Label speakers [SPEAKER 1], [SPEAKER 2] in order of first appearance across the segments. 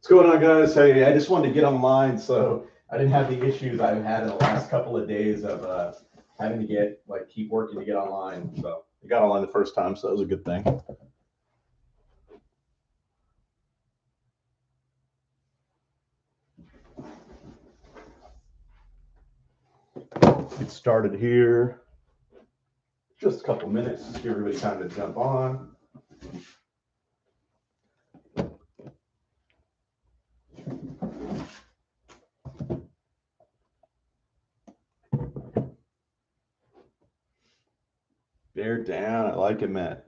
[SPEAKER 1] What's going on, guys? Hey, I just wanted to get online, so I didn't have the issues I've had in the last couple of days of having to keep working to get online. So I got online the first time, so that was a good thing. Get started here. Just a couple minutes, just give everybody time to jump on. Bear down. I like it, Matt.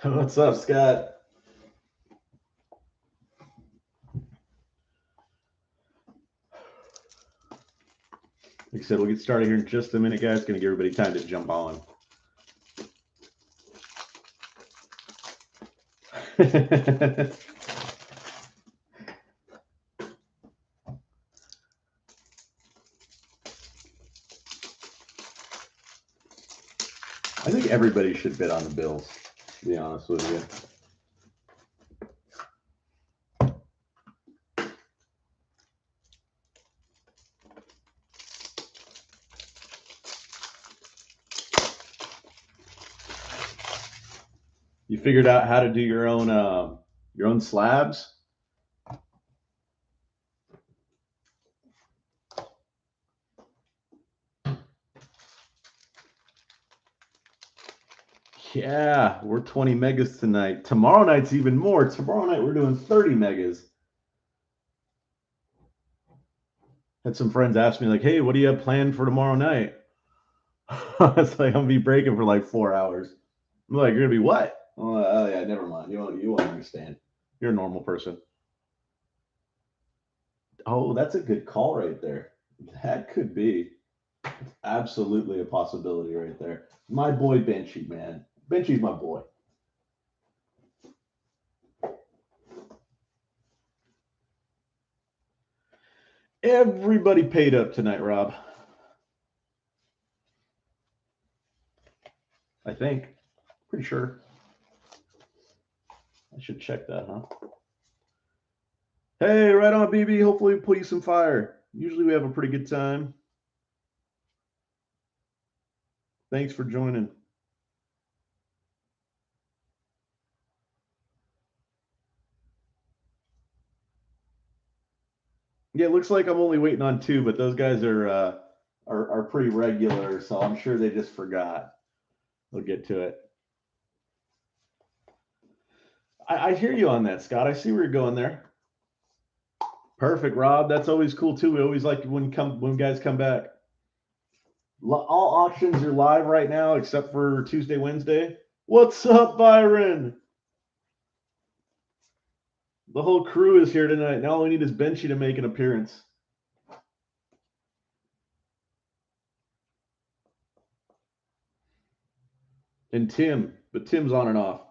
[SPEAKER 1] What's up, Scott? Like I said, we'll get started here in just a minute, guys. Going to give everybody time to jump on. I think everybody should bet on the Bills, to be honest with you. You figured out how to do your own slabs? Yeah, we're 20 megas tonight. Tomorrow night's even more. Tomorrow night we're doing 30 megas. Had some friends ask me, like, hey, what do you have planned for tomorrow night? It's like, I'm gonna be breaking for like 4 hours. I'm like, you're gonna be what? Oh yeah, never mind. You won't understand. You're a normal person. Oh, that's a good call right there. That could be absolutely a possibility right there. My boy Benchy, man. Benchy's my boy. Everybody paid up tonight, Rob. I think. Pretty sure. I should check that, huh? Hey, right on, BB. Hopefully we put you some fire. Usually we have a pretty good time. Thanks for joining. Yeah, it looks like I'm only waiting on two, but those guys are pretty regular, so I'm sure they just forgot. They'll get to it. I hear you on that, Scott. I see where you're going there. Perfect, Rob. That's always cool too. We always like when guys come back. All auctions are live right now except for Tuesday, Wednesday. What's up, Byron? The whole crew is here tonight. Now all we need is Benchy to make an appearance. And Tim, but Tim's on and off.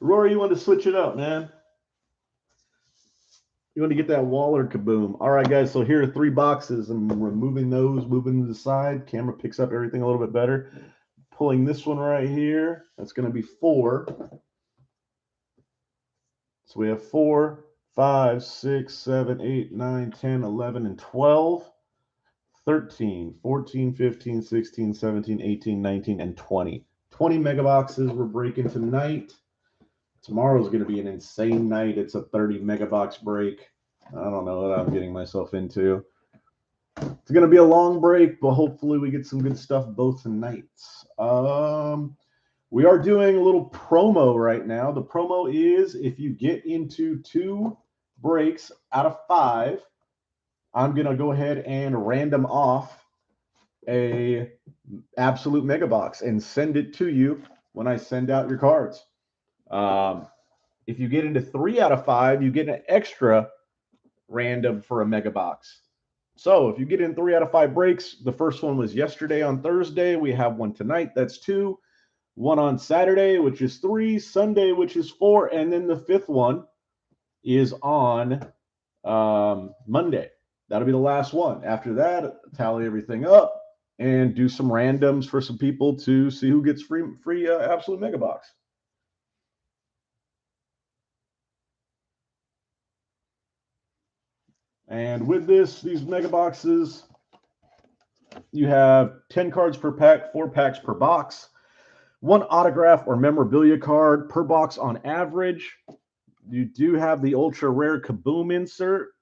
[SPEAKER 1] Rory, you want to switch it up, man? You want to get that Waller kaboom. All right, guys. So here are 3 boxes. I'm removing those, moving to the side. Camera picks up everything a little bit better. Pulling this one right here. That's going to be 4. So we have 4, 5, 6, 7, 8, 9, 10, 11, and 12. 13, 14, 15, 16, 17, 18, 19, and 20. 20 mega boxes we're breaking tonight. Tomorrow's going to be an insane night. It's a 30 mega box break. I don't know what I'm getting myself into. It's going to be a long break, but hopefully we get some good stuff both nights. We are doing a little promo right now. The promo is if you get into 2 breaks out of 5, I'm going to go ahead and random off a absolute mega box and send it to you when I send out your cards. If you get into 3 out of 5, you get an extra random for a mega box. So if you get in 3 out of 5 breaks, the first one was yesterday on Thursday. We have one tonight. That's 2. One on Saturday, which is 3. Sunday, which is 4. And then the 5th one is on Monday. That'll be the last one. After that, tally everything up and do some randoms for some people to see who gets free absolute mega box. And with these mega boxes, you have 10 cards per pack, 4 packs per box, 1 autograph or memorabilia card per box on average. You do have the ultra rare kaboom insert,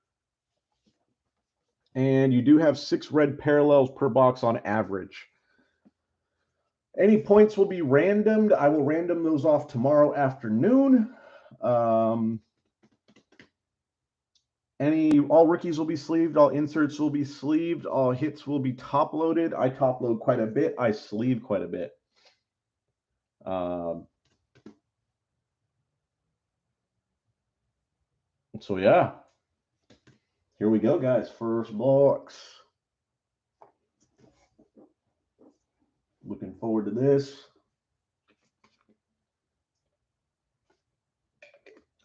[SPEAKER 1] and you do have 6 red parallels per box on average. Any points will be randomed. I will random those off tomorrow afternoon. All rookies will be sleeved. All inserts will be sleeved. All hits will be top loaded. I top load quite a bit. I sleeve quite a bit. So yeah, here we go, guys. First box. Looking forward to this.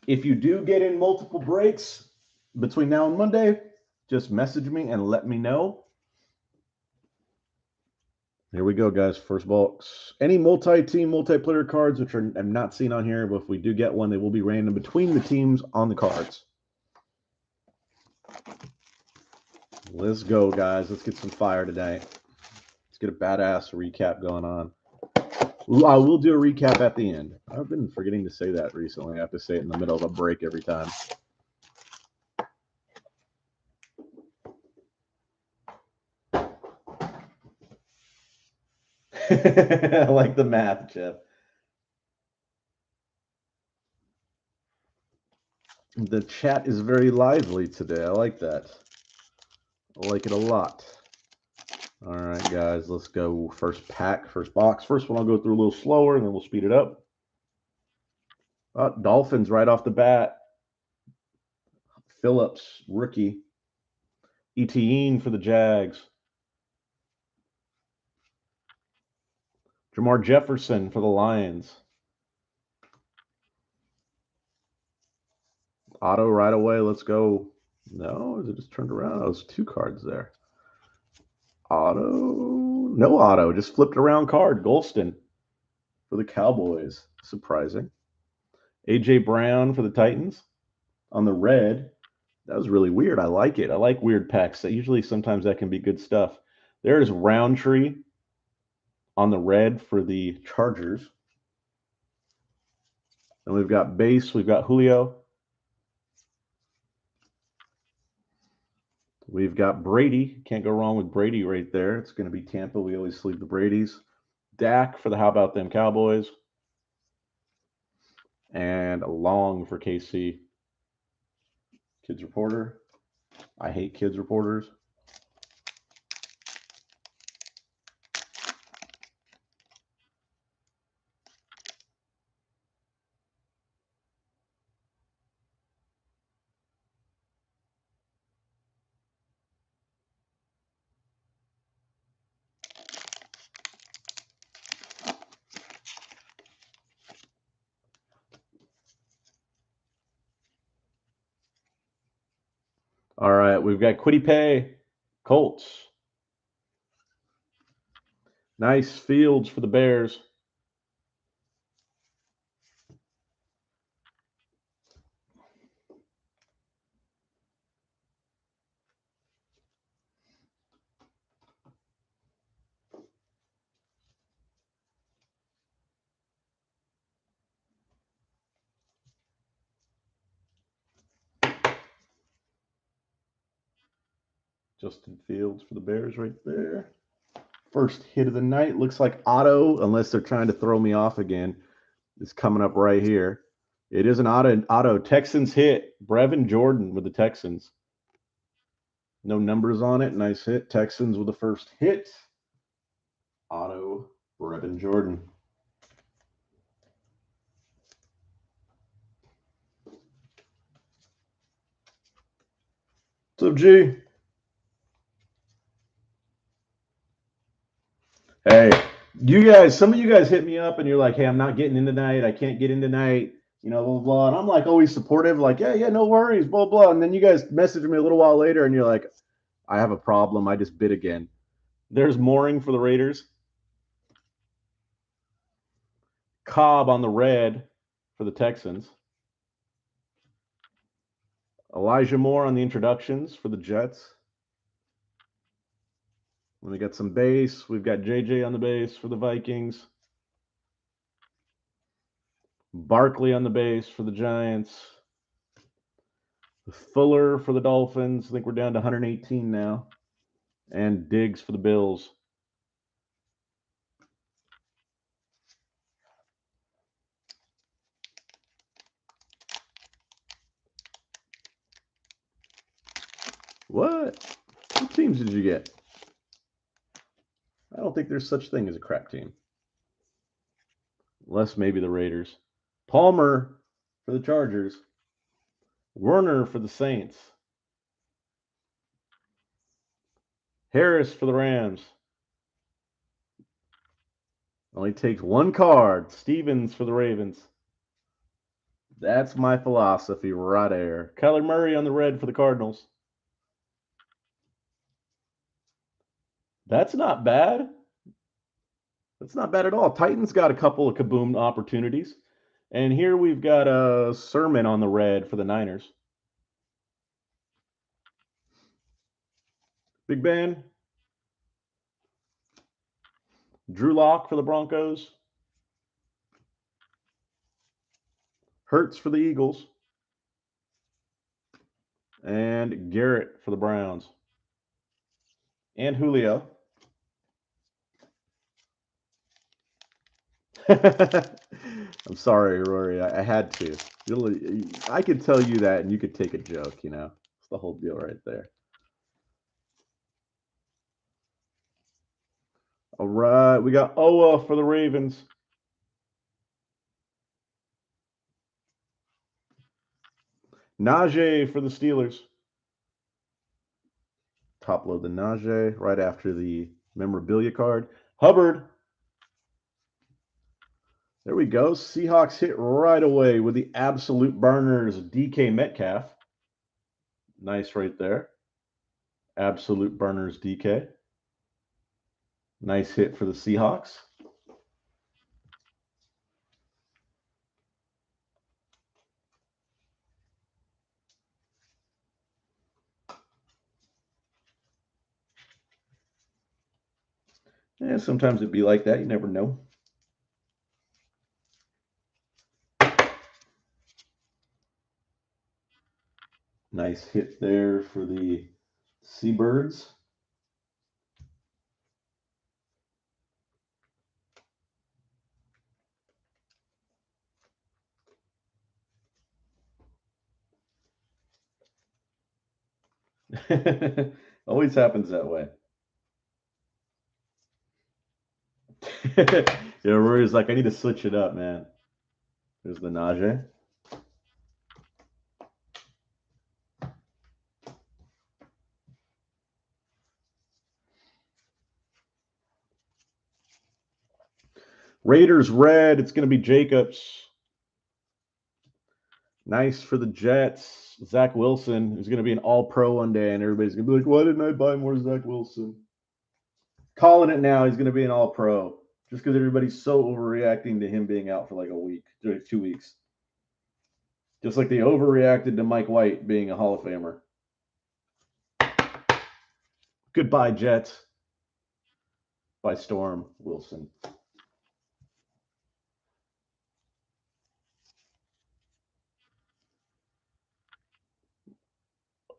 [SPEAKER 1] If you do get in multiple breaks between now and Monday, just message me and let me know. Here we go, guys. First box. Any multi-team, multiplayer cards, which I'm not seeing on here, but if we do get one, they will be random between the teams on the cards. Let's go, guys. Let's get some fire today. Let's get a badass recap going on. I will do a recap at the end. I've been forgetting to say that recently. I have to say it in the middle of a break every time. I like the math, Jeff. The chat is very lively today. I like that. I like it a lot. All right, guys, let's go. First pack, first box. First one I'll go through a little slower, and then we'll speed it up. Dolphins right off the bat. Phillips, rookie. Etienne for the Jags. Jamar Jefferson for the Lions. Auto right away. Let's go. No, is it just turned around? Oh, it's 2 cards there. Auto. No auto. Just flipped around card. Golston for the Cowboys. Surprising. A.J. Brown for the Titans on the red. That was really weird. I like it. I like weird packs. Usually sometimes that can be good stuff. There's Roundtree on the red for the Chargers. And we've got base. We've got Julio. We've got Brady. Can't go wrong with Brady right there. It's going to be Tampa. We always sleeve the Bradys. Dak for the How About Them Cowboys. And Long for KC. Kids Reporter. I hate Kids Reporters. All right, we've got Kwity Paye, Colts. Nice Fields for the Bears. Justin Fields for the Bears right there. First hit of the night. Looks like auto, unless they're trying to throw me off again, is coming up right here. It is an auto. Texans hit. Brevin Jordan with the Texans. No numbers on it. Nice hit. Texans with the first hit. Auto, Brevin Jordan. What's up, G? Hey, some of you guys hit me up and you're like, hey, I'm not getting in tonight. I can't get in tonight. Blah, blah, blah. And I'm like always supportive, like, yeah, no worries, blah, blah. And then you guys message me a little while later and you're like, I have a problem. I just bid again. There's Mooring for the Raiders. Cobb on the red for the Texans. Elijah Moore on the introductions for the Jets. Then we got some base. We've got JJ on the base for the Vikings. Barkley on the base for the Giants. Fuller for the Dolphins. I think we're down to 118 now. And Diggs for the Bills. What? What teams did you get? I don't think there's such thing as a crap team. Unless maybe the Raiders. Palmer for the Chargers. Werner for the Saints. Harris for the Rams. Only takes one card. Stevens for the Ravens. That's my philosophy right there. Kyler Murray on the red for the Cardinals. That's not bad. That's not bad at all. Titans got a couple of kaboom opportunities. And here we've got a Sermon on the red for the Niners. Big Ben. Drew Lock for the Broncos. Hurts for the Eagles. And Garrett for the Browns. And Julio. I'm sorry, Rory. I had to. I could tell you that, and you could take a joke. It's the whole deal right there. All right, we got Owa for the Ravens. Najee for the Steelers. Top load the Najee right after the memorabilia card. Hubbard. There we go. Seahawks hit right away with the absolute burners, DK Metcalf. Nice right there. Absolute burners, DK. Nice hit for the Seahawks. Yeah, sometimes it'd be like that. You never know. Nice hit there for the Seabirds. Always happens that way. Rory's like, I need to switch it up, man. There's the Najee. Raiders red. It's going to be Jacobs. Nice for the Jets. Zach Wilson, who's going to be an all-pro one day, and everybody's going to be like, why didn't I buy more Zach Wilson? Calling it now, he's going to be an all-pro just because everybody's so overreacting to him being out for like a week, 2 weeks. Just like they overreacted to Mike White being a Hall of Famer. Goodbye, Jets. By Storm Wilson.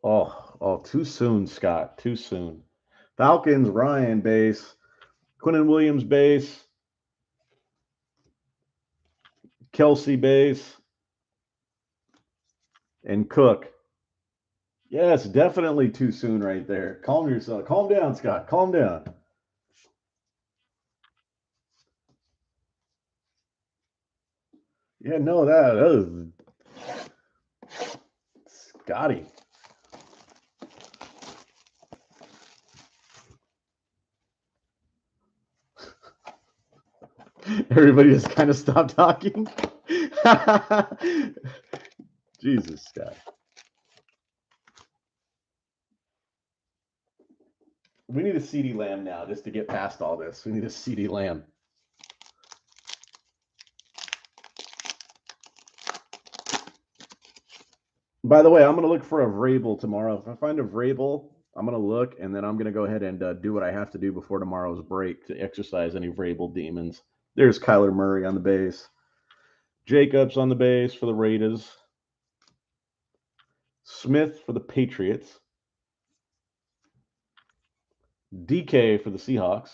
[SPEAKER 1] Oh, too soon, Scott. Too soon. Falcons, Ryan base. Quinnen Williams base. Kelsey base. And Cook. Yes, definitely too soon right there. Calm yourself. Calm down, Scott. Calm down. Yeah, no, that was Scotty. Everybody just kind of stopped talking. Jesus, Scott. We need a CeeDee Lamb now just to get past all this. We need a CeeDee Lamb. By the way, I'm going to look for a Vrabel tomorrow. If I find a Vrabel, I'm going to look, and then I'm going to go ahead and do what I have to do before tomorrow's break to exercise any Vrabel demons. There's Kyler Murray on the base. Jacobs on the base for the Raiders. Smith for the Patriots. DK for the Seahawks.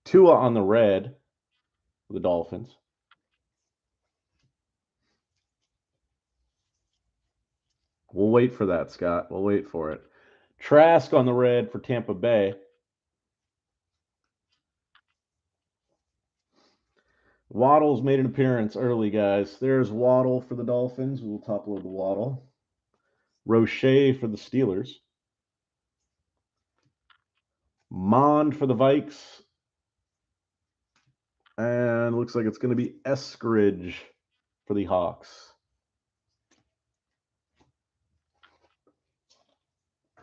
[SPEAKER 1] Tua on the red for the Dolphins. We'll wait for that, Scott. We'll wait for it. Trask on the red for Tampa Bay. Waddle's made an appearance early, guys. There's Waddle for the Dolphins. We'll top load the Waddle. Roche for the Steelers. Mond for the Vikes. And looks like it's going to be Eskridge for the Hawks.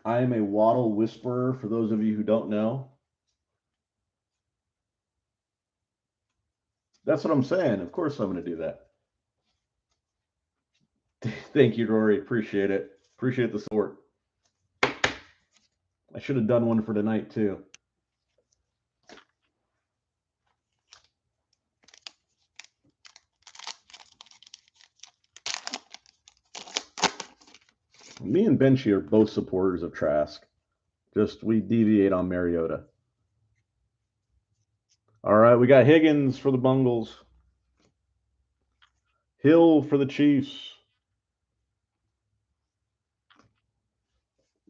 [SPEAKER 1] I am a Waddle whisperer for those of you who don't know. That's what I'm saying. Of course I'm going to do that. Thank you, Rory. Appreciate it. Appreciate the support. I should have done one for tonight, too. Me and Benchy are both supporters of Trask. Just we deviate on Mariota. All right, we got Higgins for the Bungles. Hill for the Chiefs.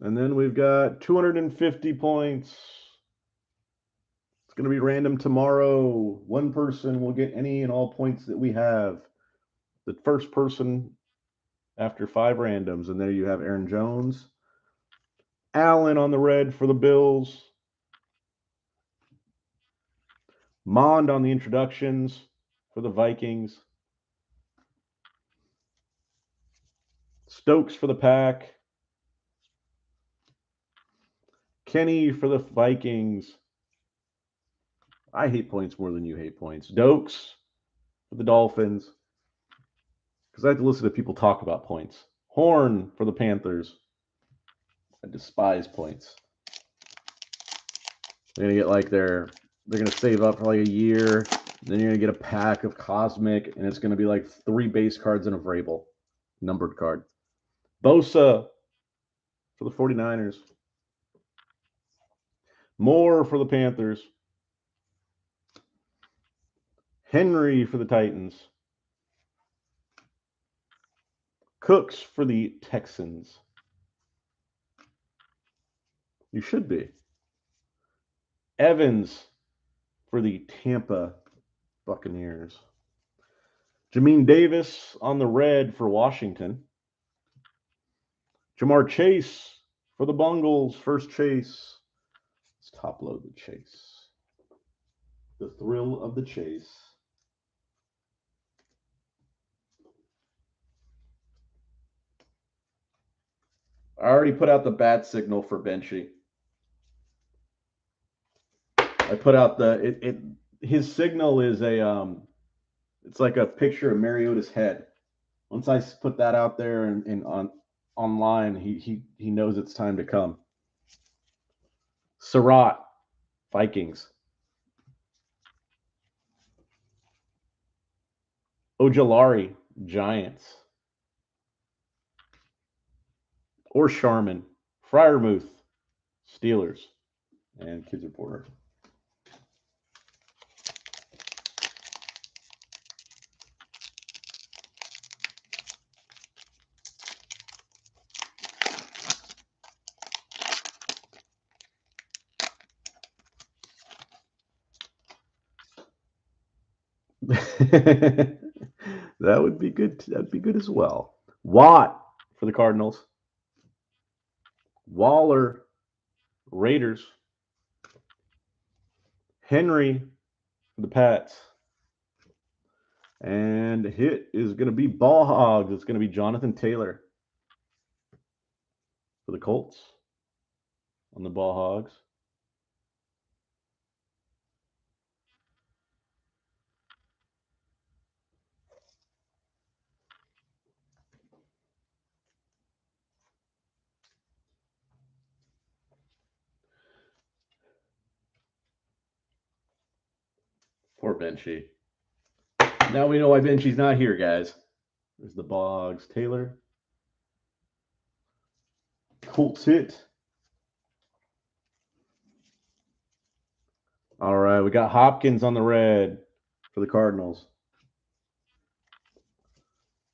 [SPEAKER 1] And then we've got 250 points. It's going to be random tomorrow. One person will get any and all points that we have. The first person after 5 randoms. And there you have Aaron Jones. Allen on the red for the Bills. Mond on the introductions for the Vikings. Stokes for the Pack. Kenny for the Vikings. I hate points more than you hate points. Dokes for the Dolphins. Because I have to listen to people talk about points. Horn for the Panthers. I despise points. They're going to get like they're going to save up for like a year. Then you're going to get a pack of Cosmic, and it's going to be like 3 base cards and a Vrabel. Numbered card. Bosa for the 49ers. Moore for the Panthers. Henry for the Titans. Cooks for the Texans. You should be. Evans for the Tampa Buccaneers. Jamin Davis on the red for Washington. Jamar Chase for the Bungles. First chase. Let's top load the chase. The thrill of the chase. I already put out the bat signal for Benchy. I put out his signal is it's like a picture of Mariota's head. Once I put that out there and online, he knows it's time to come. Surratt, Vikings. Ojulari, Giants. Or Sharman, Fryermuth, Steelers, and Kids Reporter. That would be good. That'd be good as well. Watt for the Cardinals. Waller, Raiders. Henry for the Pats. And hit is going to be Ball Hogs. It's going to be Jonathan Taylor for the Colts on the Ball Hogs. Poor Benchy. Now we know why Benchy's not here, guys. There's the Boggs. Taylor. Colts hit. All right, we got Hopkins on the red for the Cardinals.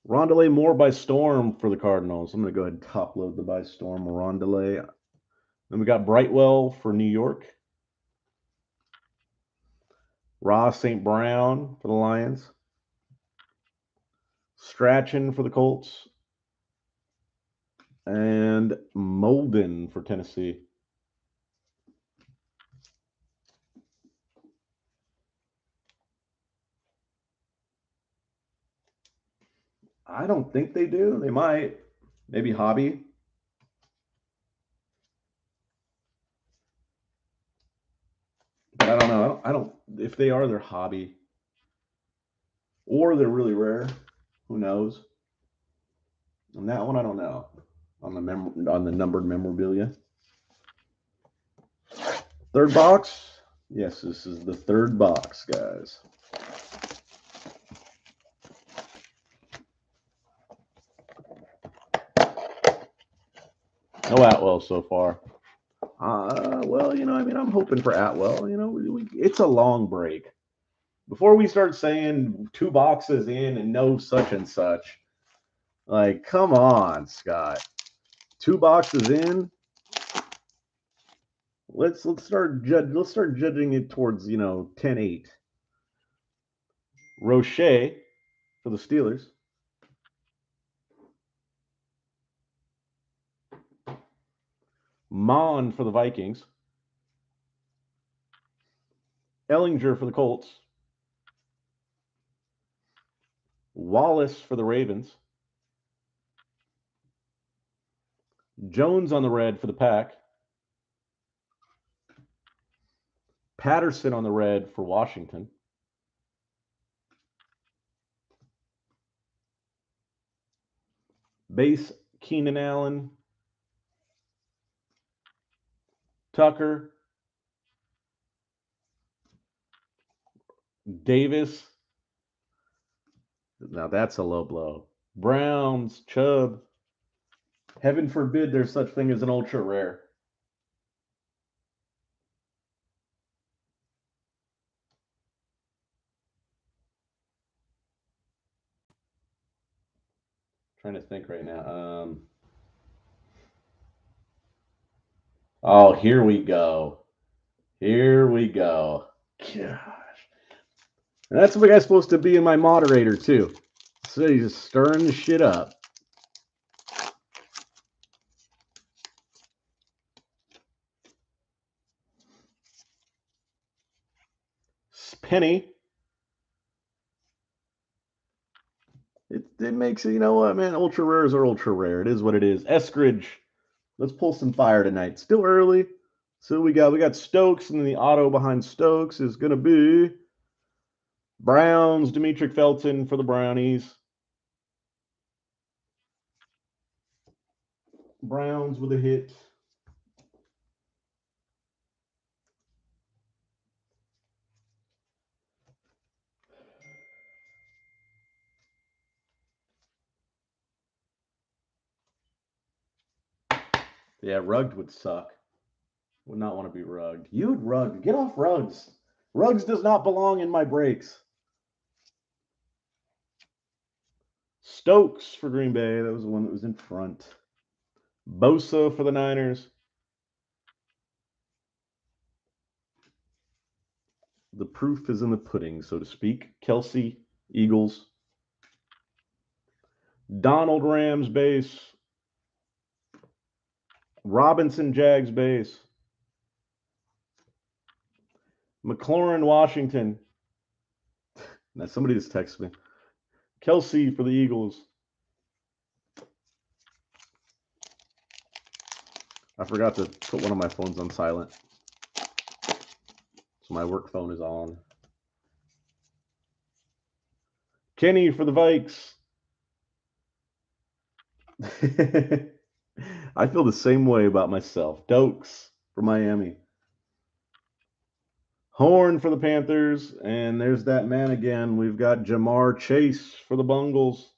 [SPEAKER 1] Rondelay Moore by Storm for the Cardinals. I'm going to go ahead and top load the by Storm Rondelay. Then we got Brightwell for New York. Ross St. Brown for the Lions. Strachan for the Colts. And Molden for Tennessee. I don't think they do. They might. Maybe Hobby. But I don't know. I don't. If they are, they're Hobby. Or they're really rare. Who knows? On that one, I don't know. On the numbered memorabilia. Third box. Yes, this is the third box, guys. No Atwell so far. Well, I'm hoping for Atwell. It's a long break. Before we start saying 2 boxes in and no such and such, like, come on, Scott. 2 boxes in. Let's start judging it towards 10-8. Roche for the Steelers. Mon for the Vikings. Ellinger for the Colts. Wallace for the Ravens. Jones on the red for the Pack. Patterson on the red for Washington. Base, Keenan Allen. Tucker. Davis. Now that's a low blow. Browns, Chubb. Heaven forbid there's such thing as an ultra rare. Trying to think right now. Oh, here we go. Here we go. Gosh. And that's what guy's supposed to be in my moderator, too. So he's just stirring the shit up. Penny. It makes it, you know what, man? Ultra rares are ultra rare. It is what it is. Eskridge Let's pull some fire tonight. Still early. So we got Stokes, and then the auto behind Stokes is going to be Browns, Dimitri Felton for the Brownies. Browns with a hit. Yeah, Rugged would suck. Would not want to be Rugged. You'd Rugged. Get off Ruggs. Ruggs does not belong in my breaks. Stokes for Green Bay. That was the one that was in front. Bosa for the Niners. The proof is in the pudding, so to speak. Kelsey, Eagles. Donald, Rams base. Robinson, Jags base. McLaurin, Washington. Now, somebody just texted me. Kelsey for the Eagles. I forgot to put one of my phones on silent. So my work phone is on. Kenny for the Vikes. I feel the same way about myself. Dokes for Miami. Horn for the Panthers. And there's that man again. We've got Jamar Chase for the Bungles.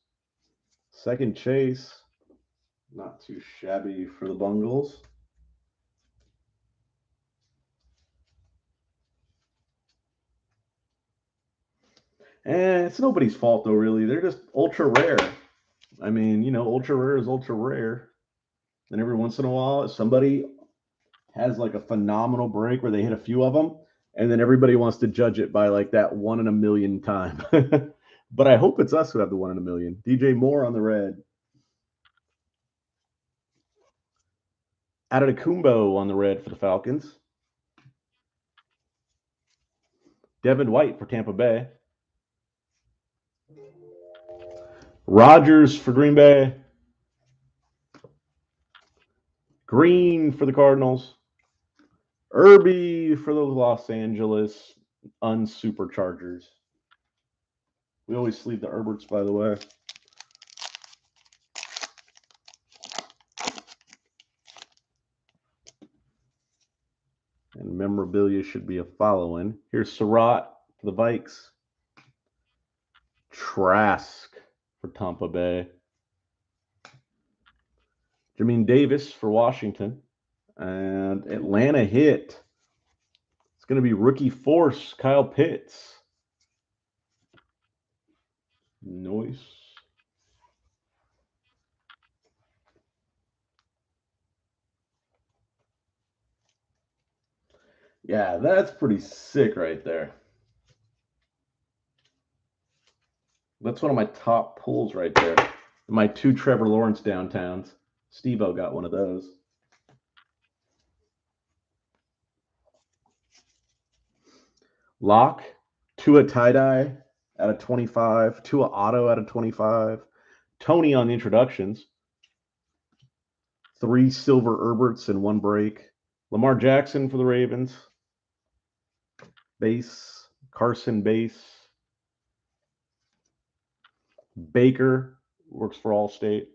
[SPEAKER 1] Second Chase. Not too shabby for the Bungles. And it's nobody's fault, though, really. They're just ultra rare. I mean, ultra rare is ultra rare. And every once in a while, somebody has like a phenomenal break where they hit a few of them, and then everybody wants to judge it by like that 1 in a million time. But I hope it's us who have the 1 in a million. DJ Moore on the red. Adetokumbo on the red for the Falcons. Devin White for Tampa Bay. Rodgers for Green Bay. Green for the Cardinals. Irby for the Los Angeles Unsuperchargers. We always sleeve the Herberts, by the way. And memorabilia should be a following. Here's Surratt for the Vikes. Trask for Tampa Bay. Jamin Davis for Washington. And Atlanta hit. It's going to be rookie force, Kyle Pitts. Nice. Yeah, that's pretty sick right there. That's one of my top pulls right there. My 2 Trevor Lawrence downtowns. Steve-O got one of those. Lock, Tua tie-dye out of 25. Tua auto out of 25. Tony on the introductions. 3 silver Herberts and 1 break. Lamar Jackson for the Ravens. Base. Carson base. Baker works for Allstate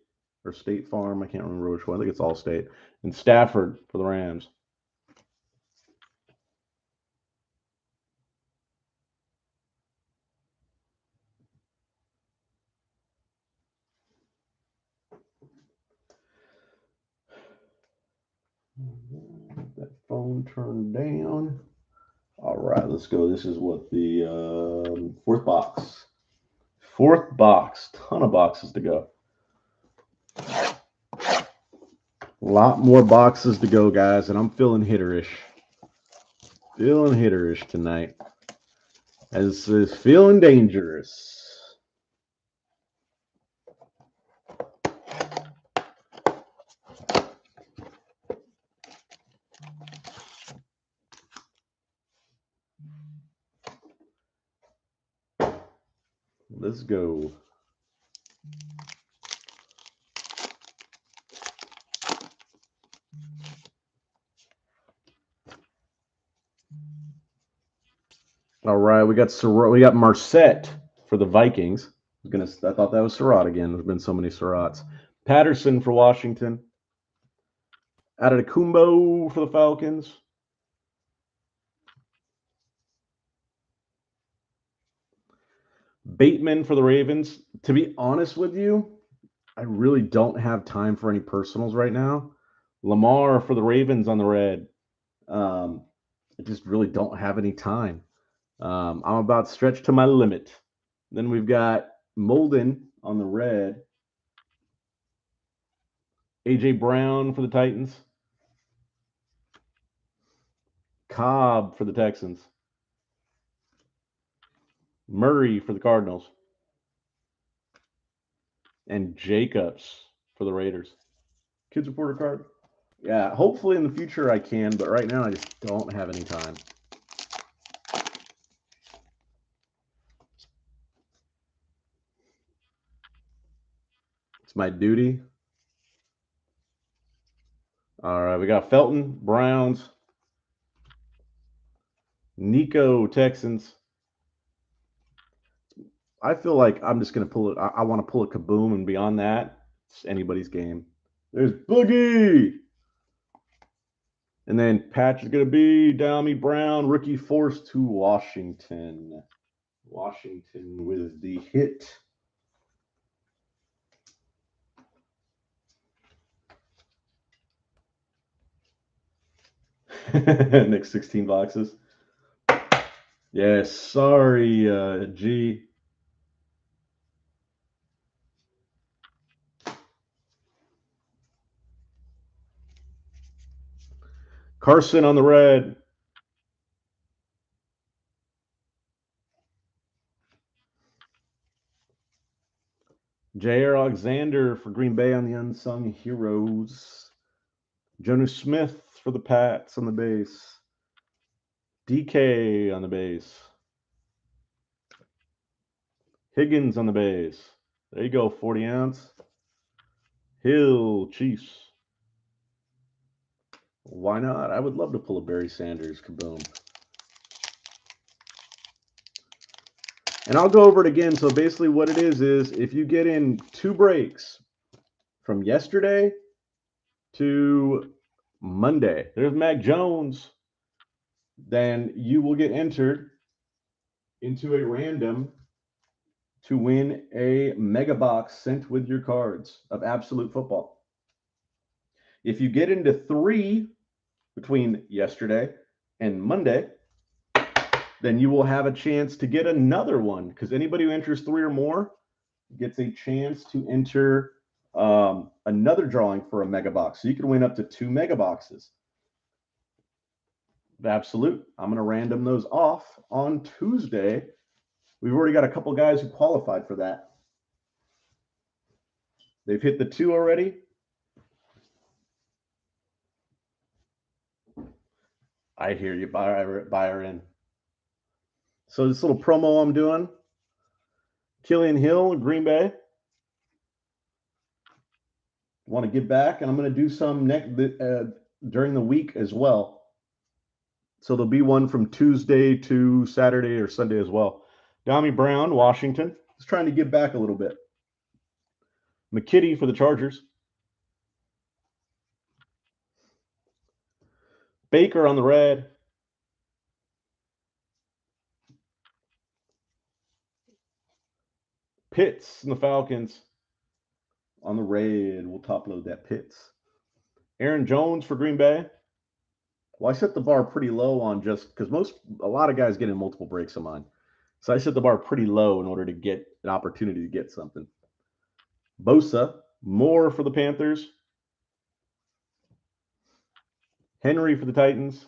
[SPEAKER 1] or State Farm. I can't remember which one. I think it's Allstate. And Stafford for the Rams. That phone turned down. All right, let's go. This is what the 4th box. 4th box. Ton of boxes to go. A lot more boxes to go, guys, and I'm feeling hitterish. Feeling hitterish tonight. As is feeling dangerous. Let's go. All right, we got Marset for the Vikings. I thought that was Surratt again. There's been so many Surratts. Patterson for Washington. Adetokumbo for the Falcons. Bateman for the Ravens. To be honest with you, I really don't have time for any personals right now. Lamar for the Ravens on the red. I just really don't have any time. I'm about stretched to my limit. Then we've got Molden on the red. AJ Brown for the Titans. Cobb for the Texans. Murray for the Cardinals. And Jacobs for the Raiders. Kids reporter card. Yeah, hopefully in the future I can, but right now I just don't have any time. It's my duty. All right, we got Felton, Browns. Nico, Texans. I feel like I'm just going to pull it. I want to pull a kaboom, and beyond that, it's anybody's game. There's Boogie. And then patch is going to be Dami Brown, rookie force to Washington. Washington with the hit. Next 16 boxes. Yes, sorry, G. Carson on the red. Jair Alexander for Green Bay on the unsung heroes. Jonas Smith for the Pats on the base. DK on the base. Higgins on the base. There you go, 40 ounce. Hill, Chiefs. Why not? I would love to pull a Barry Sanders kaboom. And I'll go over it again. So basically what it is if you get in 2 breaks from yesterday to Monday, there's Mac Jones, then you will get entered into a random to win a mega box sent with your cards of Absolute Football. If you get into 3 between yesterday and Monday, then you will have a chance to get another one, because anybody who enters 3 or more gets a chance to enter another drawing for a mega box. So you can win up to 2 mega boxes. Absolute. I'm going to random those off on Tuesday. We've already got a couple guys who qualified for that. They've hit the 2 already. I hear you, buyer in. So this little promo I'm doing, Killian Hill, Green Bay. Want to give back, and I'm going to do some during the week as well. So there'll be one from Tuesday to Saturday or Sunday as well. Dami Brown, Washington, is trying to give back a little bit. McKitty for the Chargers. Baker on the red. Pitts and the Falcons on the red. We'll top load that Pitts. Aaron Jones for Green Bay. Well, I set the bar pretty low on just because a lot of guys get in multiple breaks of mine. So I set the bar pretty low in order to get an opportunity to get something. Bosa, Moore for the Panthers. Henry for the Titans.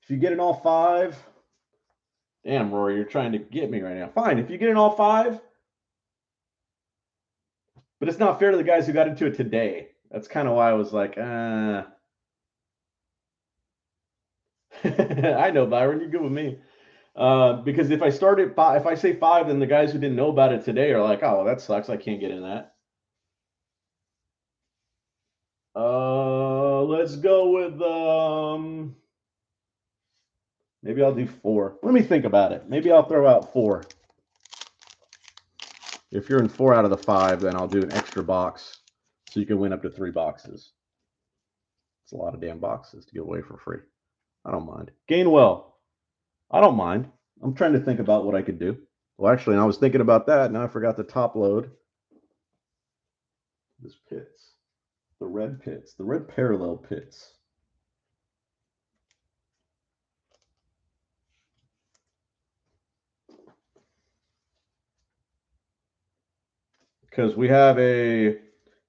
[SPEAKER 1] If you get in all 5, damn, Rory, you're trying to get me right now. Fine, if you get in all 5, but it's not fair to the guys who got into it today. That's kind of why I was like, I know, Byron, you're good with me. Because if I start at 5, if I say 5, then the guys who didn't know about it today are like, oh, well, that sucks. I can't get in that. Let's go with Maybe I'll do 4. Let me think about it. Maybe I'll throw out 4. If you're in 4 out of the 5, then I'll do an extra box so you can win up to 3 boxes. It's a lot of damn boxes to give away for free. I don't mind. Gainwell. I don't mind. I'm trying to think about what I could do. Well, actually, I was thinking about that. Now I forgot to top load this Pitts. The red Pitts. The red parallel Pitts. Because we have a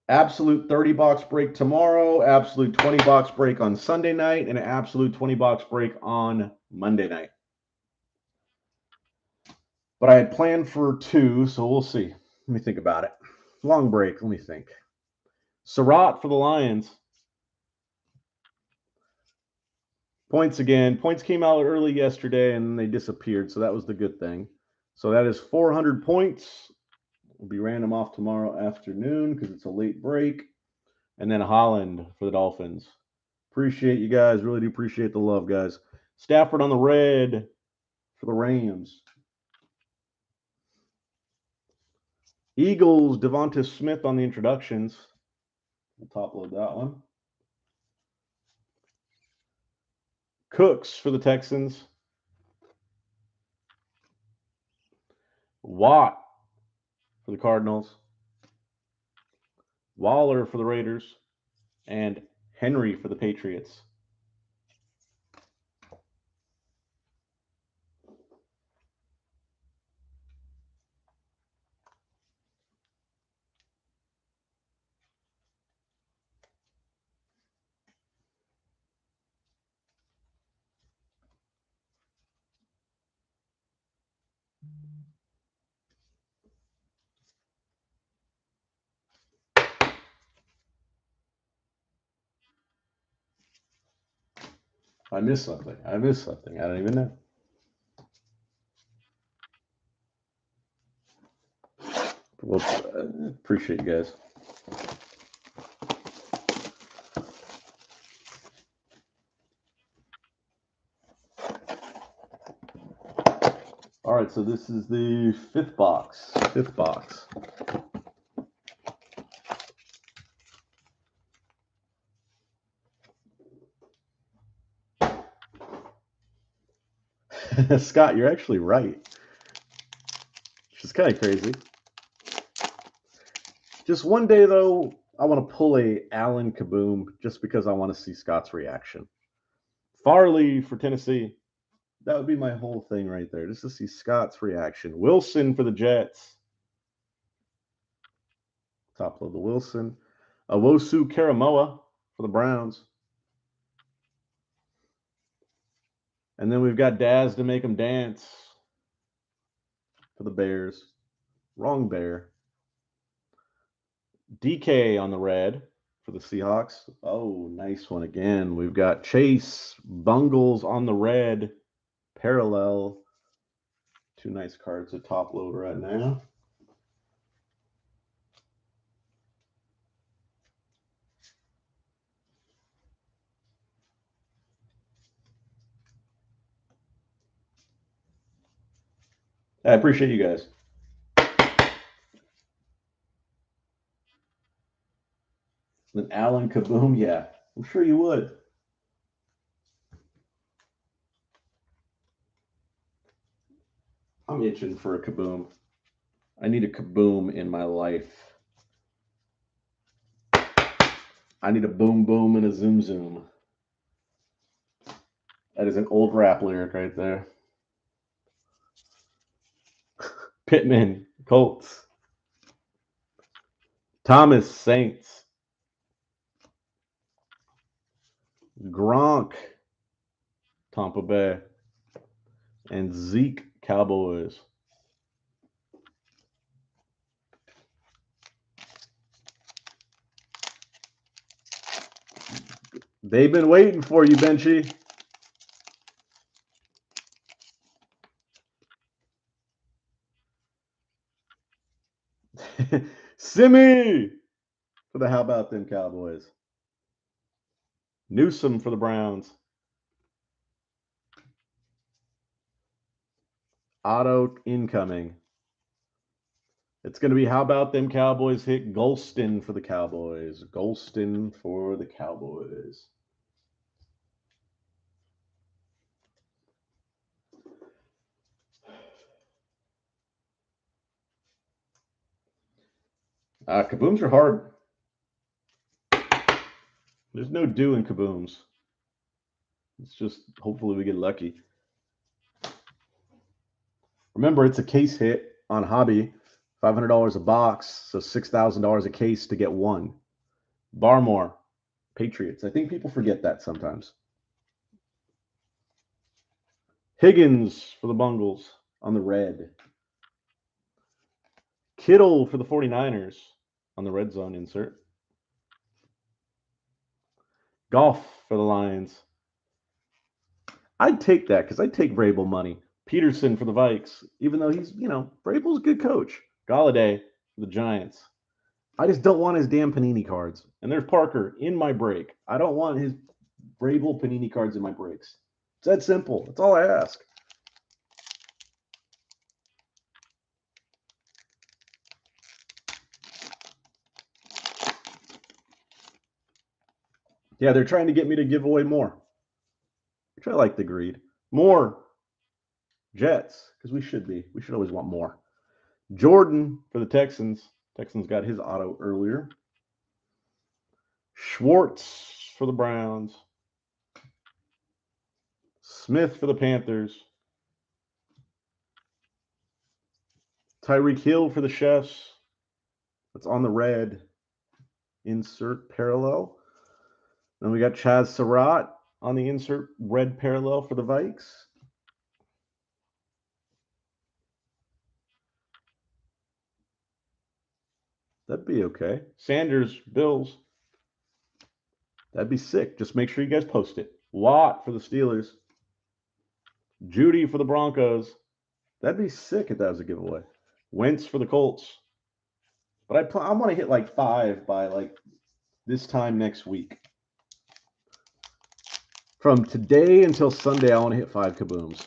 [SPEAKER 1] absolute 30 box break tomorrow, absolute 20 box break on Sunday night, and an absolute 20 box break on Monday night. But I had planned for 2, so we'll see. Let me think about it. Long break. Let me think. Surratt for the Lions. Points again. Points came out early yesterday, and they disappeared, so that was the good thing. So that is 400 points. Will be random off tomorrow afternoon because it's a late break. And then Holland for the Dolphins. Appreciate you guys. Really do appreciate the love, guys. Stafford on the red for the Rams. Eagles, Devonta Smith on the introductions. We'll top load that one. Cooks for the Texans. Watt for the Cardinals. Waller for the Raiders. And Henry for the Patriots. I missed something. I don't even know. Well, appreciate you guys. All right, so this is the 5th box. 5th box. Scott, you're actually right. Which is kind of crazy. Just one day, though, I want to pull a Allen Kaboom just because I want to see Scott's reaction. Farley for Tennessee. That would be my whole thing right there, just to see Scott's reaction. Wilson for the Jets. Top load the Wilson. Awosu Karamoa for the Browns. And then we've got Daz to make them dance for the Bears. Wrong Bear. DK on the red for the Seahawks. Oh, nice one again. We've got Chase Bungles on the red. Parallel. 2 nice cards to top load right now. I appreciate you guys. An Allen Kaboom, yeah. I'm sure you would. I'm itching for a Kaboom. I need a Kaboom in my life. I need a boom boom and a zoom zoom. That is an old rap lyric right there. Pittman, Colts. Thomas, Saints. Gronk, Tampa Bay. And Zeke, Cowboys. They've been waiting for you, Benchy. Simi for the How About Them Cowboys. Newsom for the Browns. Auto incoming. It's going to be, how about them Cowboys hit Golston for the Cowboys. Golston for the Cowboys. Kabooms are hard. There's no do in kabooms. It's just hopefully we get lucky. Remember, it's a case hit on Hobby, $500 a box, so $6,000 a case to get one. Barmore, Patriots. I think people forget that sometimes. Higgins for the Bungles on the red. Kittle for the 49ers on the red zone insert. Goff for the Lions. I'd take that because I'd take Vrabel money. Peterson for the Vikes, even though he's, Vrabel's a good coach. Galladay for the Giants. I just don't want his damn Panini cards. And there's Parker in my break. I don't want his Vrabel Panini cards in my breaks. It's that simple. That's all I ask. Yeah, they're trying to get me to give away more, which I like the greed. More Jets, because we should be. We should always want more. Jordan for the Texans. Texans got his auto earlier. Schwartz for the Browns. Smith for the Panthers. Tyreek Hill for the Chefs. That's on the red. Insert parallel. Then we got Chaz Surratt on the insert red parallel for the Vikes. That'd be okay. Sanders, Bills. That'd be sick. Just make sure you guys post it. Watt for the Steelers. Judy for the Broncos. That'd be sick if that was a giveaway. Wentz for the Colts. But I want to hit like 5 by like this time next week. From today until Sunday, I want to hit 5 kabooms.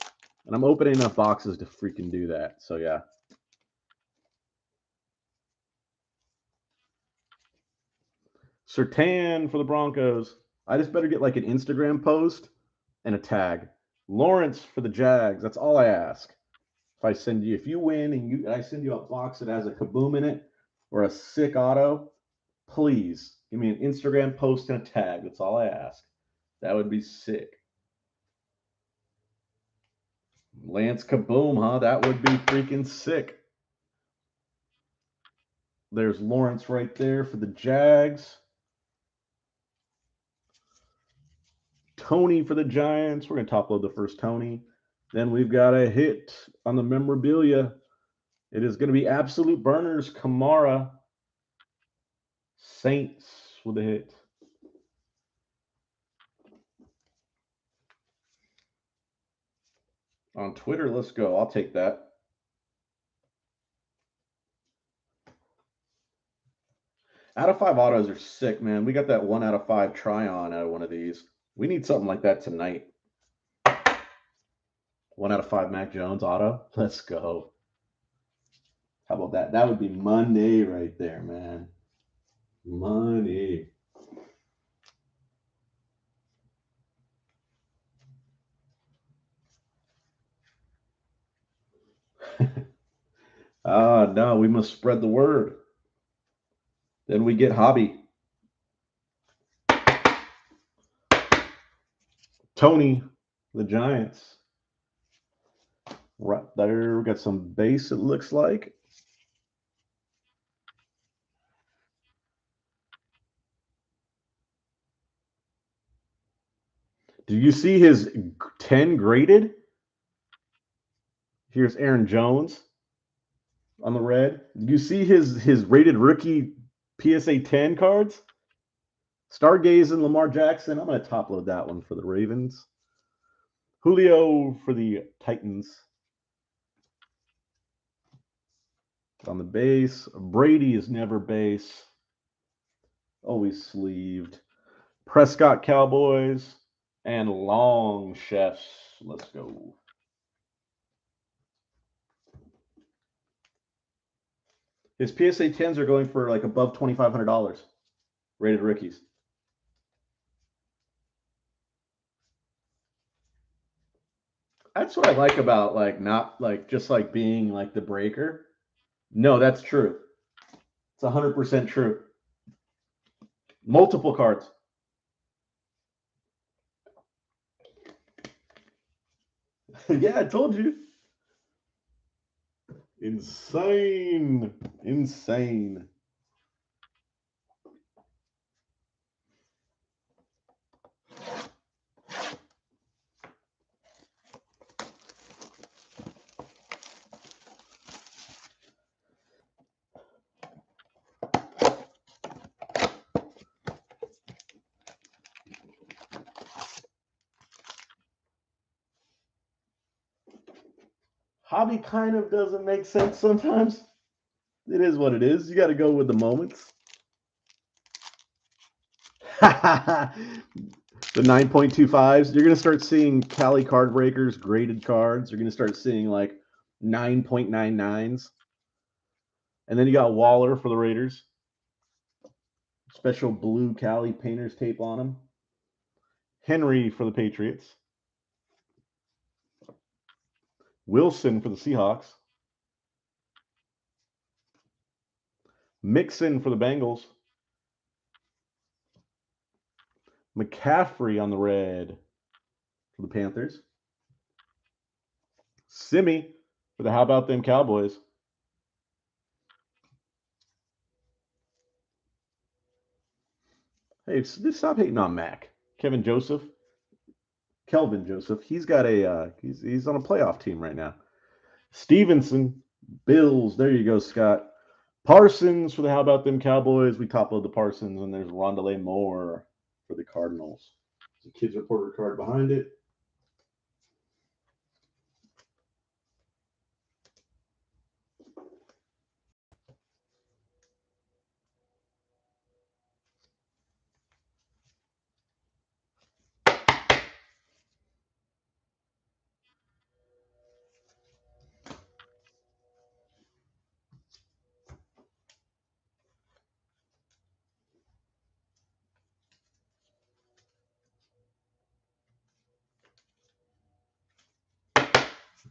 [SPEAKER 1] And I'm opening enough boxes to freaking do that. So, yeah. Surtain for the Broncos. I just better get like an Instagram post and a tag. Lawrence for the Jags. That's all I ask. If you win and I send you a box that has a kaboom in it or a sick auto, please give me an Instagram post and a tag. That's all I ask. That would be sick. Lance Kaboom, huh? That would be freaking sick. There's Lawrence right there for the Jags. Tony for the Giants. We're going to top load the first Tony. Then we've got a hit on the memorabilia. It is going to be Absolute Burners, Kamara. Saints with a hit. On Twitter, let's go. I'll take that. Out of 5 autos are sick, man. We got that 1 out of 5 try-on out of one of these. We need something like that tonight. 1 out of 5 Mac Jones auto. Let's go. How about that? That would be Monday right there, man. Money. No, we must spread the word. Then we get Hobby. Tony, the Giants. Right there, we got some base, it looks like. Do you see his 10 graded? Here's Aaron Jones on the red. Do you see his rated rookie PSA 10 cards? Stargaze and Lamar Jackson. I'm going to top load that one for the Ravens. Julio for the Titans. On the base. Brady is never base. Always sleeved. Prescott Cowboys. And Long Chefs. Let's go. His PSA 10s are going for like above $2,500. Rated rookies. That's what I like about like not like just like being like the breaker. No, that's true. It's 100% true. Multiple cards. Yeah, I told you. Insane. Insane. Hobby kind of doesn't make sense sometimes. It is what it is. You got to go with the moments. The 9.25s. You're going to start seeing Cali card breakers, graded cards. You're going to start seeing like 9.99s. And then you got Waller for the Raiders. Special blue Cali painter's tape on him. Henry for the Patriots. Wilson for the Seahawks. Mixon for the Bengals. McCaffrey on the red for the Panthers. Simi for the How About Them Cowboys. Hey, stop hating on Mac. Kelvin Joseph. He's got a he's on a playoff team right now. Stevenson, Bills. There you go, Scott. Parsons for the How About Them Cowboys. We top load the Parsons, and there's Rondale Moore for the Cardinals. The Kids Reporter card behind it.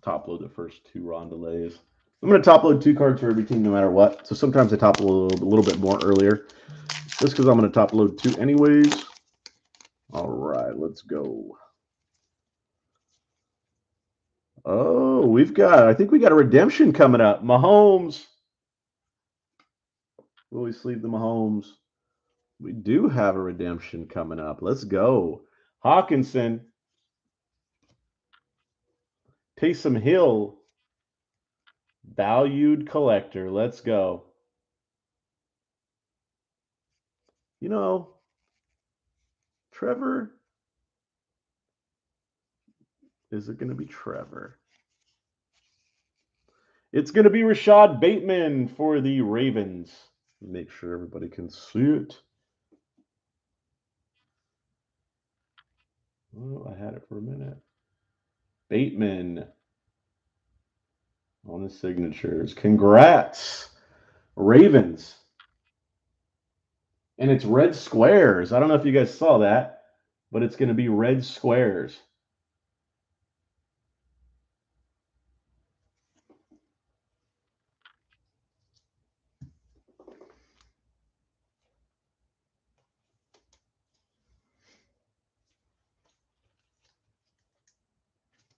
[SPEAKER 1] Top load the first two Rondales. I'm going to top load 2 cards for every team no matter what. So sometimes I top load a little bit more earlier. Just because I'm going to top load 2 anyways. All right, let's go. Oh, I think we got a redemption coming up. Mahomes. Will we sleeve the Mahomes? We do have a redemption coming up. Let's go. Hawkinson. Taysom Hill. Valued collector. Let's go. You know, Trevor. Is it going to be Trevor? It's going to be Rashad Bateman for the Ravens. Make sure everybody can see it. Oh, I had it for a minute. Bateman on the signatures. Congrats, Ravens. And it's red squares. I don't know if you guys saw that, but it's going to be red squares.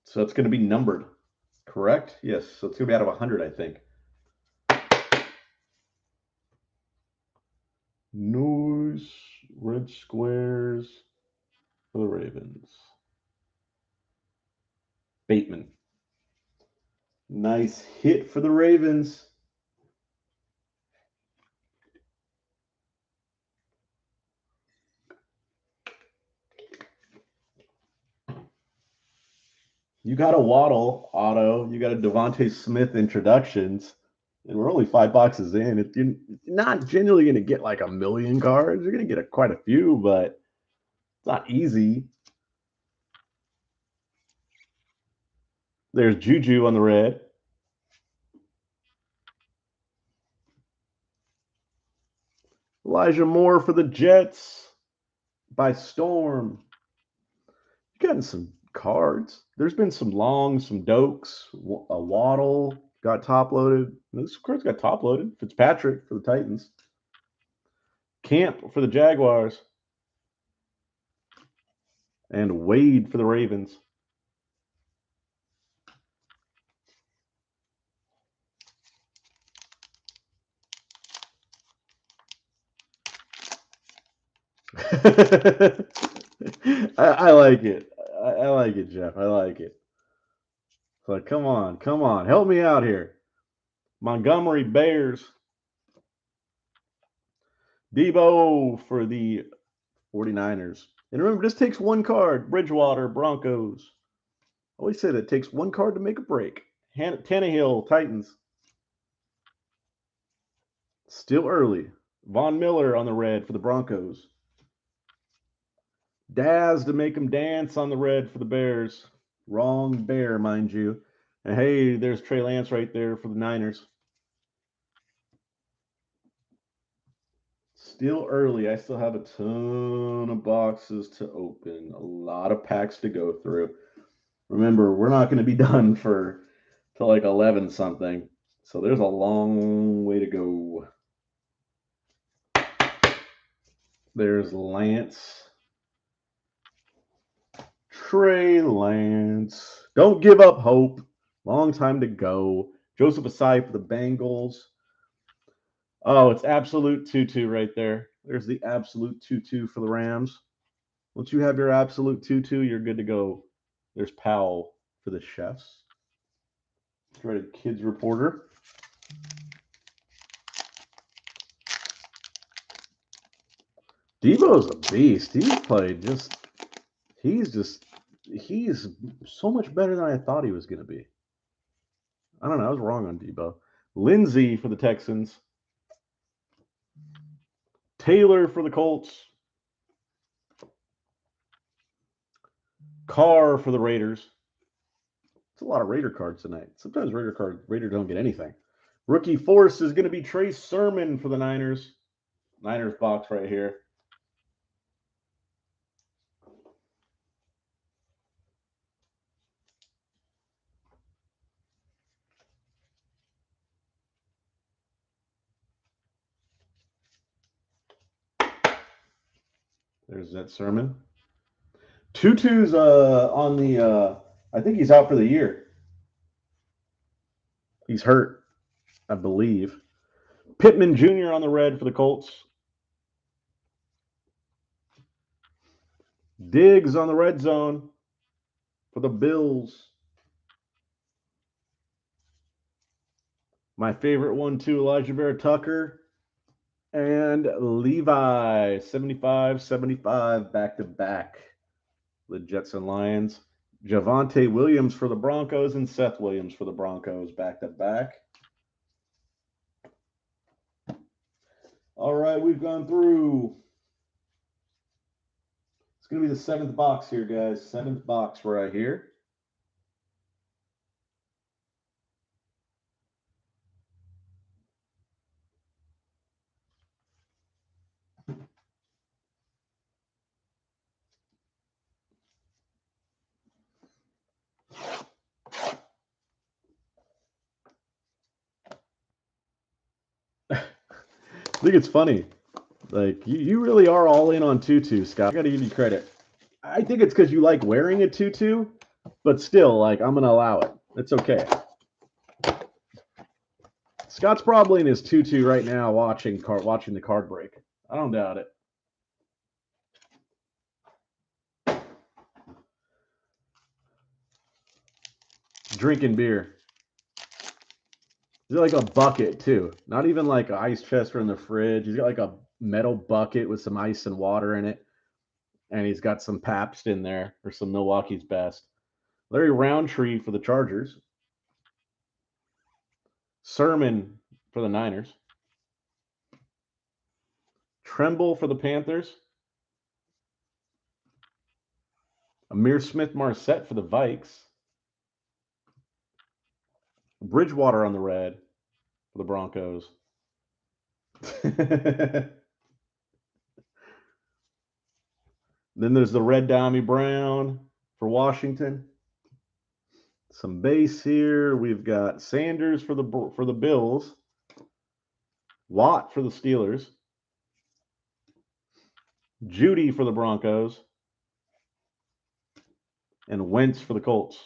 [SPEAKER 1] So it's going to be numbered, correct? Yes. So it's going to be out of 100, I think. Nice red squares for the Ravens. Bateman. Nice hit for the Ravens. You got a Waddle auto. You got a Devontae Smith introductions. And we're only 5 boxes in. You're not genuinely going to get like a million cards. You're going to get quite a few, but it's not easy. There's Juju on the red. Elijah Moore for the Jets by storm. Getting some cards. There's been some longs, some dokes. A Waddle got top loaded. This card's got top loaded. Fitzpatrick for the Titans. Camp for the Jaguars. And Wade for the Ravens. I like it. I like it, Jeff. I like it. So come on, help me out here. Montgomery Bears. Debo for the 49ers. And remember, this takes one card. Bridgewater, Broncos. I always say that it takes one card to make a break. Tannehill, Titans. Still early. Von Miller on the red for the Broncos. Daz to make them dance on the red for the Bears. Wrong bear, mind you. And hey, there's Trey Lance right there for the Niners. Still early. I still have a ton of boxes to open. A lot of packs to go through. Remember, we're not going to be done till like 11 something. So there's a long way to go. There's Lance. Trey Lance. Don't give up hope. Long time to go. Joseph Asai for the Bengals. Oh, it's absolute tutu right there. There's the absolute tutu for the Rams. Once you have your absolute tutu, you're good to go. There's Powell for the Chefs. Dreaded Kids Reporter. Debo's a beast. He's so much better than I thought he was going to be. I don't know. I was wrong on Debo. Lindsey for the Texans. Taylor for the Colts. Carr for the Raiders. It's a lot of Raider cards tonight. Sometimes Raider don't get anything. Rookie force is going to be Trey Sermon for the Niners. Niners box right here. There's that Sermon. Tutu's on the I think he's out for the year. He's hurt, I believe. Pittman Jr. on the red for the Colts. Diggs on the red zone for the Bills. My favorite one too, Elijah Vera Tucker and Levi, 75-75 back-to-back. The Jets and Lions. Javonte Williams for the Broncos and Seth Williams for the Broncos back-to-back. All right, we've gone through. It's going to be the 7th box here, guys. 7th box right here. I think it's funny. Like, you really are all in on tutu, Scott. I got to give you credit. I think it's because you like wearing a tutu, but still, like, I'm going to allow it. It's okay. Scott's probably in his tutu right now watching the card break. I don't doubt it. Drinking beer. He's got like a bucket too. Not even like an ice chest or in the fridge. He's got like a metal bucket with some ice and water in it. And he's got some Pabst in there or some Milwaukee's Best. Larry Roundtree for the Chargers. Sermon for the Niners. Tremble for the Panthers. Amir Smith-Marset for the Vikes. Bridgewater on the red for the Broncos. Then there's the red Dami Brown for Washington. Some base here. We've got Sanders for the Bills. Watt for the Steelers. Judy for the Broncos. And Wentz for the Colts.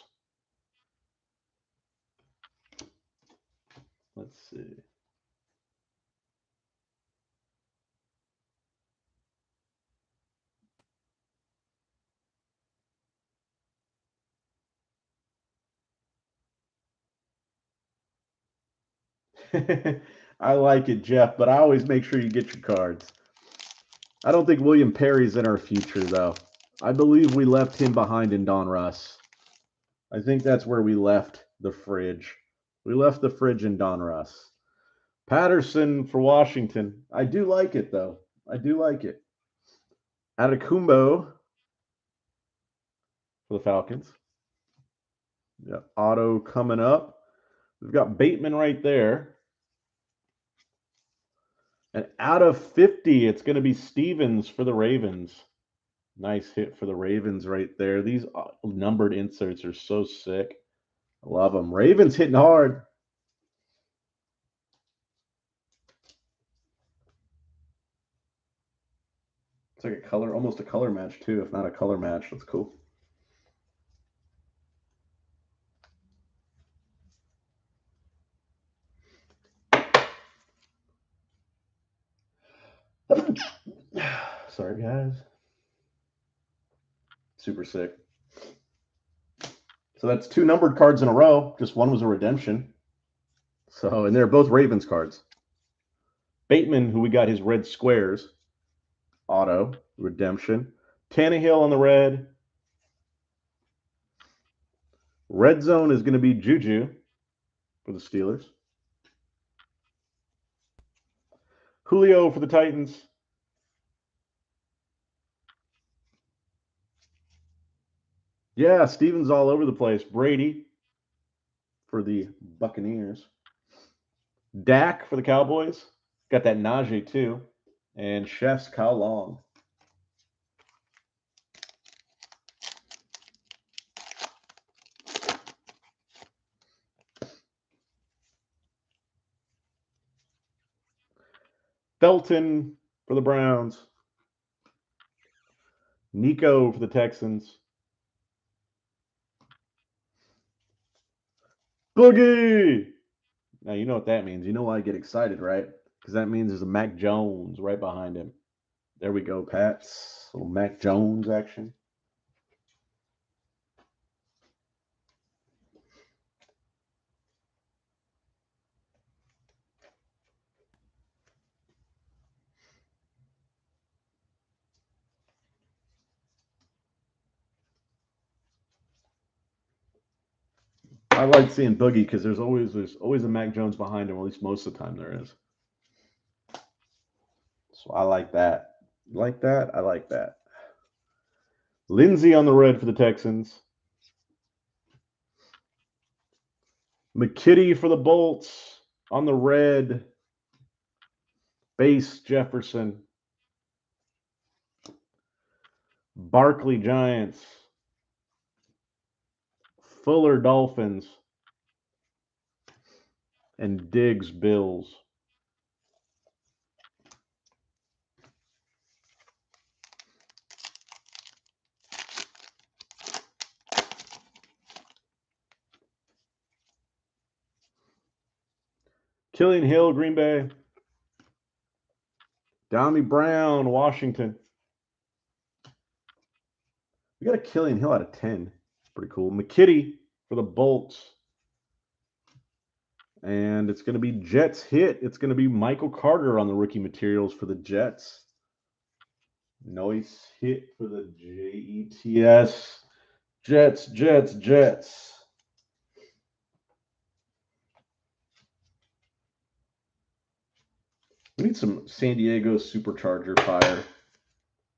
[SPEAKER 1] Let's see. I like it, Jeff, but I always make sure you get your cards. I don't think William Perry's in our future, though. I believe we left him behind in Don Russ. I think that's where we left the fridge. We left the fridge in Don Russ. Patterson for Washington. I do like it, though. I do like it. Adecumbo for the Falcons. Yeah, auto coming up. We've got Bateman right there. And out of 50, it's going to be Stevens for the Ravens. Nice hit for the Ravens right there. These numbered inserts are so sick. I love them. Ravens hitting hard. It's like a color, almost a color match too, if not a color match. That's cool. Sorry, guys. Super sick. So that's 2 numbered cards in a row. Just one was a redemption. So, and they're both Ravens cards. Bateman, who we got his red squares. Auto, redemption. Tannehill on the red. Red zone is going to be Juju for the Steelers. Julio for the Titans. Yeah, Stevens all over the place. Brady for the Buccaneers. Dak for the Cowboys. Got that Najee too. And Chef's Kyle Long. Felton for the Browns. Nico for the Texans. Boogie! Now, you know what that means. You know why I get excited, right? Because that means there's a Mac Jones right behind him. There we go, Pats. Little Mac Jones action. I like seeing Boogie because there's always a Mac Jones behind him, or at least most of the time there is. So I like that. Like that? I like that. Lindsey on the red for the Texans. McKitty for the Bolts on the red. Base Jefferson. Barkley Giants. Fuller Dolphins. And Diggs Bills. Killian Hill, Green Bay. Dami Brown, Washington. We got a Killian Hill out of 10. Pretty cool. McKitty for the Bolts. And it's going to be Jets hit. It's going to be Michael Carter on the rookie materials for the Jets. Nice hit for the Jets. Jets. We need some San Diego Supercharger fire.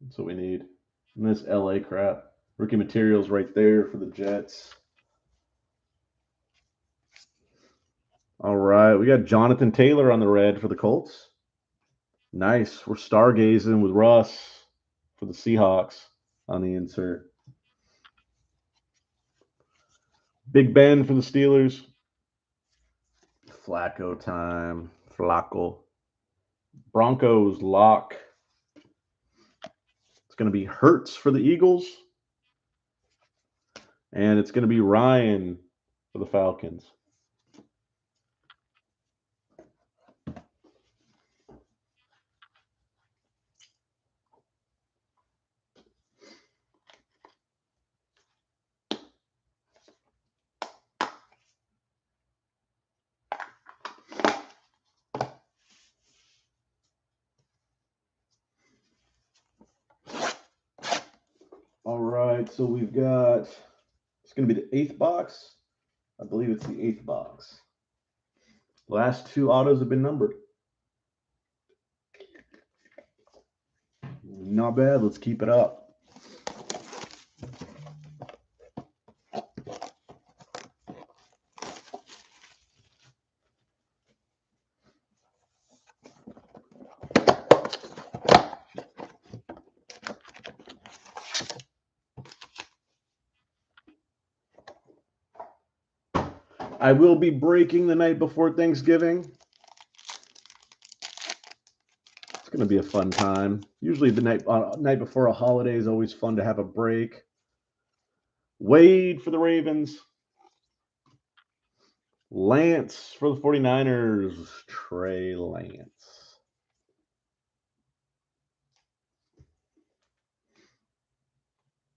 [SPEAKER 1] That's what we need. And this LA crap. Rookie materials right there for the Jets. All right. We got Jonathan Taylor on the red for the Colts. Nice. We're stargazing with Russ for the Seahawks. on the insert. Big Ben for the Steelers. Flacco time. Flacco. Broncos lock. It's going to be Hurts for the Eagles. And it's going to be Ryan for the Falcons. All right, so we've got, it's going to be the 8th box. I believe it's the 8th box. Last 2 autos have been numbered. Not bad. Let's keep it up. I will be breaking the night before Thanksgiving. It's going to be a fun time. Usually the night before a holiday is always fun to have a break. Wade for the Ravens. Lance for the 49ers. Trey Lance.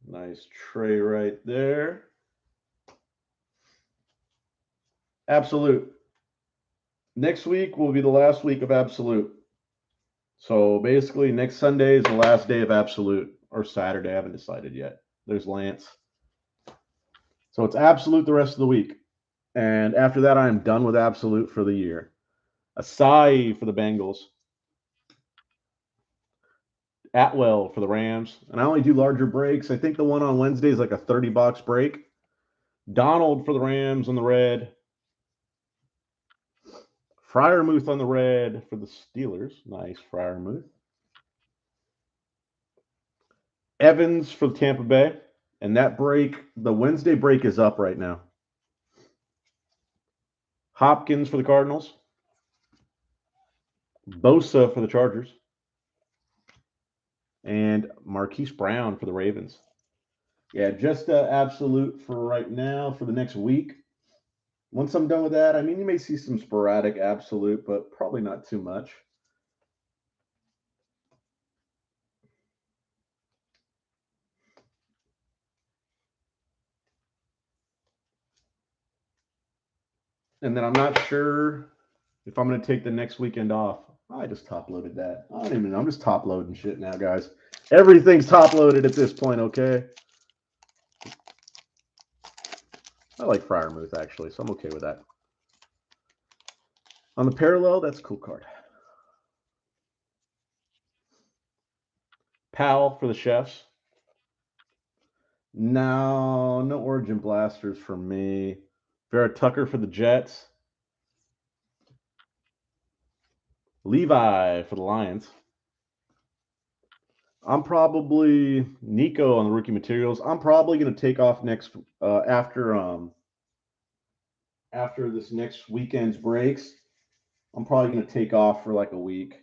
[SPEAKER 1] Nice Trey right there. Absolute. Next week will be the last week of Absolute. So basically, next Sunday is the last day of Absolute, or Saturday. I haven't decided yet. There's Lance. So it's Absolute the rest of the week. And after that, I'm done with Absolute for the year. Asai for the Bengals. Atwell for the Rams. And I only do larger breaks. I think the one on Wednesday is like a 30-box break. Donald for the Rams on the red. Freiermuth on the red for the Steelers. Nice, Freiermuth. Evans for the Tampa Bay. And that break, the Wednesday break is up right now. Hopkins for the Cardinals. Bosa for the Chargers. And Marquise Brown for the Ravens. Yeah, just Absolute for right now for the next week. Once I'm done with that, I mean, you may see some sporadic Absolute, but probably not too much. And then I'm not sure if I'm going to take the next weekend off. I just top loaded that. I don't even know. I'm just top loading shit now, guys. Everything's top loaded at this point, okay? I like Freiermuth, actually, so I'm okay with that. On the parallel, that's a cool card. Powell for the Chefs. No Origin Blasters for me. Vera Tucker for the Jets. Levi for the Lions. I'm probably Nico on the rookie materials. I'm probably going to take off next after this next weekend's breaks. I'm probably going to take off for like a week.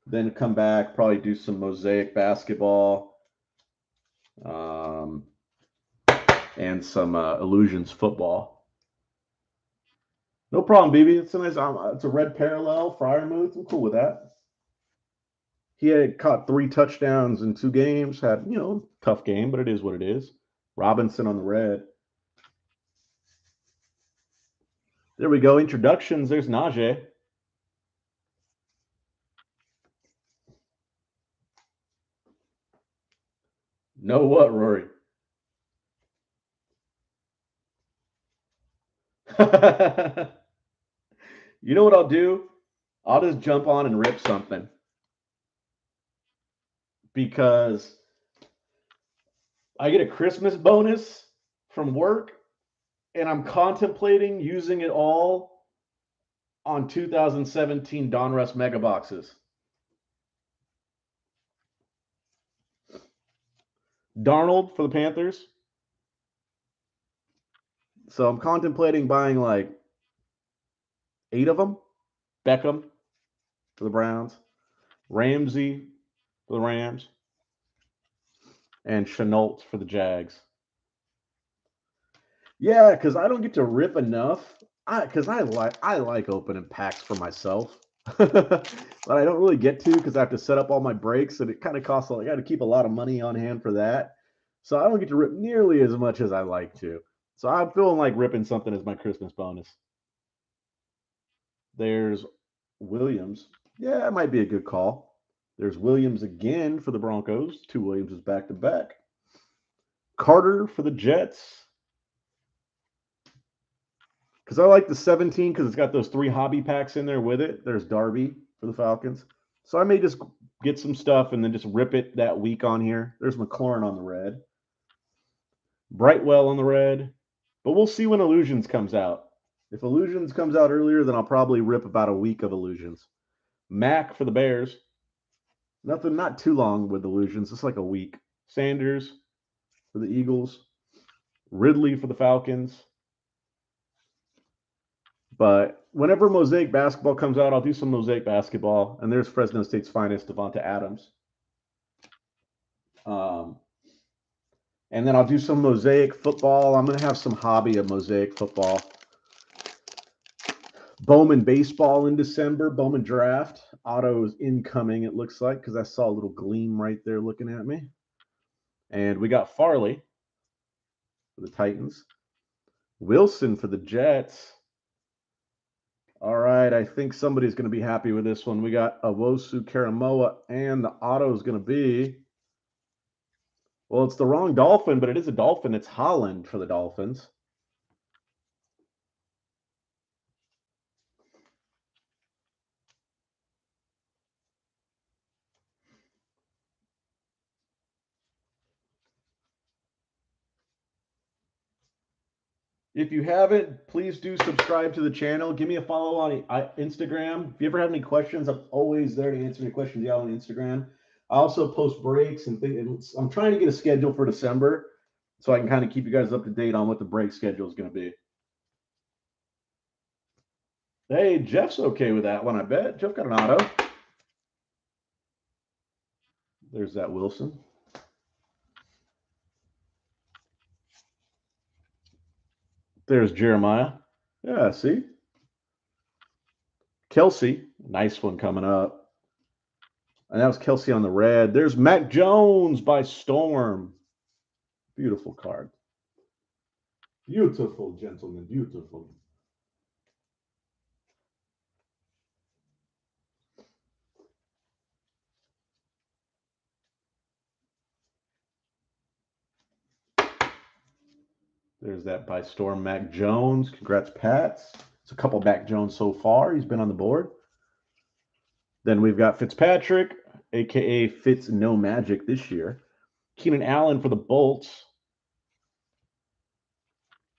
[SPEAKER 1] Then come back, probably do some Mosaic basketball, and some Illusions football. No problem, BB. It's a nice. It's a red parallel Freiermuth. I'm cool with that. He had caught 3 touchdowns in 2 games. Had, tough game, but it is what it is. Robinson on the red. There we go. Introductions. There's Najee. Know what, Rory? You know what I'll do? I'll just jump on and rip something. Because I get a Christmas bonus from work, and I'm contemplating using it all on 2017 Donruss Mega Boxes. Darnold for the Panthers. So I'm contemplating buying like 8 of them. Beckham for the Browns, Ramsey for the Rams, and Chenault for the Jags. Yeah, because I don't get to rip enough. Because I like opening packs for myself, but I don't really get to because I have to set up all my breaks, and it kind of costs. I got to keep a lot of money on hand for that, so I don't get to rip nearly as much as I like to. So I'm feeling like ripping something as my Christmas bonus. There's Williams. Yeah, it might be a good call. There's Williams again for the Broncos. 2 Williamses back to back. Carter for the Jets. Because I like the 17 because it's got those 3 hobby packs in there with it. There's Darby for the Falcons. So I may just get some stuff and then just rip it that week on here. There's McLaurin on the red. Brightwell on the red. But we'll see when Illusions comes out. If Illusions comes out earlier, then I'll probably rip about a week of Illusions. Mac for the Bears. Nothing, not too long with Illusions. It's like a week. Sanders for the Eagles. Ridley for the Falcons. But whenever Mosaic basketball comes out, I'll do some Mosaic basketball. And there's Fresno State's finest, Devonta Adams. And then I'll do some Mosaic football. I'm going to have some hobby of Mosaic football. Bowman baseball in December. Bowman draft. Auto is incoming, it looks like, because I saw a little gleam right there looking at me. And we got Farley for the Titans. Wilson for the Jets. All right, I think somebody's going to be happy with this one. We got Owusu Karamoa, and the auto is going to be, well, it's the wrong Dolphin, but it is a Dolphin. It's Holland for the Dolphins. If you haven't, please do subscribe to the channel. Give me a follow on Instagram. If you ever have any questions, I'm always there to answer any questions you have on Instagram. I also post breaks and things. I'm trying to get a schedule for December so I can kind of keep you guys up to date on what the break schedule is going to be. Hey, Jeff's okay with that one, I bet. Jeff got an auto. There's that Wilson. There's Jeremiah. Yeah, see? Kelsey. Nice one coming up. And that was Kelsey on the red. There's Mac Jones by Storm. Beautiful card. Beautiful, gentlemen. Beautiful. There's that by Storm Mac Jones. Congrats, Pats. It's a couple Mac Jones so far. He's been on the board. Then we've got Fitzpatrick, a.k.a. Fitz No Magic this year. Keenan Allen for the Bolts.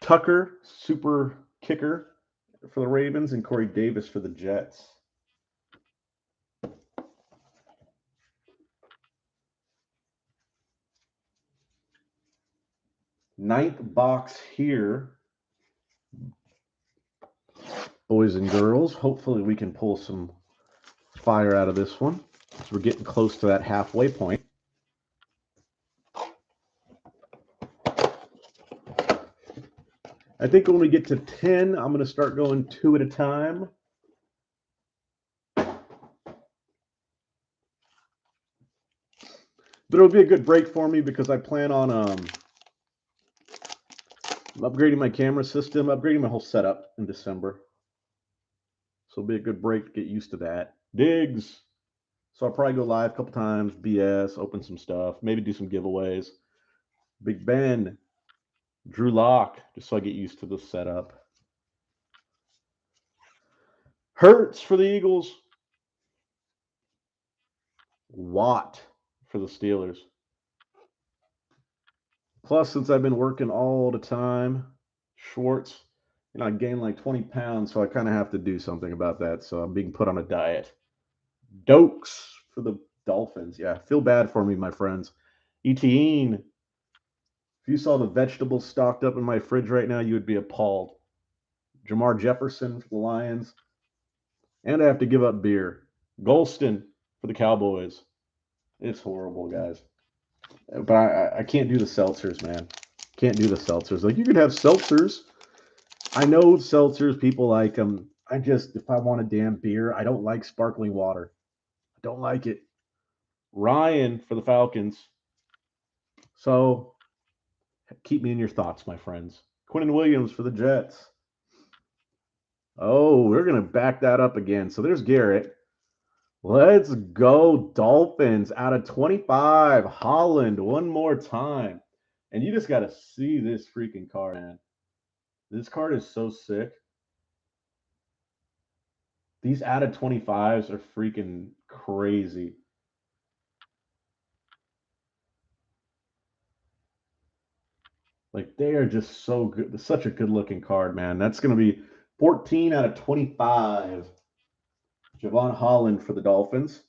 [SPEAKER 1] Tucker, super kicker for the Ravens, and Corey Davis for the Jets. Ninth box here. Boys and girls, hopefully we can pull some fire out of this one. So we're getting close to that halfway point. I think when we get to 10, I'm going to start going 2 at a time. But it'll be a good break for me because I plan on upgrading my camera system, upgrading my whole setup in December. So it'll be a good break to get used to that. Diggs. So I'll probably go live a couple times, BS, open some stuff, maybe do some giveaways. Big Ben. Drew Lock, just so I get used to the setup. Hurts for the Eagles. Watt for the Steelers. Plus, since I've been working all the time, Schwartz, I gained like 20 pounds, so I kind of have to do something about that. So I'm being put on a diet. Dokes for the Dolphins. Yeah, feel bad for me, my friends. Etienne If you saw the vegetables stocked up in my fridge right now, you would be appalled. Jamar Jefferson for the Lions. And I have to give up beer. Golston for the Cowboys. It's horrible, guys. But I can't do the seltzers, man. Can't do the seltzers. Like, you could have seltzers. I know seltzers, people like them. If I want a damn beer, I don't like sparkling water. I don't like it. Ryan for the Falcons. So keep me in your thoughts, my friends. Quinnen Williams for the Jets. Oh, we're going to back that up again. So there's Garrett. Let's go, Dolphins out of 25. Holland one more time. And you just got to see this freaking card, man. This card is so sick. These out of 25s are freaking crazy. Like, they are just so good. Such a good looking card, man. That's going to be 14 out of 25. Javon Holland for the Dolphins.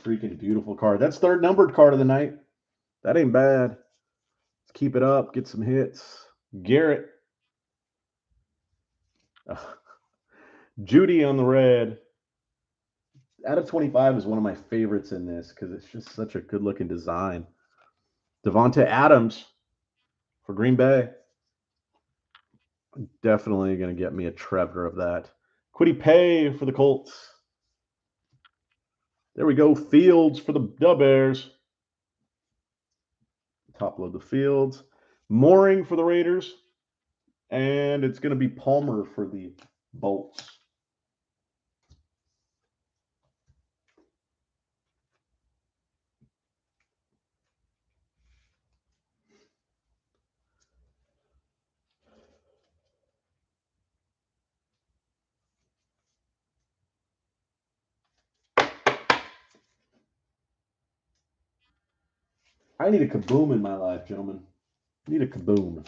[SPEAKER 1] Freaking beautiful card. That's third numbered card of the night. That ain't bad. Let's keep it up. Get some hits. Garrett. Judy on the red. Out of 25 is one of my favorites in this because it's just such a good looking design. Devonta Adams for Green Bay. Definitely going to get me a Trevor of that. Kwity Paye for the Colts. There we go. Fields for the Bears. Top load the Fields. Mooring for the Raiders. And it's going to be Palmer for the Bolts. I need a kaboom in my life, gentlemen. I need a kaboom.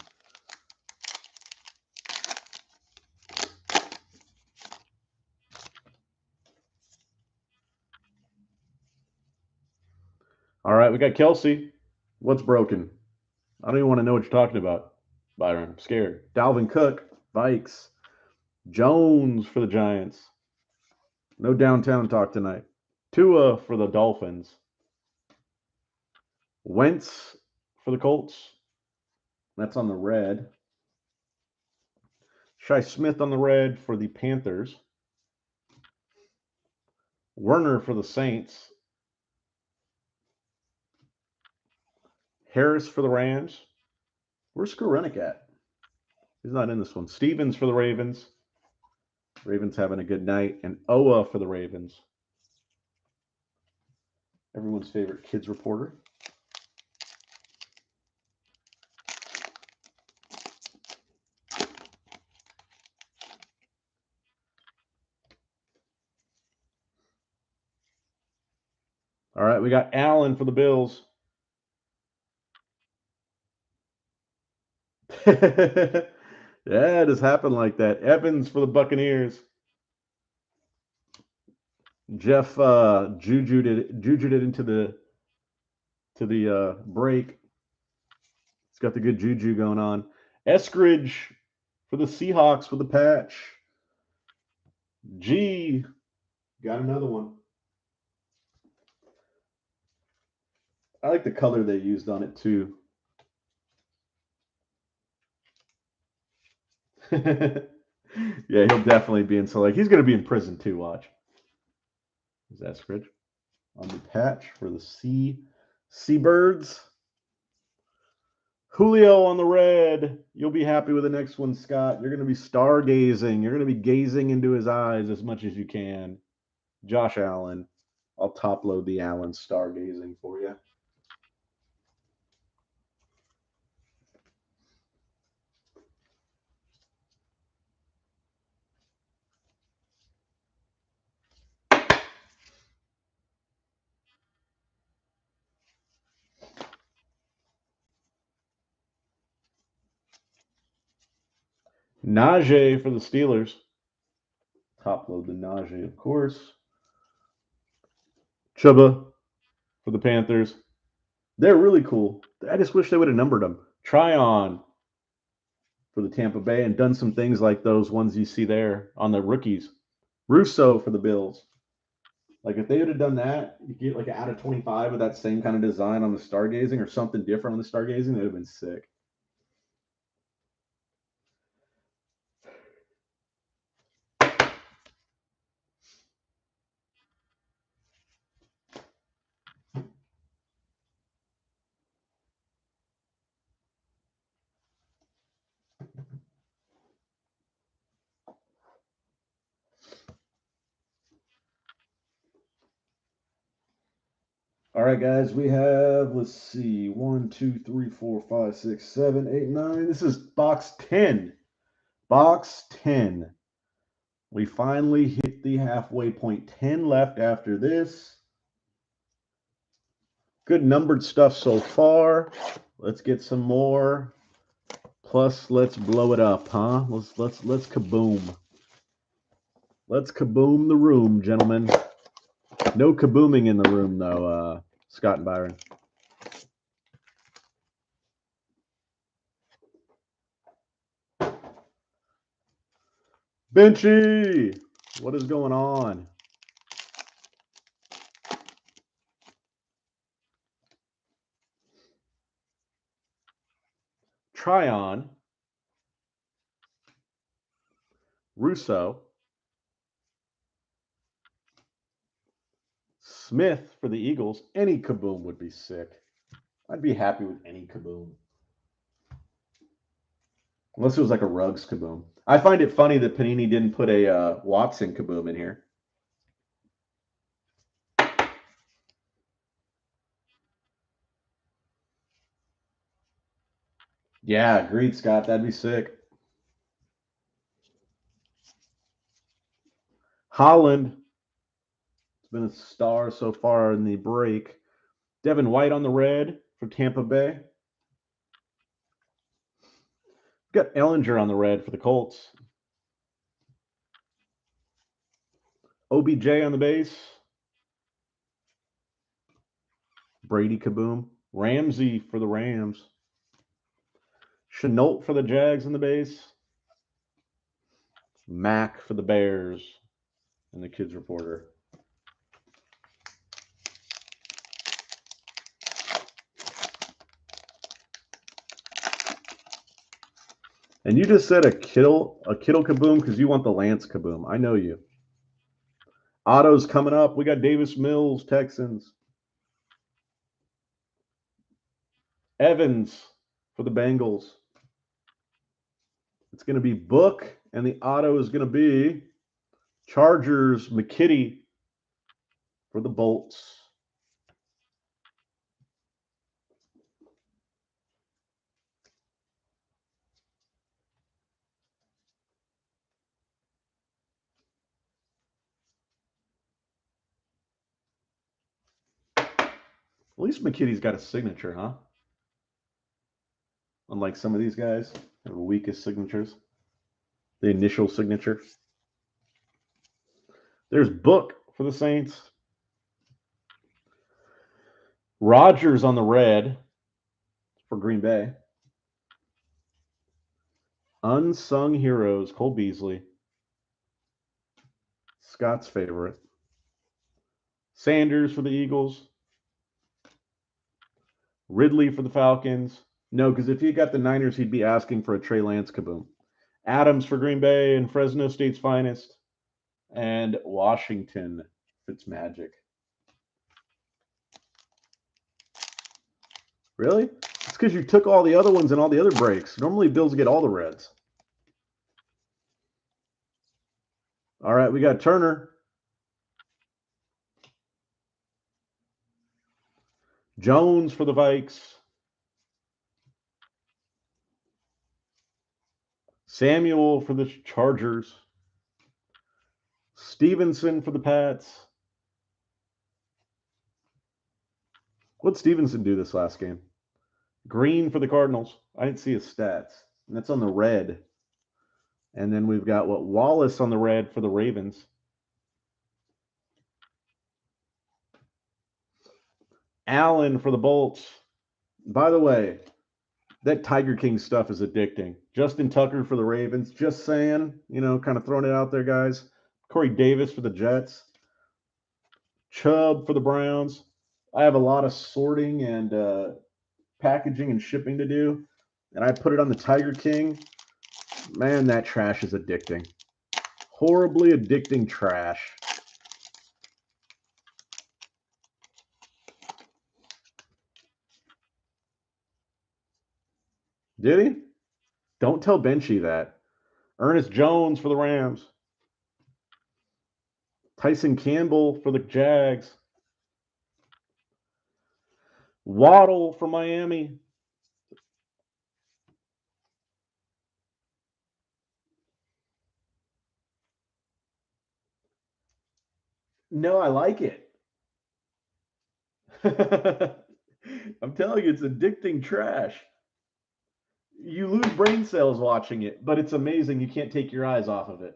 [SPEAKER 1] All right, we got Kelsey. What's broken? I don't even want to know what you're talking about, Byron. I'm scared. Dalvin Cook, Vikes. Jones for the Giants. No downtown talk tonight. Tua for the Dolphins. Wentz for the Colts. That's on the red. Shi Smith on the red for the Panthers. Werner for the Saints. Harris for the Rams. Where's Skorenik at? He's not in this one. Stevens for the Ravens. Ravens having a good night. And Oa for the Ravens. Everyone's favorite kids reporter. All right, we got Allen for the Bills. Yeah, it has happened like that. Evans for the Buccaneers. Jeff juju'd it into the break. It's got the good juju going on. Eskridge for the Seahawks with the patch. G got another one. I like the color they used on it too. Yeah, he'll definitely be in select. He's going to be in prison too. Watch. Is that Eskridge on the patch for the Seabirds? Julio on the red. You'll be happy with the next one, Scott. You're going to be stargazing. You're going to be gazing into his eyes as much as you can. Josh Allen. I'll top load the Allen stargazing for you. Najee for the Steelers. Top load the Najee, of course. Chuba for the Panthers. They're really cool. I just wish they would have numbered them. Tryon for the Tampa Bay and done some things like those ones you see there on the rookies. Russo for the Bills. Like if they would have done that, you get like out of 25 with that same kind of design on the stargazing or something different on the stargazing, that would have been sick. All right, guys, we have, let's see, 1, 2, 3, 4, 5, 6, 7, 8, 9. This is box 10. Box 10. We finally hit the halfway point. 10 left after this. Good numbered stuff so far. Let's get some more. Plus, let's blow it up, huh? Let's kaboom. Let's kaboom the room, gentlemen. No kabooming in the room, though, Scott and Byron. Benchy, what is going on? Tryon, Russo, Smith for the Eagles. Any kaboom would be sick. I'd be happy with any kaboom. Unless it was like a Ruggs kaboom. I find it funny that Panini didn't put a Watson kaboom in here. Yeah, agreed, Scott. That'd be sick. Holland. It's been a star so far in the break. Devin White on the red for Tampa Bay. Got Ellinger on the red for the Colts. OBJ on the base. Brady kaboom. Ramsey for the Rams. Chenault for the Jags on the base. Mack for the Bears and the Kids Reporter. And you just said a Kittle kaboom because you want the Lance kaboom. I know you. Otto's coming up. We got Davis Mills, Texans. Evans for the Bengals. It's going to be Book, and the auto is going to be Chargers, McKitty for the Bolts. At least McKitty's got a signature, huh? Unlike some of these guys, have the weakest signatures. The initial signature. There's Book for the Saints. Rodgers on the red for Green Bay. Unsung Heroes, Cole Beasley. Scott's favorite. Sanders for the Eagles. Ridley for the Falcons. No, because if he got the Niners, he'd be asking for a Trey Lance kaboom. Adams for Green Bay and Fresno State's finest. And Washington Fitzmagic. Really? It's because you took all the other ones and all the other breaks. Normally, Bills get all the reds. All right, we got Turner. Jones for the Vikes. Samuel for the Chargers. Stevenson for the Pats. What'd Stevenson do this last game? Green for the Cardinals. I didn't see his stats. And that's on the red. And then we've got Wallace on the red for the Ravens. Allen for the Bolts. By the way, that Tiger King stuff is addicting. Justin Tucker for the Ravens. Just saying, kind of throwing it out there, guys. Corey Davis for the Jets. Chubb for the Browns. I have a lot of sorting and packaging and shipping to do, and I put it on the Tiger King. Man, that trash is addicting. Horribly addicting trash. Did he? Don't tell Benchy that. Ernest Jones for the Rams. Tyson Campbell for the Jags. Waddle for Miami. No, I like it. I'm telling you, it's addicting trash. You lose brain cells watching it, but it's amazing. You can't take your eyes off of it.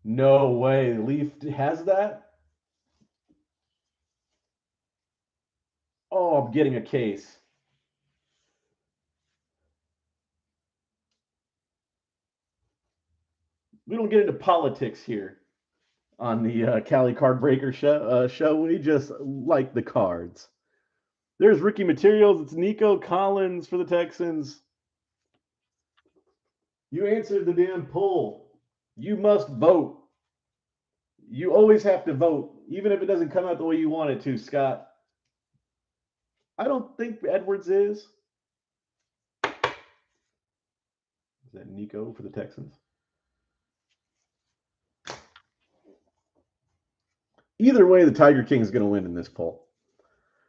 [SPEAKER 1] No way. Leaf has that? Oh, I'm getting a case. We don't get into politics here on the Cali Card Breaker show. We just like the cards. There's Ricky Materials. It's Nico Collins for the Texans. You answered the damn poll. You must vote. You always have to vote, even if it doesn't come out the way you want it to, Scott. I don't think Edwards is. Is that Nico for the Texans? Either way, the Tiger King is going to win in this poll.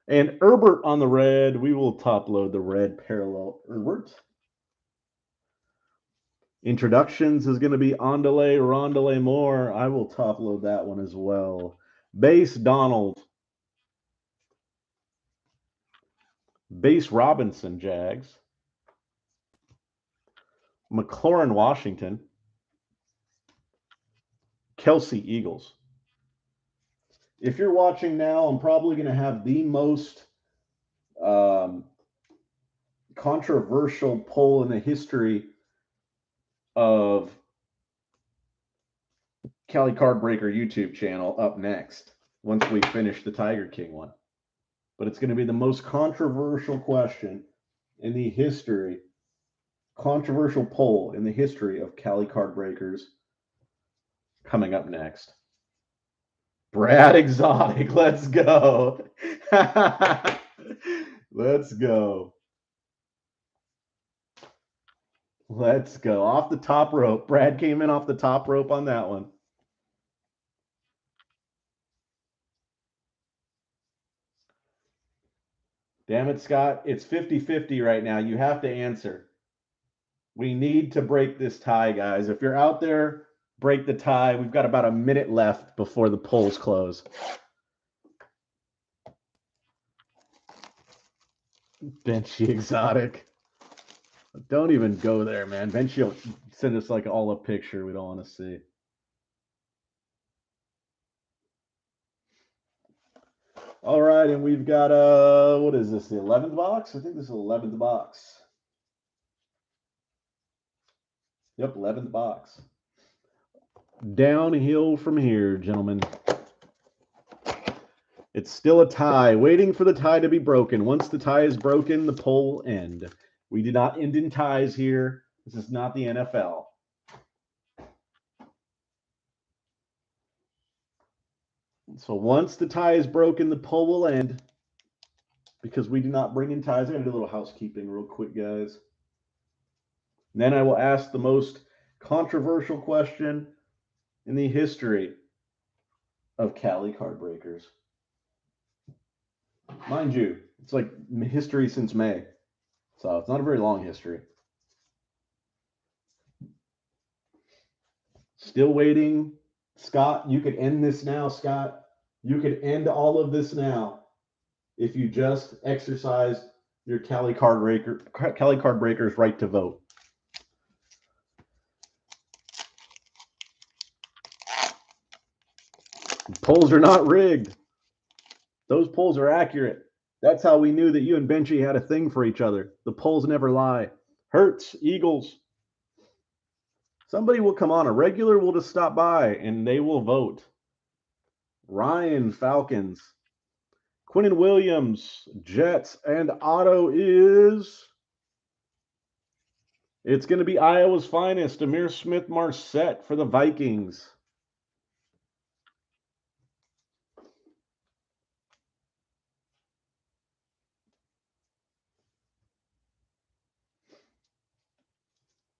[SPEAKER 1] And Herbert on the red. We will top load the red parallel Herbert. Introductions is going to be Andale Rondale Moore. I will top load that one as well. Base Donald. Base Robinson Jags. McLaurin Washington. Kelsey Eagles. If you're watching now, I'm probably going to have the most controversial poll in the history of Cali Card Breaker YouTube channel up next once we finish the Tiger King one. But it's going to be the most controversial question in the history, controversial poll in the history of Cali Card Breakers coming up next. Brad Exotic, let's go. Let's go. Let's go. Off the top rope. Brad came in off the top rope on that one. Damn it, Scott. It's 50-50 right now. You have to answer. We need to break this tie, guys. If you're out there, break the tie. We've got about a minute left before the polls close. Benchy Exotic. Don't even go there, man. Benchy will send us like all a picture we don't want to see. All right, and we've got what is this? The 11th box? I think this is the 11th box. Yep, 11th box. Downhill from here, gentlemen. It's still a tie, waiting for the tie to be broken. Once the tie is broken, the poll will end. We do not end in ties here. This is not the NFL. So once the tie is broken, the pull will end. Because we do not bring in ties. I gotta do a little housekeeping real quick, guys. And then I will ask the most controversial question in the history of Cali card breakers. Mind you, it's like history since May. So it's not a very long history. Still waiting. Scott, you could end this now, Scott. You could end all of this now if you just exercised your Cali card breakers right to vote. Polls are not rigged. Those polls are accurate. That's how we knew that you and Benchy had a thing for each other. The polls never lie. Hertz, Eagles. Somebody will come on. A regular will just stop by and they will vote. Ryan, Falcons. Quinnen Williams, Jets. And auto is... It's going to be Iowa's finest, Amir Smith-Marset for the Vikings.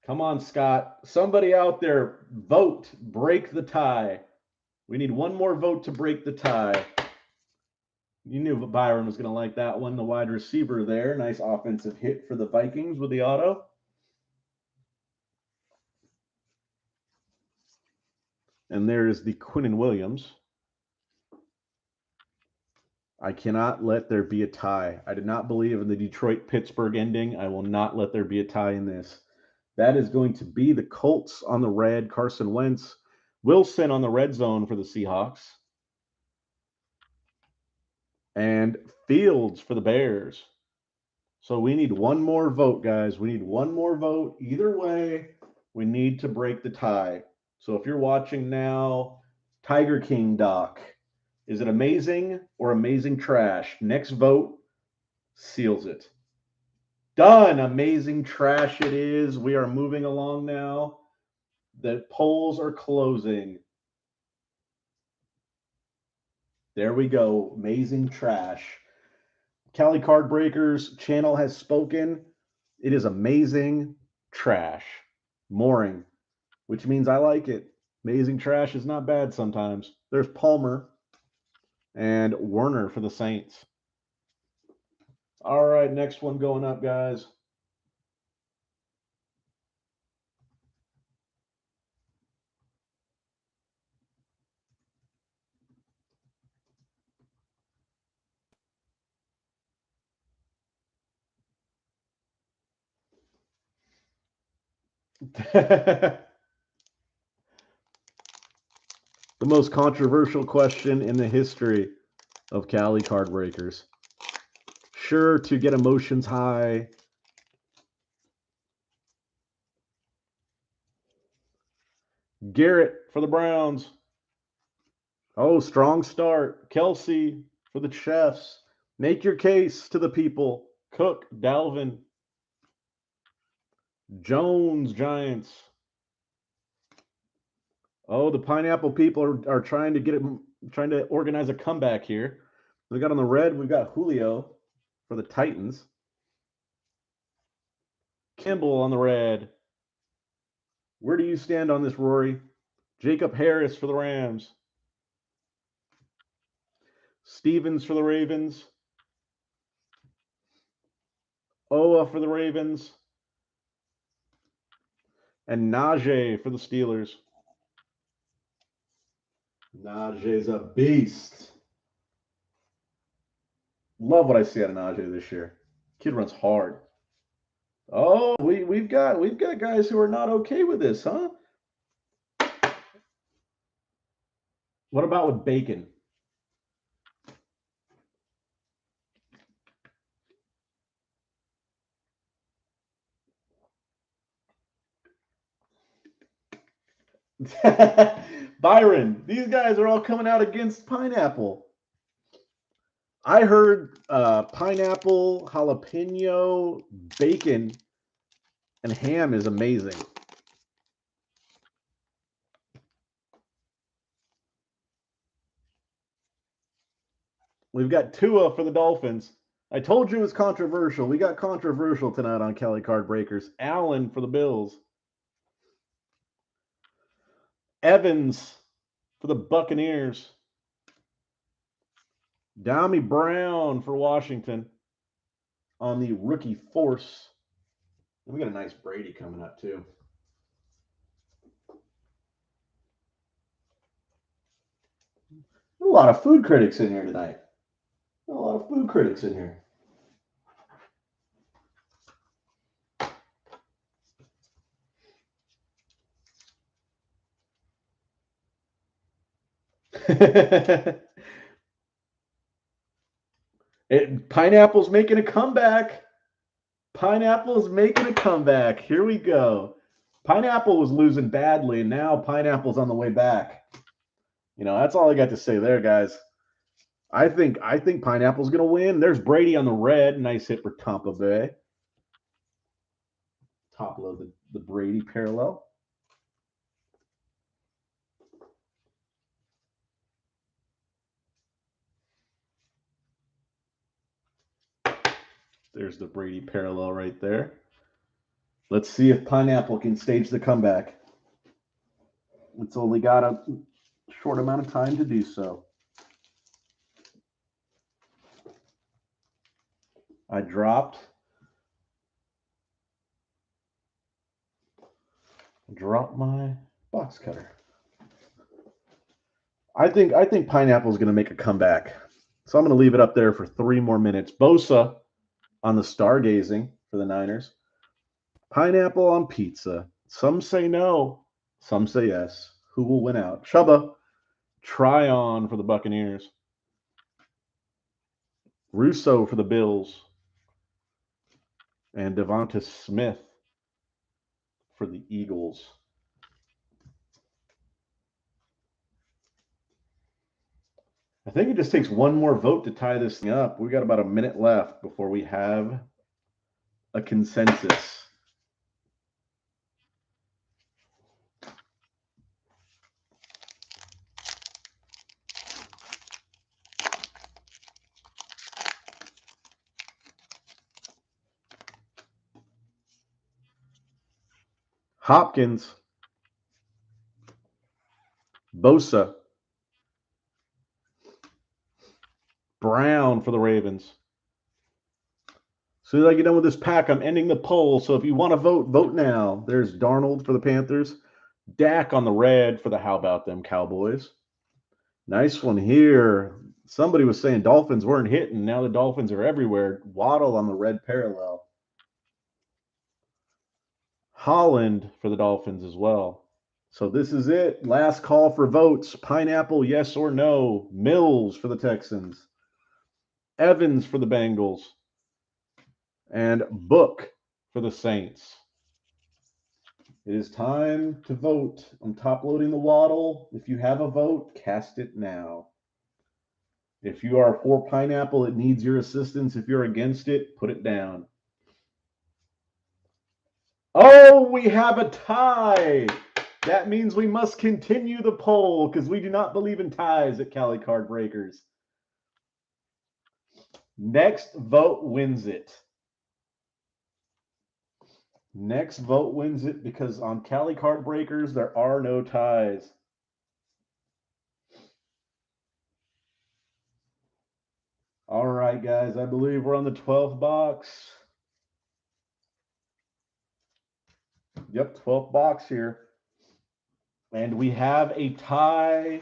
[SPEAKER 1] Come on, Scott. Somebody out there, vote. Break the tie. We need one more vote to break the tie. You knew Byron was going to like that one. The wide receiver there. Nice offensive hit for the Vikings with the auto. And there's the Quinnen Williams. I cannot let there be a tie. I did not believe in the Detroit-Pittsburgh ending. I will not let there be a tie in this. That is going to be the Colts on the red. Carson Wentz. Wilson on the red zone for the Seahawks. And Fields for the Bears. So we need one more vote, guys. We need one more vote. Either way, we need to break the tie. So if you're watching now, Tiger King Doc, is it amazing or amazing trash? Next vote seals it. Done. Amazing trash it is. We are moving along now. The polls are closing. There we go. Amazing trash. Cali Card Breakers channel has spoken. It is amazing trash. Mooring, which means I like it. Amazing trash is not bad sometimes. There's Palmer and Werner for the Saints. All right, next one going up, guys. The most controversial question in the history of Cali Card Breakers. Sure to get emotions high. Garrett for the Browns. Oh, strong start. Kelsey for the Chiefs. Make your case to the people. Cook, Dalvin. Jones, Giants. Oh, the Pineapple people are trying to get it, trying to organize a comeback here. We got on the red, we've got Julio for the Titans. Kimball on the red. Where do you stand on this, Rory? Jacob Harris for the Rams. Stevens for the Ravens. Oa for the Ravens. And Najee for the Steelers. Najee's a beast. Love what I see out of Najee this year. Kid runs hard. Oh, we've got guys who are not okay with this, huh? What about with Bacon? Byron, these guys are all coming out against pineapple. I heard pineapple, jalapeno, bacon, and ham is amazing. We've got Tua for the Dolphins. I told you it was controversial. We got controversial tonight on Kelly Card Breakers. Allen for the Bills. Evans for the Buccaneers. Dami Brown for Washington on the rookie force. And we got a nice Brady coming up, too. A lot of food critics in here tonight. A lot of food critics in here. Pineapple's making a comeback. Pineapple's making a comeback. Here we go. Pineapple was losing badly, and now Pineapple's on the way back. You know, that's all I got to say there, guys. I think Pineapple's going to win. There's Brady on the red. Nice hit for Tampa Bay. Top load the Brady parallel. There's the Brady parallel right there. Let's see if Pineapple can stage the comeback. It's only got a short amount of time to do so. I dropped my box cutter. I think Pineapple is going to make a comeback. So I'm going to leave it up there for 3 more minutes. Bosa on the stargazing for the Niners. Pineapple on pizza. Some say no. Some say yes. Who will win out? Chubba. Tryon for the Buccaneers. Russo for the Bills. And Devonta Smith for the Eagles. I think it just takes one more vote to tie this thing up. We got about a minute left before we have a consensus. Hopkins, Bosa, Brown for the Ravens. As soon as I get done with this pack, I'm ending the poll. So if you want to vote, vote now. There's Darnold for the Panthers. Dak on the red for the How About Them Cowboys. Nice one here. Somebody was saying Dolphins weren't hitting. Now the Dolphins are everywhere. Waddle on the red parallel. Holland for the Dolphins as well. So this is it. Last call for votes. Pineapple, yes or no. Mills for the Texans. Evans for the Bengals. And Book for the Saints. It is time to vote. I'm top loading the Waddle. If you have a vote, cast it now. If you are for Pineapple, it needs your assistance. If you're against it, put it down. Oh, we have a tie. That means we must continue the poll because we do not believe in ties at Cali Card Breakers. Next vote wins it. Next vote wins it because on Cali Card Breakers, there are no ties. All right, guys, I believe we're on the 12th box. Yep, 12th box here. And we have a tie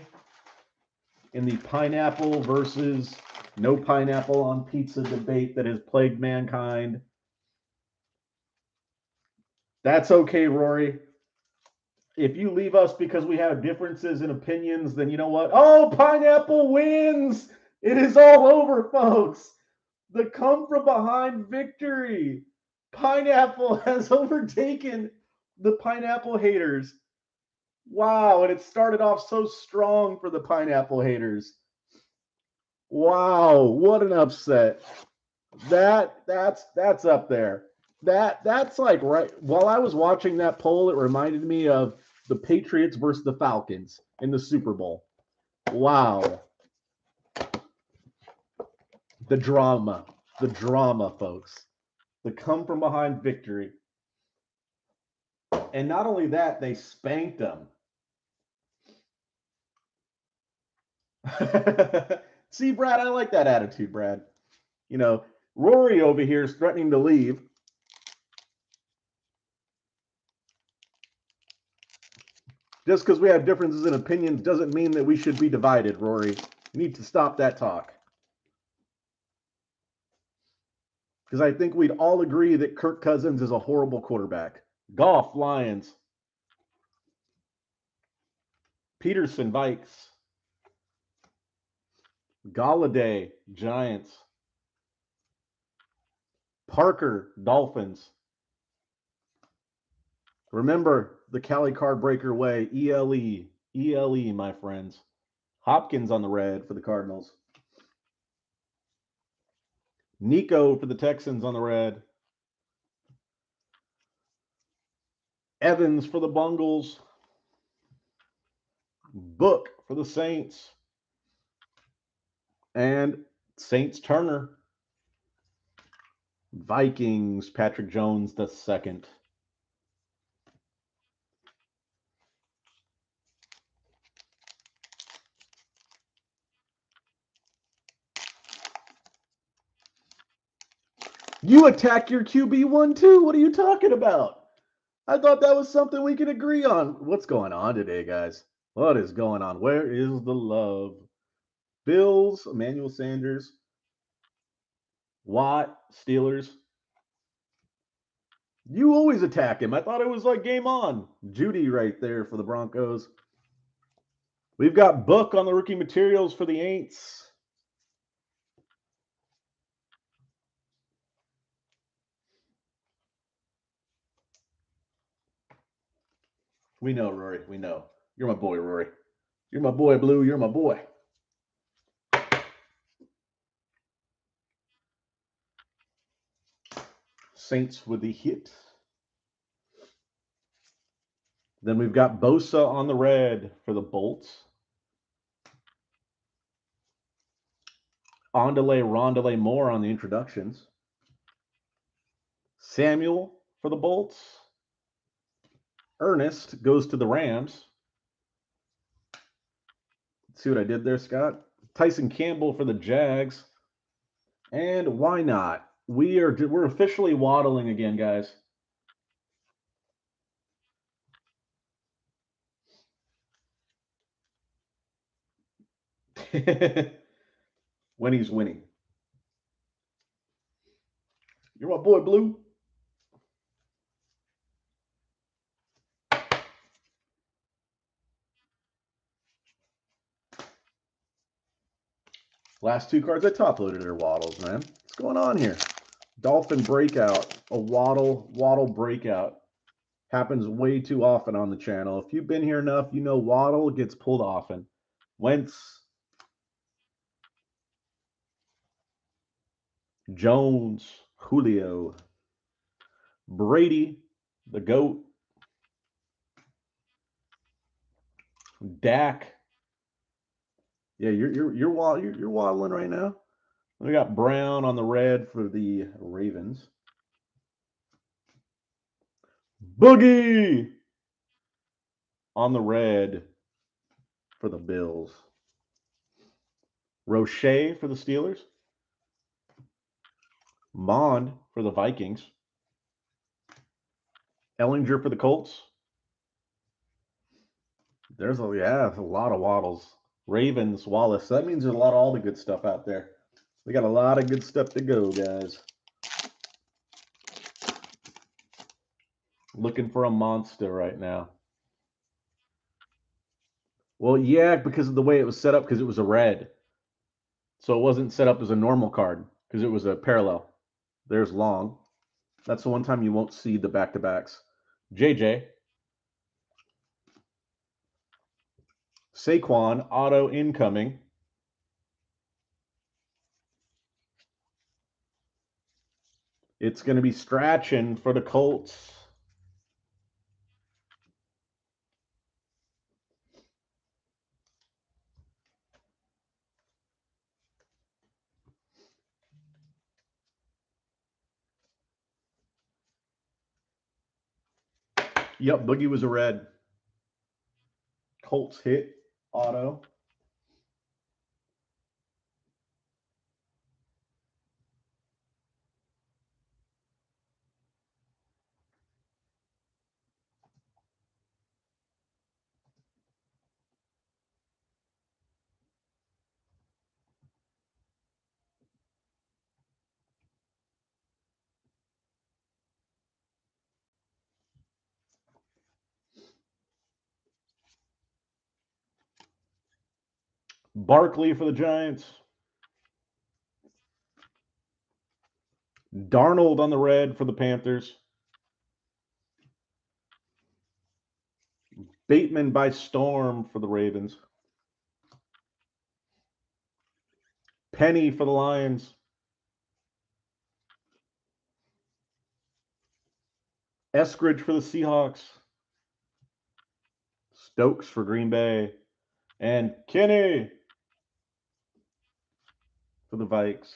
[SPEAKER 1] in the pineapple versus no pineapple on pizza debate that has plagued mankind. That's okay, Rory. If you leave us because we have differences in opinions, then you know what? Oh, Pineapple wins! It is all over, folks. The come from behind victory. Pineapple has overtaken the Pineapple haters. Wow, and it started off so strong for the Pineapple haters. Wow, what an upset. That's up there. That's like right while I was watching that poll, it reminded me of the Patriots versus the Falcons in the Super Bowl. Wow. The drama, folks. The come from behind victory. And not only that, they spanked them. See, Brad, I like that attitude, Brad. You know, Rory over here is threatening to leave. Just because we have differences in opinions doesn't mean that we should be divided, Rory. You need to stop that talk. Because I think we'd all agree that Kirk Cousins is a horrible quarterback. Goff, Lions. Peterson, Vikes. Galladay, Giants. Parker, Dolphins. Remember the Cali card breaker way, ELE, ELE, my friends. Hopkins on the red for the Cardinals. Nico for the Texans on the red. Evans for the Bungles. Book for the Saints. And Saints Turner. Vikings, Patrick Jones the second. You attack your QB1 too. What are you talking about? I thought that was something we could agree on. What's going on today, guys? What is going on? Where is the love? Bills, Emmanuel Sanders, Watt, Steelers. You always attack him. I thought it was like game on. Judy right there for the Broncos. We've got Book on the rookie materials for the Aints. We know, Rory. We know. You're my boy, Rory. You're my boy, Blue. You're my boy. Saints with the hit. Then we've got Bosa on the red for the Bolts. Rondale Moore on the introductions. Samuel for the Bolts. Ernest goes to the Rams. Let's see what I did there, Scott. Tyson Campbell for the Jags. And why not? We're officially waddling again, guys. When he's winning. You're my boy, Blue. Last two cards I top loaded are waddles, man. What's going on here? Dolphin breakout, a waddle breakout. Happens way too often on the channel. If you've been here enough, you know Waddle gets pulled often. Wentz, Jones, Julio, Brady, the GOAT, Dak. Yeah, you're waddling right now. We got Brown on the red for the Ravens. Boogie on the red for the Bills. Roche for the Steelers. Mond for the Vikings. Ellinger for the Colts. There's a lot of waddles. Ravens, Wallace. That means there's a lot of all the good stuff out there. We got a lot of good stuff to go, guys. Looking for a monster right now. Well, yeah, because of the way it was set up, because it was a red. So it wasn't set up as a normal card, because it was a parallel. There's long. That's the one time you won't see the back-to-backs. JJ. Saquon, auto incoming. It's going to be Strachan for the Colts. Yep, Boogie was a red. Colts hit auto. Barkley for the Giants. Darnold on the red for the Panthers. Bateman by storm for the Ravens. Penny for the Lions. Eskridge for the Seahawks. Stokes for Green Bay. And Kenny for the Vikes.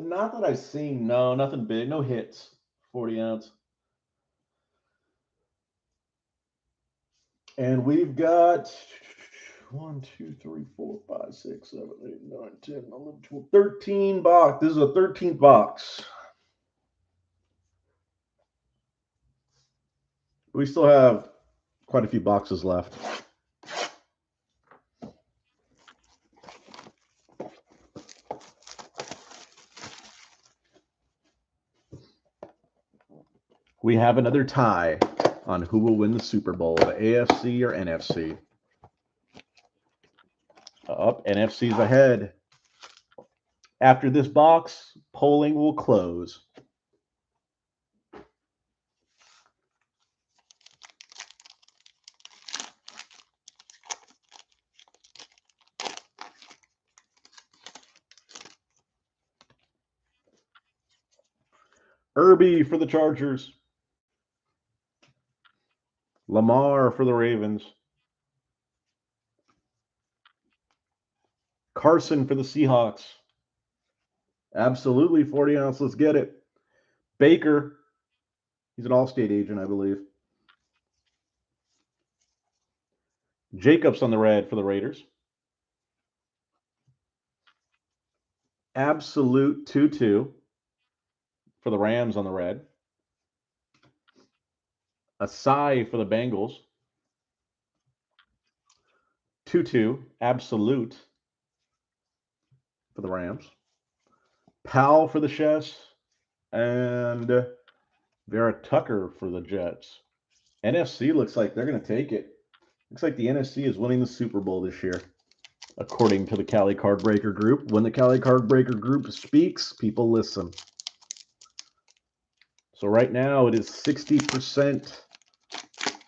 [SPEAKER 1] Not that I've seen. No, nothing big. No hits. 40 ounce. And we've got 1, 2, 3, 4, 5, 6, 7, 8, 9, 10, 11, 12, 13 box. This is a 13th box. We still have quite a few boxes left. We have another tie on who will win the Super Bowl, the AFC or NFC. Up, NFC's ahead. After this box, polling will close. Irby for the Chargers. Lamar for the Ravens. Carson for the Seahawks. Absolutely, 40 ounce. Let's get it. Baker. He's an Allstate agent, I believe. Jacobs on the red for the Raiders. Absolute 2-2 for the Rams on the red. Asai for the Bengals. 2-2, absolute for the Rams. Powell for the Chefs. And Vera Tucker for the Jets. NFC looks like they're going to take it. Looks like the NFC is winning the Super Bowl this year, according to the Cali Card Breaker Group. When the Cali Card Breaker Group speaks, people listen. So right now it is 60%.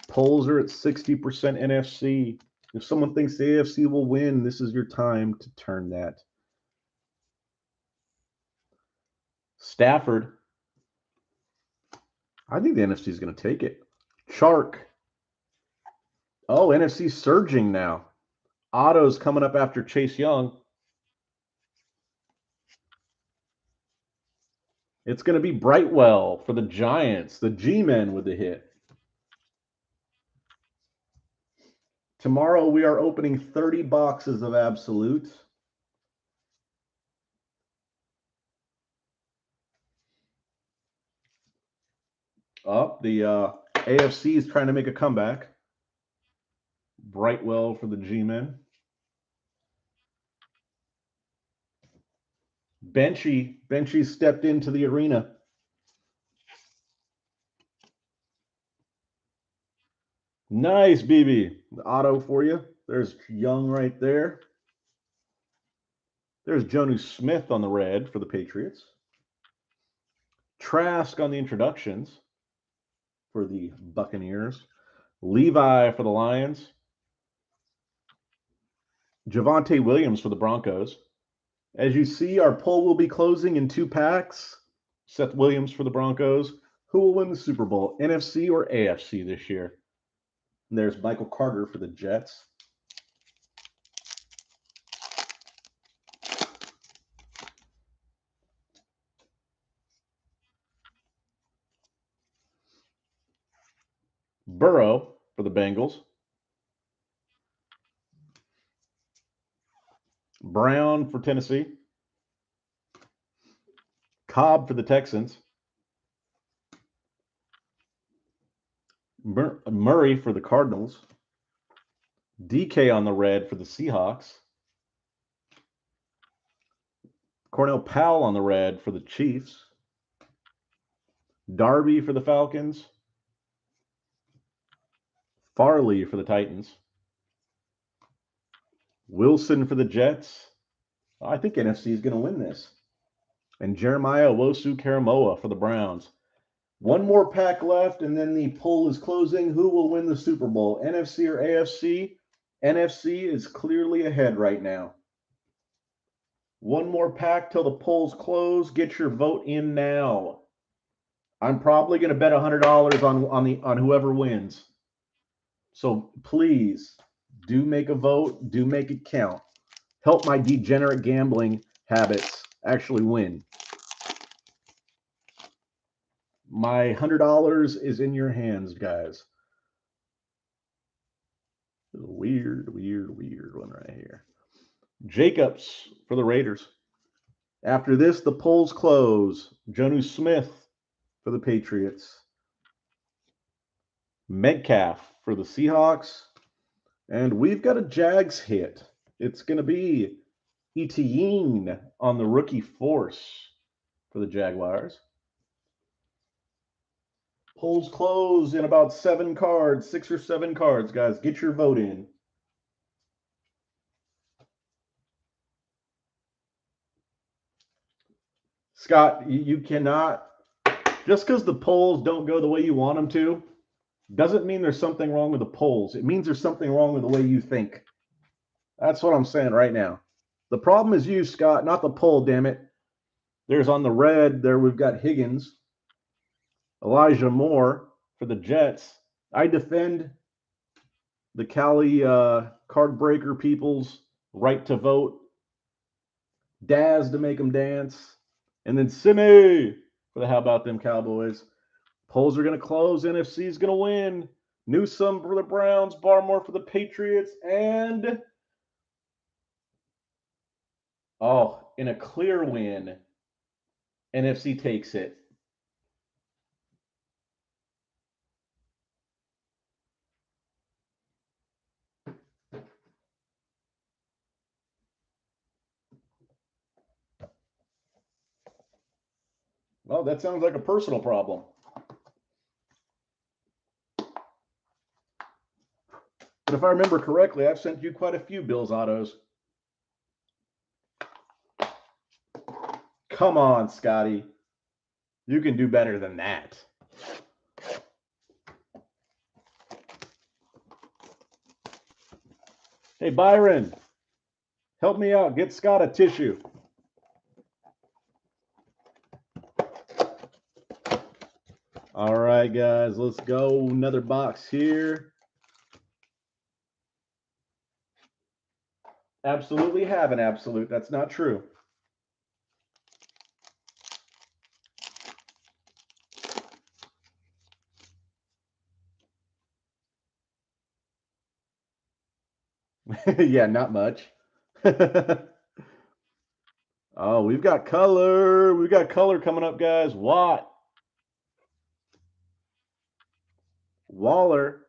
[SPEAKER 1] Polls are at 60% NFC. If someone thinks the AFC will win, this is your time to turn that. Stafford. I think the NFC is going to take it. Chark. Oh, NFC surging now. Otto's coming up after Chase Young. It's going to be Brightwell for the Giants, the G-Men with the hit. Tomorrow we are opening 30 boxes of Absolute. The AFC is trying to make a comeback. Brightwell for the G-Men. Benchy stepped into the arena. Nice, BB. The auto for you. There's Young right there. There's Jonnu Smith on the red for the Patriots. Trask on the introductions for the Buccaneers. Levi for the Lions. Javonte Williams for the Broncos. As you see, our poll will be closing in 2 packs. Seth Williams for the Broncos. Who will win the Super Bowl, NFC or AFC this year? And there's Michael Carter for the Jets. Burrow for the Bengals. Brown for Tennessee. Cobb for the Texans. Murray for the Cardinals. DK on the red for the Seahawks. Cornell Powell on the red for the Chiefs. Darby for the Falcons. Farley for the Titans. Wilson for the Jets. I think NFC is going to win this. And Jeremiah Owusu-Koramoah for the Browns. One more pack left, and then the poll is closing. Who will win the Super Bowl, NFC or AFC? NFC is clearly ahead right now. One more pack till the polls close. Get your vote in now. I'm probably going to bet $100 on whoever wins. So please do make a vote. Do make it count. Help my degenerate gambling habits actually win. My $100 is in your hands, guys. Weird one right here. Jacobs for the Raiders. After this, the polls close. Jonnu Smith for the Patriots. Metcalf for the Seahawks. And we've got a Jags hit. It's going to be Etienne on the rookie force for the Jaguars. Polls close in about 7 cards, 6 or 7 cards, guys. Get your vote in. Scott, you cannot, just because the polls don't go the way you want them to, doesn't mean there's something wrong with the polls. It means there's something wrong with the way you think. That's what I'm saying right now. The problem is you, Scott, not the poll, damn it. There's on the red, there we've got Higgins, Elijah Moore for the Jets. I defend the Cali card breaker people's right to vote. Daz to make them dance. And then Simi for the How About Them Cowboys. Polls are going to close. NFC is going to win. Newsome for the Browns. Barmore for the Patriots. And, in a clear win, NFC takes it. Well, that sounds like a personal problem. But if I remember correctly, I've sent you quite a few Bills autos. Come on, Scotty. You can do better than that. Hey, Byron, help me out. Get Scott a tissue. All right, guys, let's go. Another box here. Absolutely have an absolute. That's not true. Yeah, not much. Oh, we've got color. We've got color coming up, guys. Watt. Waller.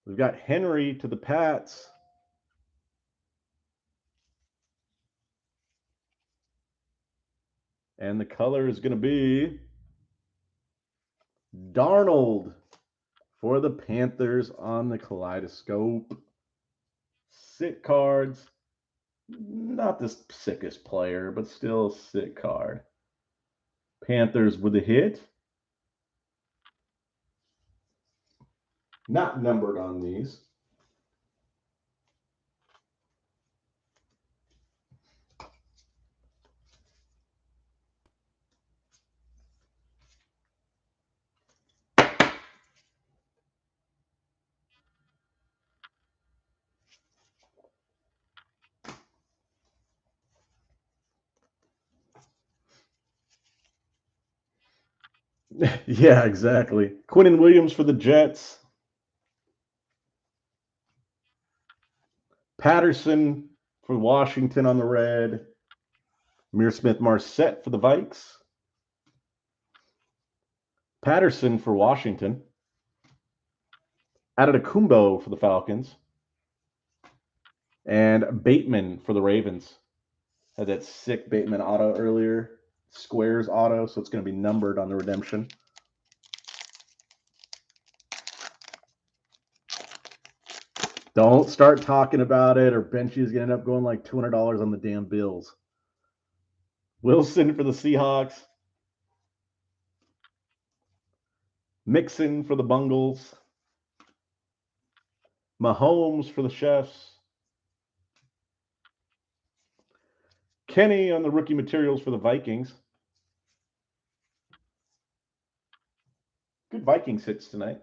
[SPEAKER 1] We've got Henry to the Pats. And the color is going to be Darnold for the Panthers on the Kaleidoscope. Sick cards. Not the sickest player, but still a sick card. Panthers with a hit. Not numbered on these. Yeah, exactly. Quinnen Williams for the Jets. Patterson for Washington on the red. Amir Smith-Marset for the Vikes. Patterson for Washington. Adetokumbo for the Falcons. And Bateman for the Ravens. Had that sick Bateman auto earlier. Squares auto, so it's going to be numbered on the redemption. Don't start talking about it, or Benchy is going to end up going like $200 on the damn Bills. Wilson for the Seahawks. Mixon for the Bungles. Mahomes for the Chefs. Kenny on the rookie materials for the Vikings. Good Vikings hits tonight.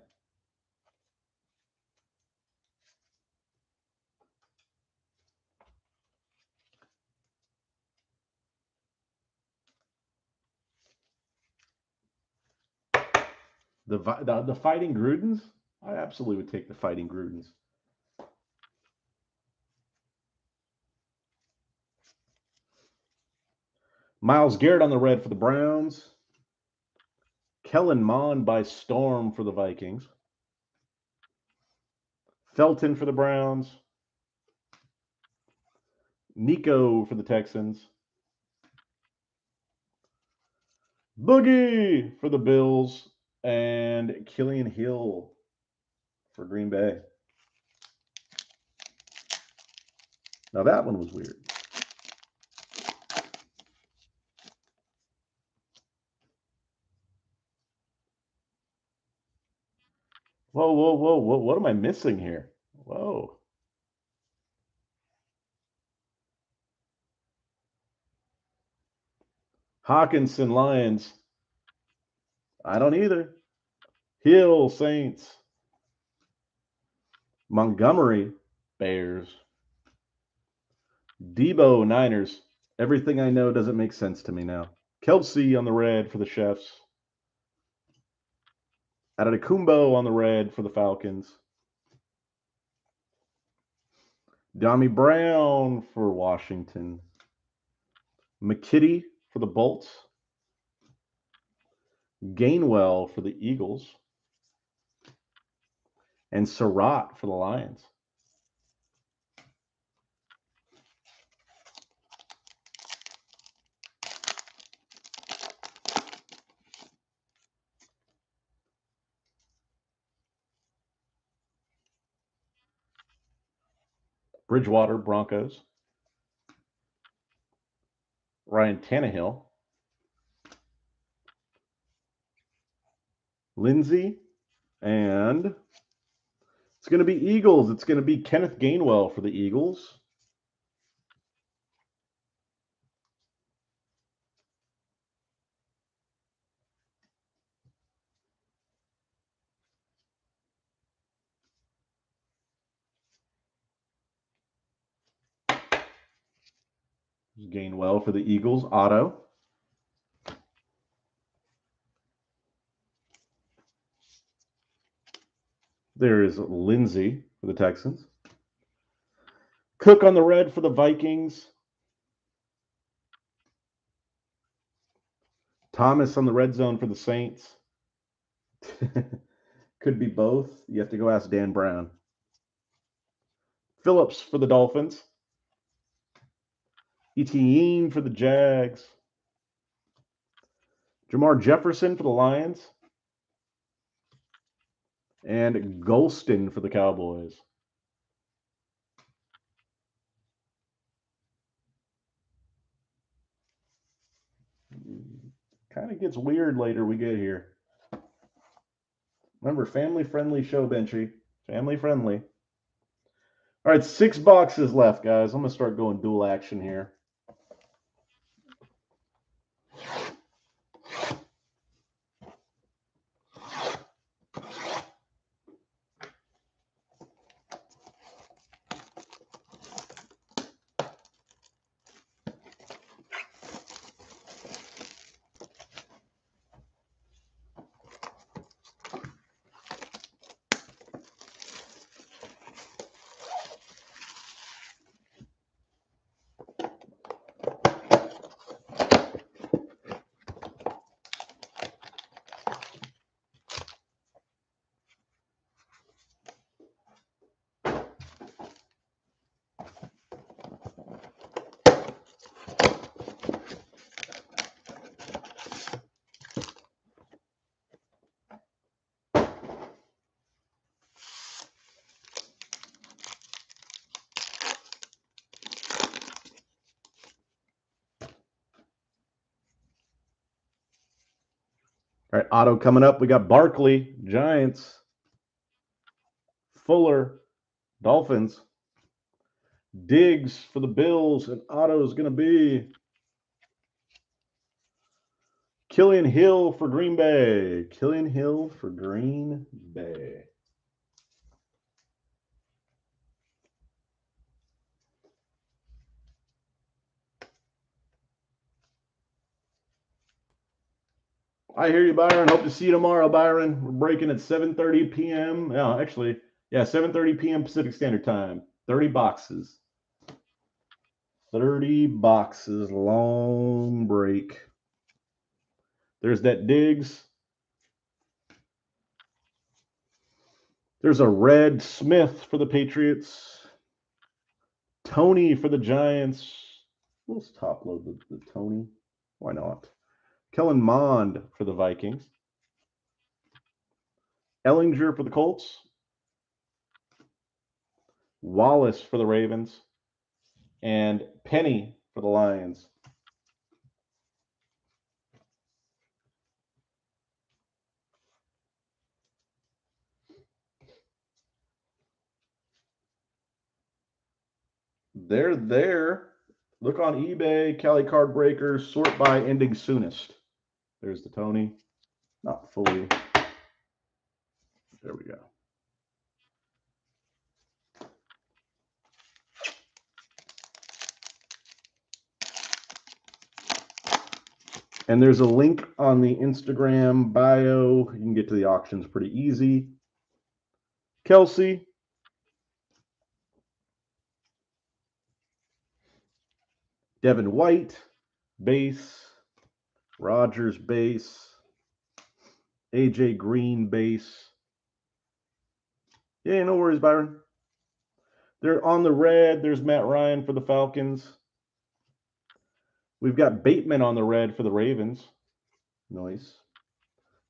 [SPEAKER 1] The Fighting Grudens? I absolutely would take the Fighting Grudens. Myles Garrett on the red for the Browns. Kellen Mond by storm for the Vikings. Felton for the Browns. Nico for the Texans. Boogie for the Bills. And Killian Hill for Green Bay. Now that one was weird. Whoa, whoa, whoa, whoa. What am I missing here? Whoa. Hawkinson, Lions. I don't either. Hill, Saints. Montgomery, Bears. Debo, Niners. Everything I know doesn't make sense to me now. Kelsey on the red for the Chefs. Adetokumbo on the red for the Falcons. Dami Brown for Washington. McKitty for the Bolts. Gainwell for the Eagles. And Surratt for the Lions. Bridgewater, Broncos. Ryan Tannehill. Lindsey. And it's going to be Eagles. It's going to be Kenneth Gainwell for the Eagles. Gainwell for the Eagles, auto. There is Lindsey for the Texans. Cook on the red for the Vikings. Thomas on the red zone for the Saints. Could be both. You have to go ask Dan Brown. Phillips for the Dolphins. Etienne for the Jags. Jamar Jefferson for the Lions. And Golston for the Cowboys. Kind of gets weird later we get here. Remember, family-friendly show, Benchy. Family-friendly. All right, 6 boxes left, guys. I'm going to start going dual action here. All right, auto coming up. We got Barkley, Giants. Fuller, Dolphins. Diggs for the Bills, and auto is going to be Killian Hill for Green Bay. Killian Hill for Green Bay. I hear you, Byron. Hope to see you tomorrow, Byron. We're breaking at 7:30 p.m. Yeah, actually, yeah, 7:30 p.m. Pacific Standard Time. 30 boxes. 30 boxes. Long break. There's that Diggs. There's a Red Smith for the Patriots. Tony for the Giants. Let's top load the Tony. Why not? Kellen Mond for the Vikings. Ellinger for the Colts. Wallace for the Ravens. And Penny for the Lions. They're there. Look on eBay, Cali Card Breakers, sort by ending soonest. There's the Tony. Not fully. There we go. And there's a link on the Instagram bio. You can get to the auctions pretty easy. Kelsey. Devin White, base. Rodgers, base. AJ Green, base. Yeah, no worries, Byron. They're on the red. There's Matt Ryan for the Falcons. We've got Bateman on the red for the Ravens. Nice.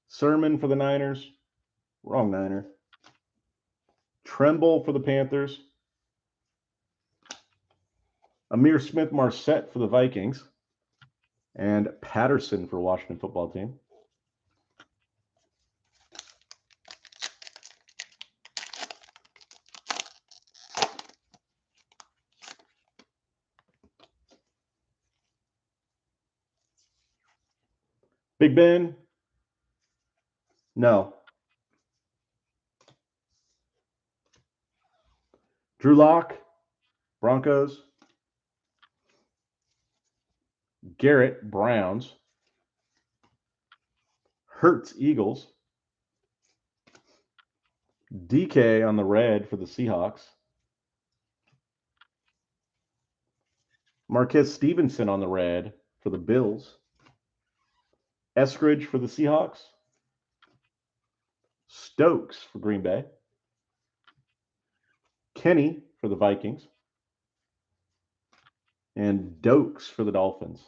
[SPEAKER 1] Sermon for the Niners. Wrong Niner. Tremble for the Panthers. Amir Smith-Marset for the Vikings. And Patterson for Washington football team. Big Ben? No. Drew Lock, Broncos. Garrett, Browns. Hurts, Eagles. DK on the red for the Seahawks. Marquez Stevenson on the red for the Bills. Eskridge for the Seahawks. Stokes for Green Bay. Kenny for the Vikings. And Dokes for the Dolphins.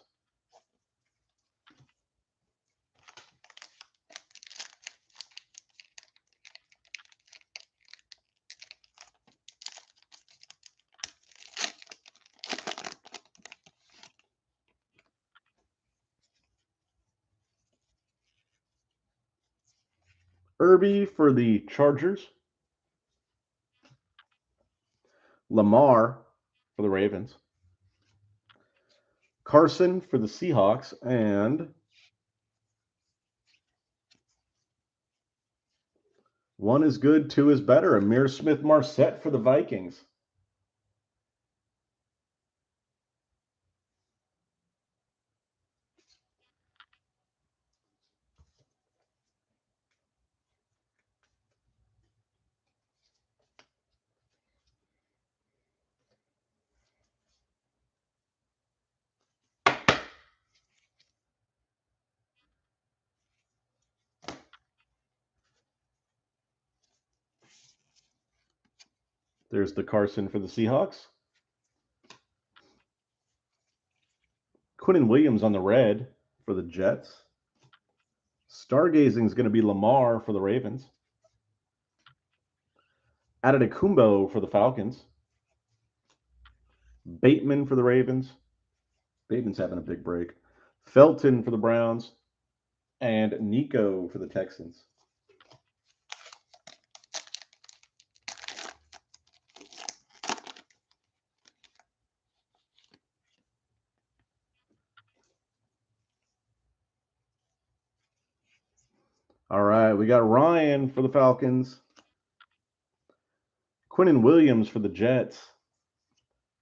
[SPEAKER 1] Irby for the Chargers. Lamar for the Ravens. Carson for the Seahawks. And one is good, two is better. Amir Smith-Marset for the Vikings. There's the Carson for the Seahawks. Quinnen Williams on the red for the Jets. Stargazing is going to be Lamar for the Ravens. Adetokumbo for the Falcons. Bateman for the Ravens. Bateman's having a big break. Felton for the Browns. And Nico for the Texans. All right, we got Ryan for the Falcons. Quinnen Williams for the Jets.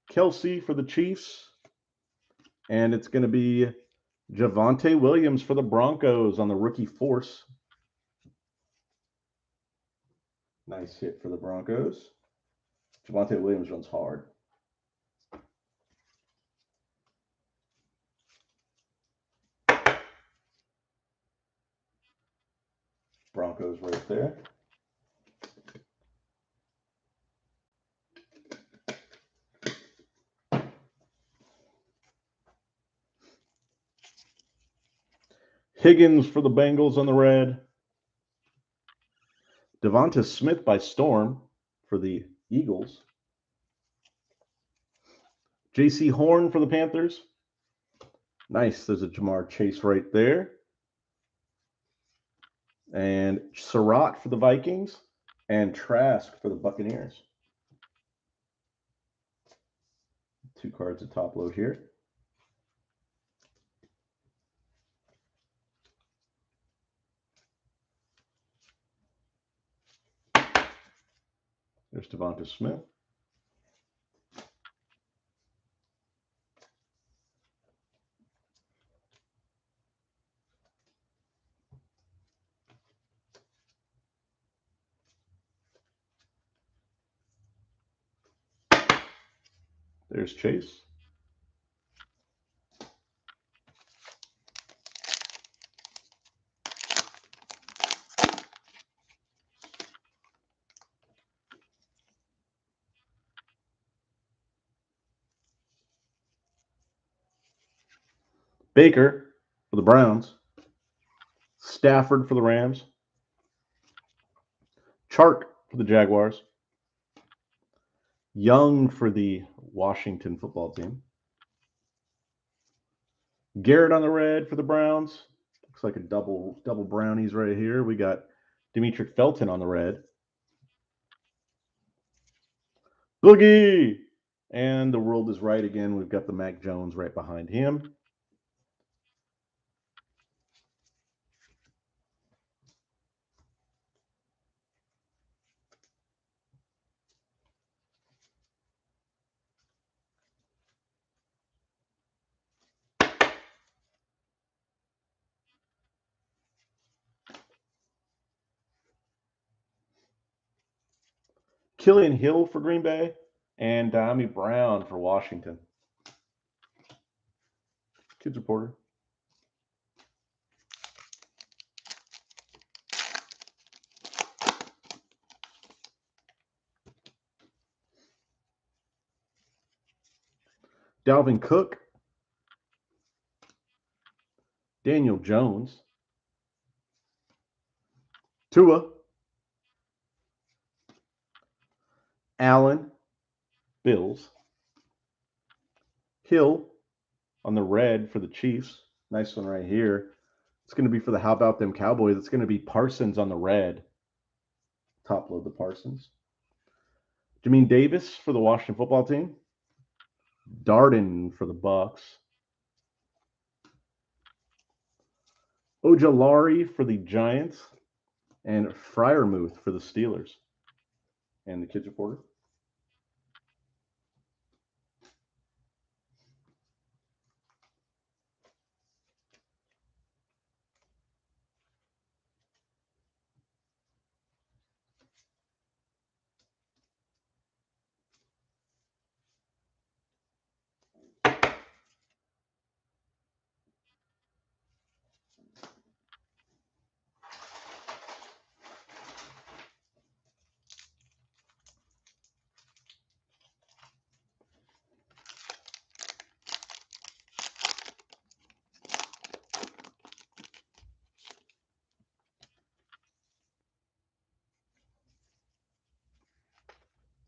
[SPEAKER 1] Kelsey for the Chiefs. And it's going to be Javonte Williams for the Broncos on the rookie force. Nice hit for the Broncos. Javonte Williams runs hard. Broncos right there. Higgins for the Bengals on the red. Devonta Smith by Storm for the Eagles. J.C. Horn for the Panthers. Nice. There's a Jamar Chase right there. And Surratt for the Vikings. And Trask for the Buccaneers. 2 cards at top load here. There's Devonta Smith. There's Chase. Baker for the Browns. Stafford for the Rams. Chark for the Jaguars. Young for the Washington football team. Garrett on the red for the Browns. Looks like a double brownies right here. We got Demetric Felton on the red. Boogie! And the world is right again. We've got the Mac Jones right behind him. Killian Hill for Green Bay. And Dyami Brown for Washington. Kids Reporter. Dalvin Cook. Daniel Jones. Tua. Allen. Bills. Hill on the red for the Chiefs. Nice one right here. It's going to be for the How About Them Cowboys. It's going to be Parsons on the red. Top load the Parsons. Jamin Davis for the Washington football team. Darden for the Bucks. Ojulari for the Giants. And Freiermuth for the Steelers. And the Kids Reporter.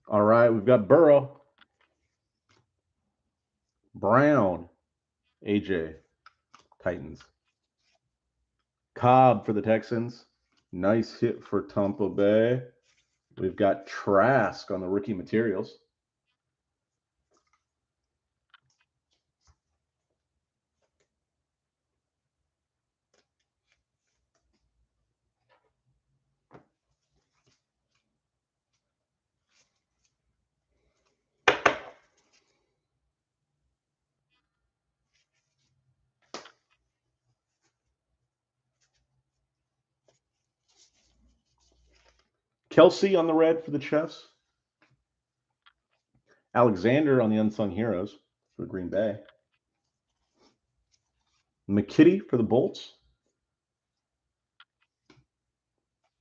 [SPEAKER 1] All right, we've got Burrow. Brown. AJ. Titans. Cobb for the Texans. Nice hit for Tampa Bay. We've got Trask on the rookie materials. Kelsey on the red for the Chiefs. Alexander on the Unsung Heroes for Green Bay. McKitty for the Bolts.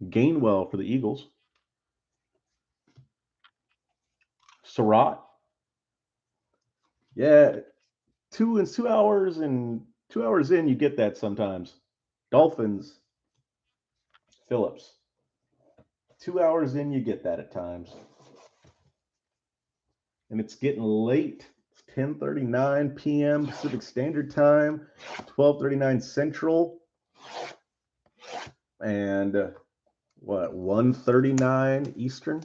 [SPEAKER 1] Gainwell for the Eagles. Surratt. Yeah, 2 hours and 2 hours in, you get that sometimes. Dolphins. Phillips. 2 hours in, you get that at times. And it's getting late. It's 10:39 p.m. Pacific Standard Time, 12:39 Central, and 1:39 Eastern.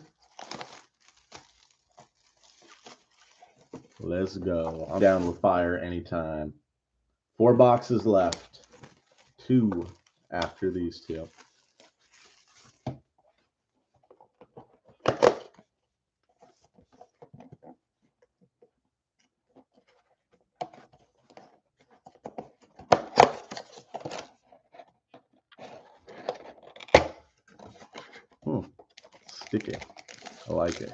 [SPEAKER 1] Let's go. I'm down with fire anytime. 4 boxes left. 2 after these 2. Sticky. I like it.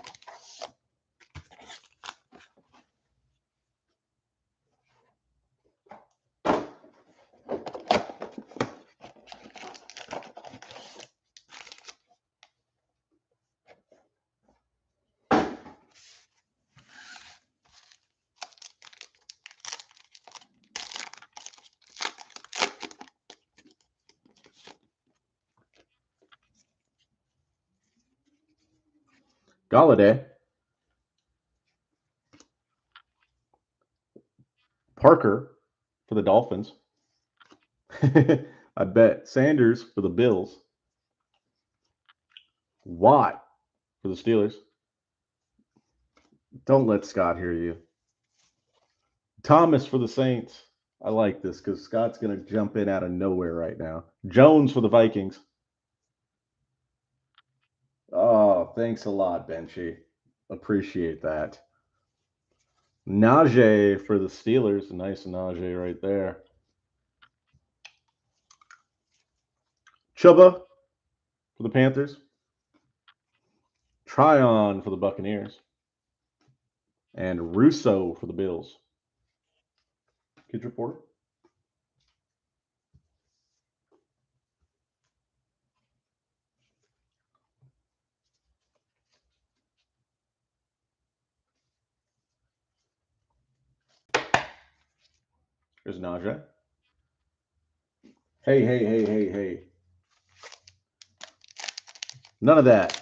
[SPEAKER 1] Galladay. Parker for the Dolphins. I bet Sanders for the Bills. Watt for the Steelers. Don't let Scott hear you. Thomas for the Saints. I like this because Scott's going to jump in out of nowhere right now. Jones for the Vikings. Oh, thanks a lot, Benchy. Appreciate that. Najee for the Steelers. Nice Najee right there. Chuba for the Panthers. Tryon for the Buccaneers. And Russo for the Bills. Kids Report. There's Najee. Hey. None of that.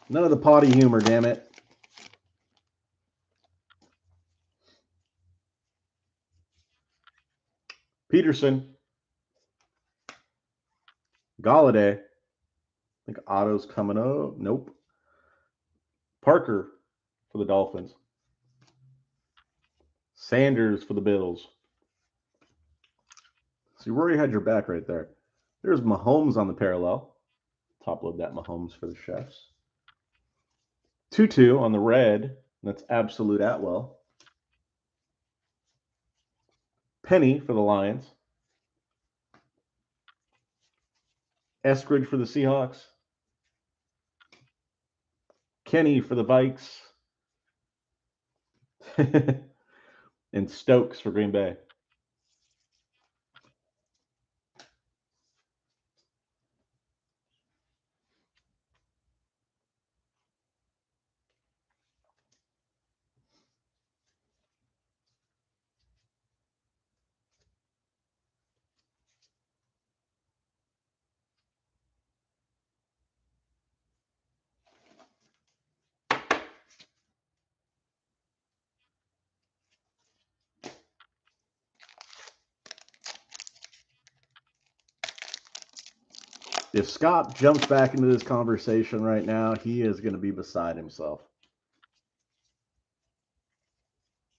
[SPEAKER 1] None of the potty humor, damn it. Peterson. Galladay. I think Otto's coming up. Nope. Parker for the Dolphins. Sanders for the Bills. See, Rory had your back right there. There's Mahomes on the parallel. Top load that Mahomes for the Chefs. 2-2 on the red. That's Absolute Atwell. Penny for the Lions. Eskridge for the Seahawks. Kenny for the Vikes. And Stokes for Green Bay. If Scott jumps back into this conversation right now, he is going to be beside himself.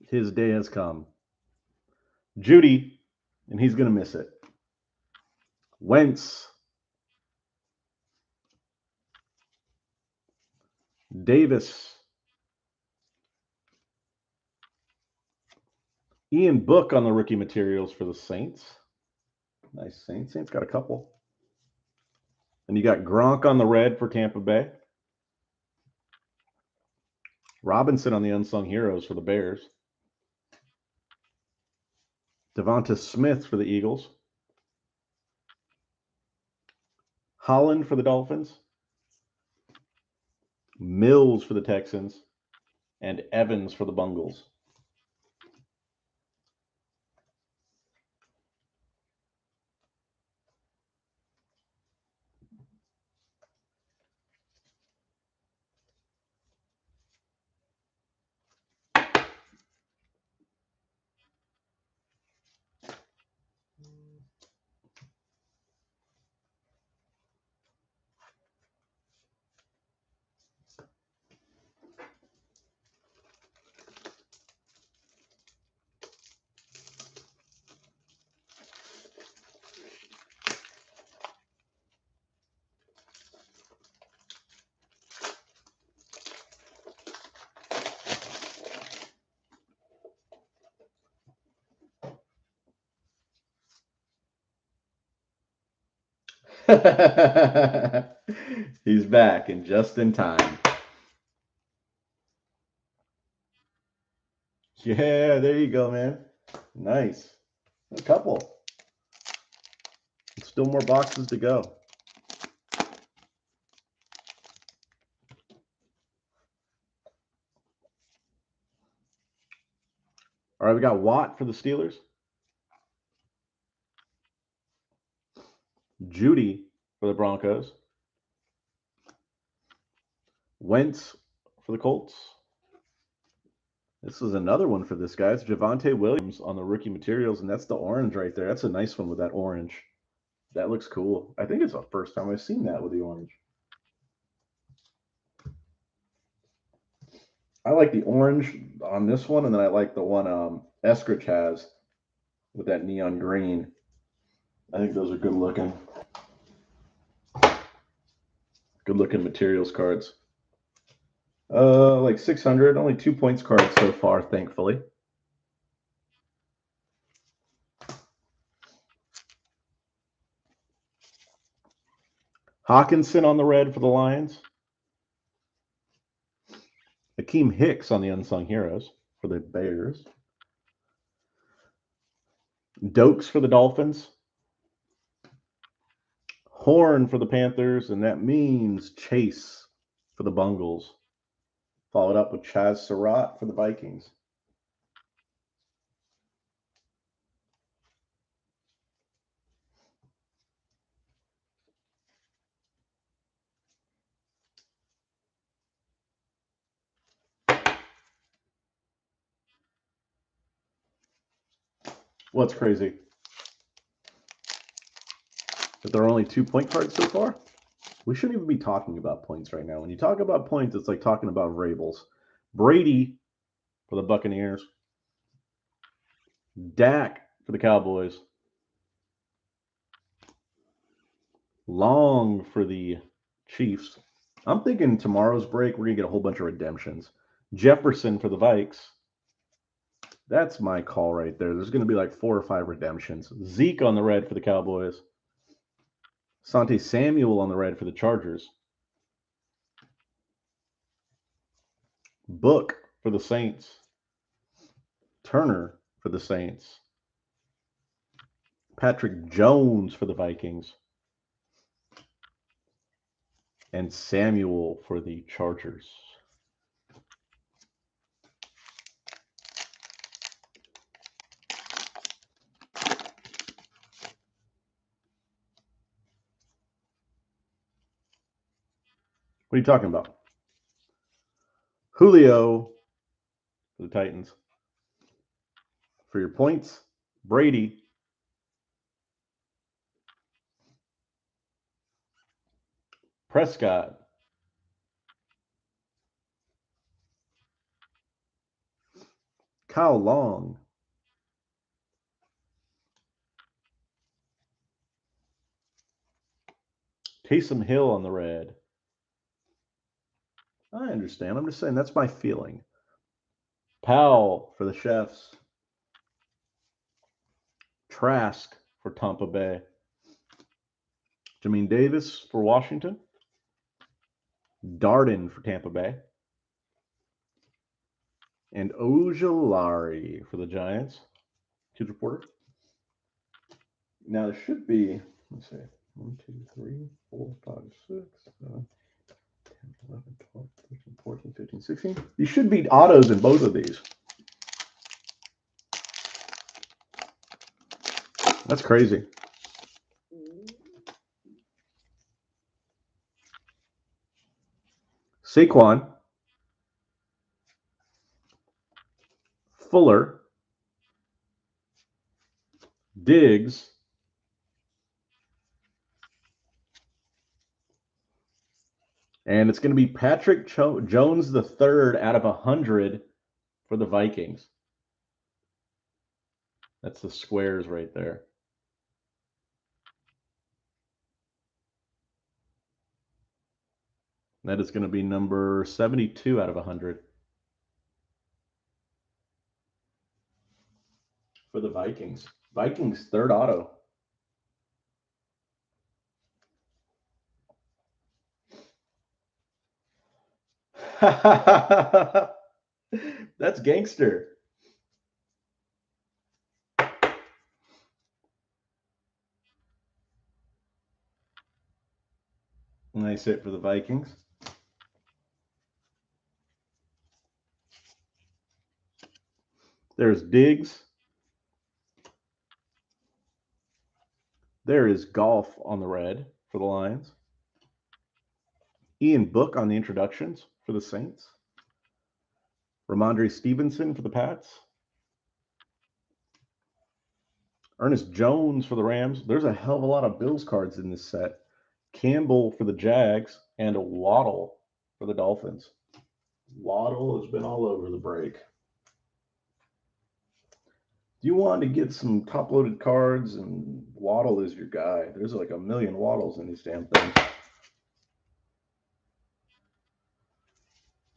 [SPEAKER 1] His day has come. Judy, and he's going to miss it. Wentz. Davis. Ian Book on the rookie materials for the Saints. Nice. Saints got a couple. And you got Gronk on the red for Tampa Bay. Robinson on the unsung heroes for the Bears. Devonta Smith for the Eagles. Holland for the Dolphins. Mills for the Texans. And Evans for the Bungles. He's back and just in time. Yeah, there you go, man. Nice. A couple. Still more boxes to go. All right, we got Watt for the Steelers. Judy for the Broncos. Wentz for the Colts. This is another one for this guy. It's Javonte Williams on the rookie materials, and that's the orange right there. That's a nice one with that orange. That looks cool. I think it's the first time I've seen that with the orange. I like the orange on this one, and then I like the one Eskridge has with that neon green. I think those are good looking. Good looking materials cards. Like 600, only 2 points cards so far, thankfully. Hawkinson on the red for the Lions. Akeem Hicks on the unsung heroes for the Bears. Dokes for the Dolphins. Horn for the Panthers, and that means Chase for the Bungles. Followed up with Chaz Surratt for the Vikings. What's crazy? That there are only 2 point cards so far? We shouldn't even be talking about points right now. When you talk about points, it's like talking about Vrabels. Brady for the Buccaneers. Dak for the Cowboys. Long for the Chiefs. I'm thinking tomorrow's break, we're going to get a whole bunch of redemptions. Jefferson for the Vikes. That's my call right there. There's going to be like 4 or 5 redemptions. Zeke on the red for the Cowboys. Sante Samuel on the red for the Chargers. Book for the Saints. Turner for the Saints. Patrick Jones for the Vikings. And Samuel for the Chargers. What are you talking about? Julio for the Titans. For your points, Brady. Prescott. Kyle Long. Taysom Hill on the red. I understand. I'm just saying that's my feeling. Powell for the Chefs. Trask for Tampa Bay. Jamin Davis for Washington. Darden for Tampa Bay. And Ojulari for the Giants. Kids Reporter. Now there should be, let's see, 1, 2, 3, 4, 5, 6, 7, 10, 11, 12, 13, 14, 15, 16. These should be autos in both of these. That's crazy. Saquon. Fuller. Diggs. And it's going to be Patrick Jones the third out of 100 for the Vikings. That's the squares right there. That is going to be number 72 out of 100 for the Vikings. Vikings third auto. That's gangster. Nice hit for the Vikings. There's Diggs. There is Golf on the red for the Lions. Ian Book on the introductions for the Saints. Ramondre Stevenson for the Pats. Ernest Jones for the Rams. There's a hell of a lot of Bills cards in this set. Campbell for the Jags and a Waddle for the Dolphins. Waddle has been all over the break. Do you want to get some top-loaded cards and Waddle is your guy? There's like a million Waddles in these damn things.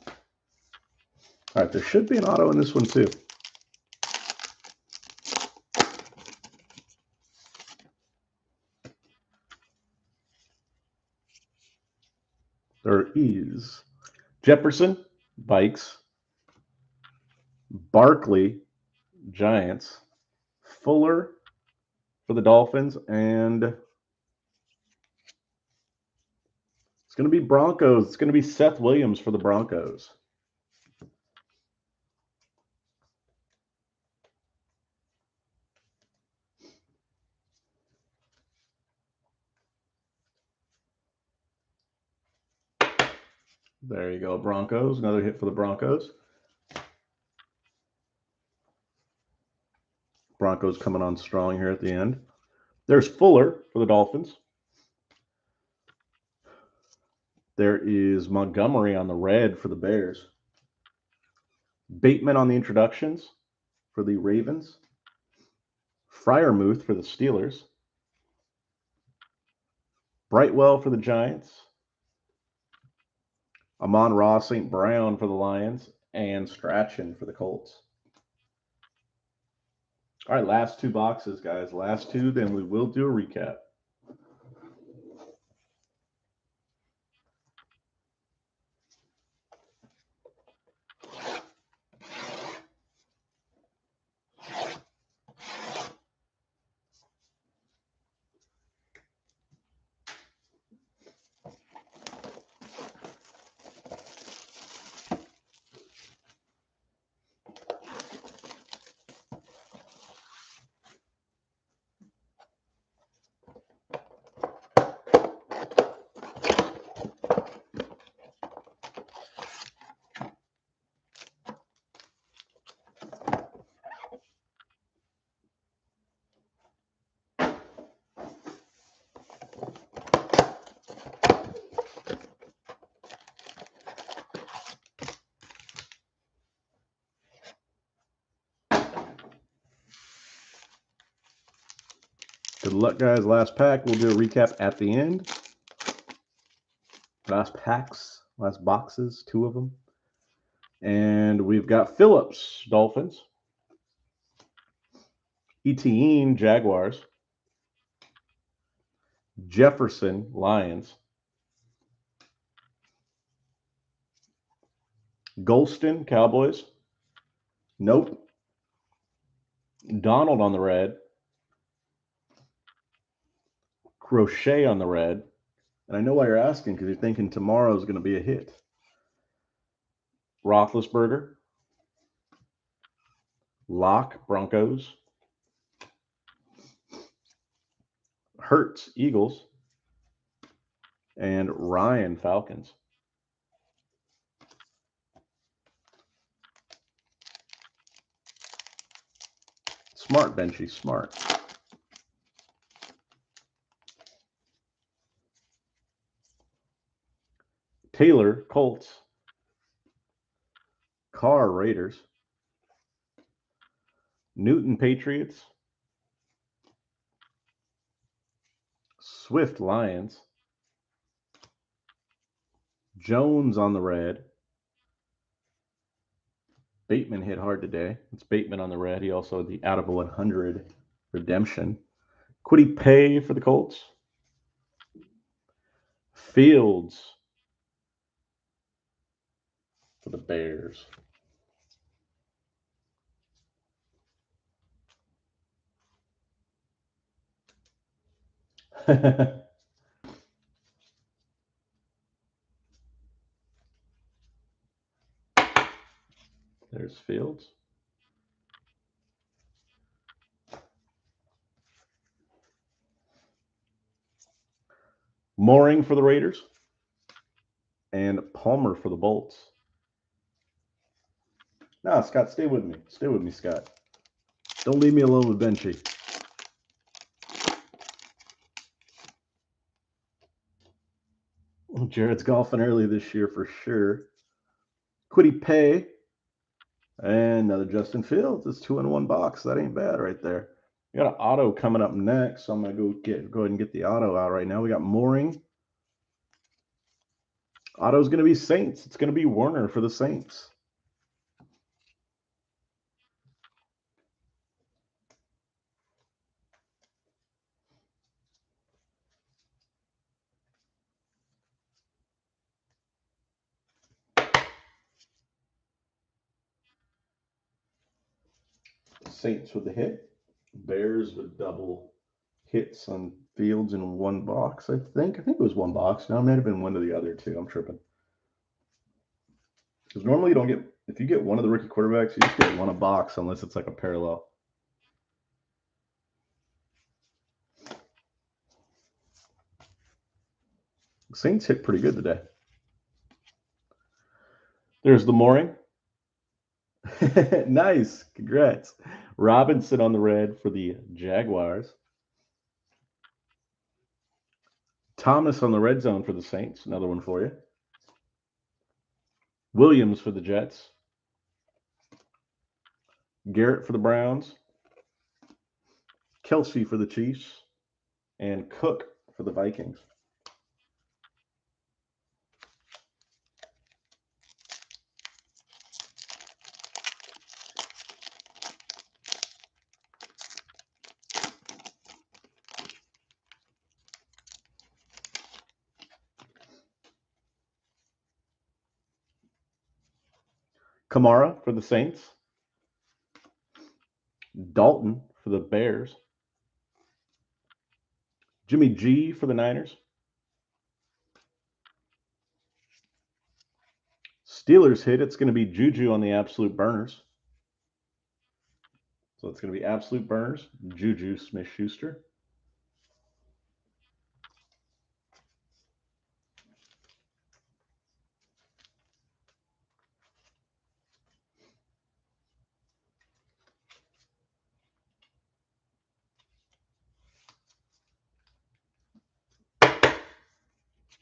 [SPEAKER 1] All right, there should be an auto in this one too. There is Jefferson, Vikes, Barkley, Giants, Fuller for the Dolphins, and it's going to be Broncos. It's going to be Seth Williams for the Broncos. There you go, Broncos. Another hit for the Broncos. Broncos coming on strong here at the end. There's Fuller for the Dolphins. There is Montgomery on the red for the Bears. Bateman on the introductions for the Ravens. Freiermuth for the Steelers. Brightwell for the Giants. Amon-Ra St. Brown for the Lions. And Strachan for the Colts. All right, last two boxes, guys. Last two, then we will do a recap. Good luck, guys. Last pack. We'll do a recap at the end. Last packs, last boxes, 2 of them. And we've got Phillips, Dolphins. Etienne, Jaguars. Jefferson, Lions. Golston, Cowboys. Nope. Donald on the red. Crochet on the red. And I know why you're asking, because you're thinking tomorrow is going to be a hit. Roethlisberger. Locke, Broncos. Hurts, Eagles. And Ryan, Falcons. Smart, Benchy, smart. Taylor, Colts. Carr, Raiders. Newton, Patriots. Swift, Lions. Jones on the red. Bateman hit hard today. It's Bateman on the red. He also had the out of 100 redemption. Kwity Paye for the Colts. Fields for the Bears. There's Fields. Mooring for the Raiders. And Palmer for the Bolts. No, Scott, stay with me. Stay with me, Scott. Don't leave me alone with Benchy. Jared's golfing early this year for sure. Kwity Paye. And another Justin Fields. It's 2 in 1 box. That ain't bad right there. We got an auto coming up next. So I'm going to go ahead and get the auto out right now. We got Mooring. Auto's going to be Saints. It's going to be Warner for the Saints. Saints with the hit. Bears with double hits on Fields in 1 box, I think. I think it was 1 box. No, it might have been one of the other 2. I'm tripping. Because normally you don't get, if you get one of the rookie quarterbacks, you just get 1 a box unless it's like a parallel. Saints hit pretty good today. There's the Mooring. Nice. Congrats. Robinson on the red for the Jaguars. Thomas on the red zone for the Saints. Another one for you. Williams for the Jets. Garrett for the Browns. Kelsey for the Chiefs. And Cook for the Vikings. Kamara for the Saints. Dalton for the Bears. Jimmy G for the Niners. Steelers hit. It's going to be Juju on the absolute burners. So it's going to be absolute burners. Juju Smith-Schuster.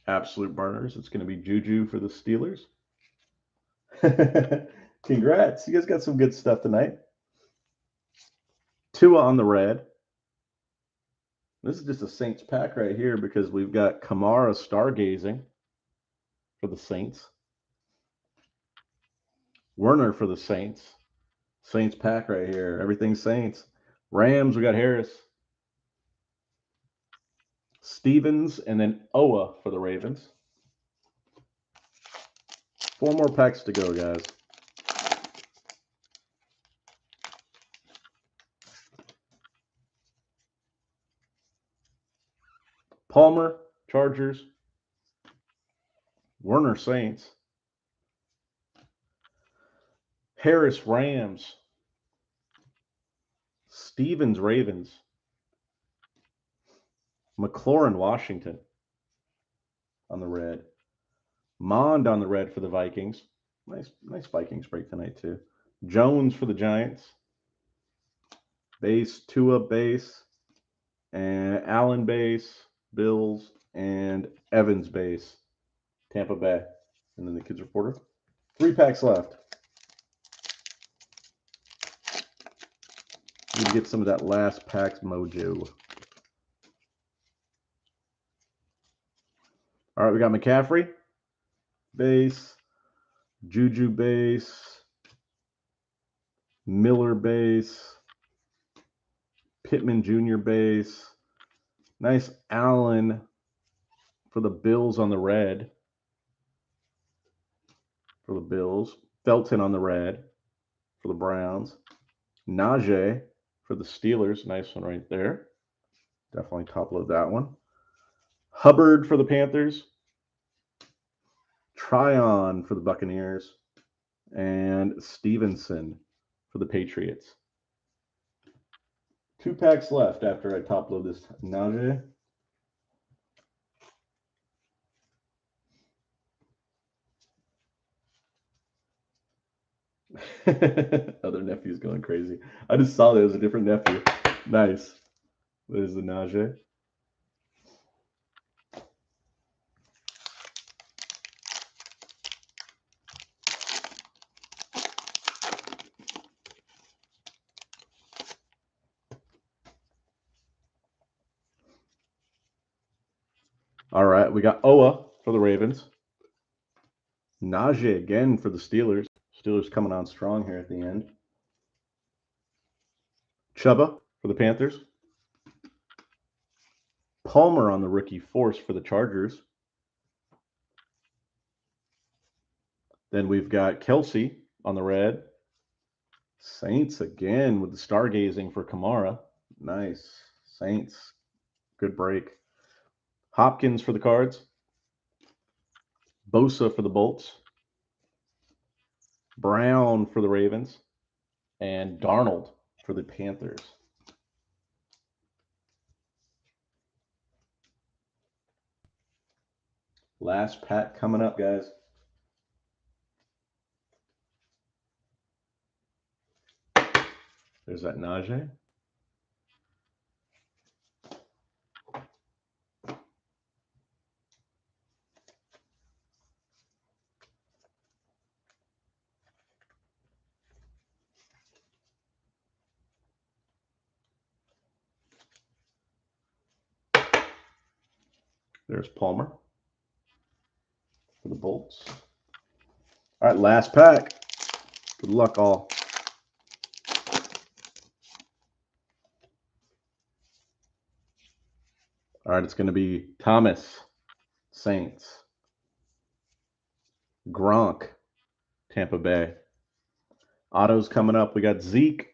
[SPEAKER 1] Absolute burners. It's going to be Juju for the Steelers. Congrats. You guys got some good stuff tonight. Tua on the red. This is just a Saints pack right here because we've got Kamara stargazing for the Saints. Werner for the Saints. Saints pack right here. Everything Saints. Rams, we got Harris. Stevens, and then Owa for the Ravens. 4 more packs to go, guys. Palmer, Chargers. Werner, Saints. Harris, Rams. Stevens, Ravens. McLaurin, Washington on the red. Mond on the red for the Vikings. Nice Vikings break tonight, too. Jones for the Giants. Base, Tua base, and Allen base, Bills, and Evans base, Tampa Bay. And then the Kids Reporter. 3 packs left. Need to get some of that last pack's mojo. All right, we got McCaffrey, base, Juju base, Miller base, Pittman Jr. base. Nice Allen for the Bills on the red. For the Bills. Felton on the red for the Browns. Najee for the Steelers. Nice one right there. Definitely top load that one. Hubbard for the Panthers. Tryon for the Buccaneers. And Stevenson for the Patriots. 2 packs left after I top load this Najee. Other nephew's going crazy. I just saw there was a different nephew. Nice. There's the Najee. All right, we got Owa for the Ravens. Najee again for the Steelers. Steelers coming on strong here at the end. Chuba for the Panthers. Palmer on the rookie force for the Chargers. Then we've got Kelsey on the red. Saints again with the stargazing for Kamara. Nice. Saints. Good break. Hopkins for the Cards. Bosa for the Bolts. Brown for the Ravens. And Darnold for the Panthers. Last pack coming up, guys. There's that Najee. There's Palmer for the Bolts. All right, last pack. Good luck, all. All right, it's going to be Thomas, Saints. Gronk, Tampa Bay. Auto's coming up. We got Zeke.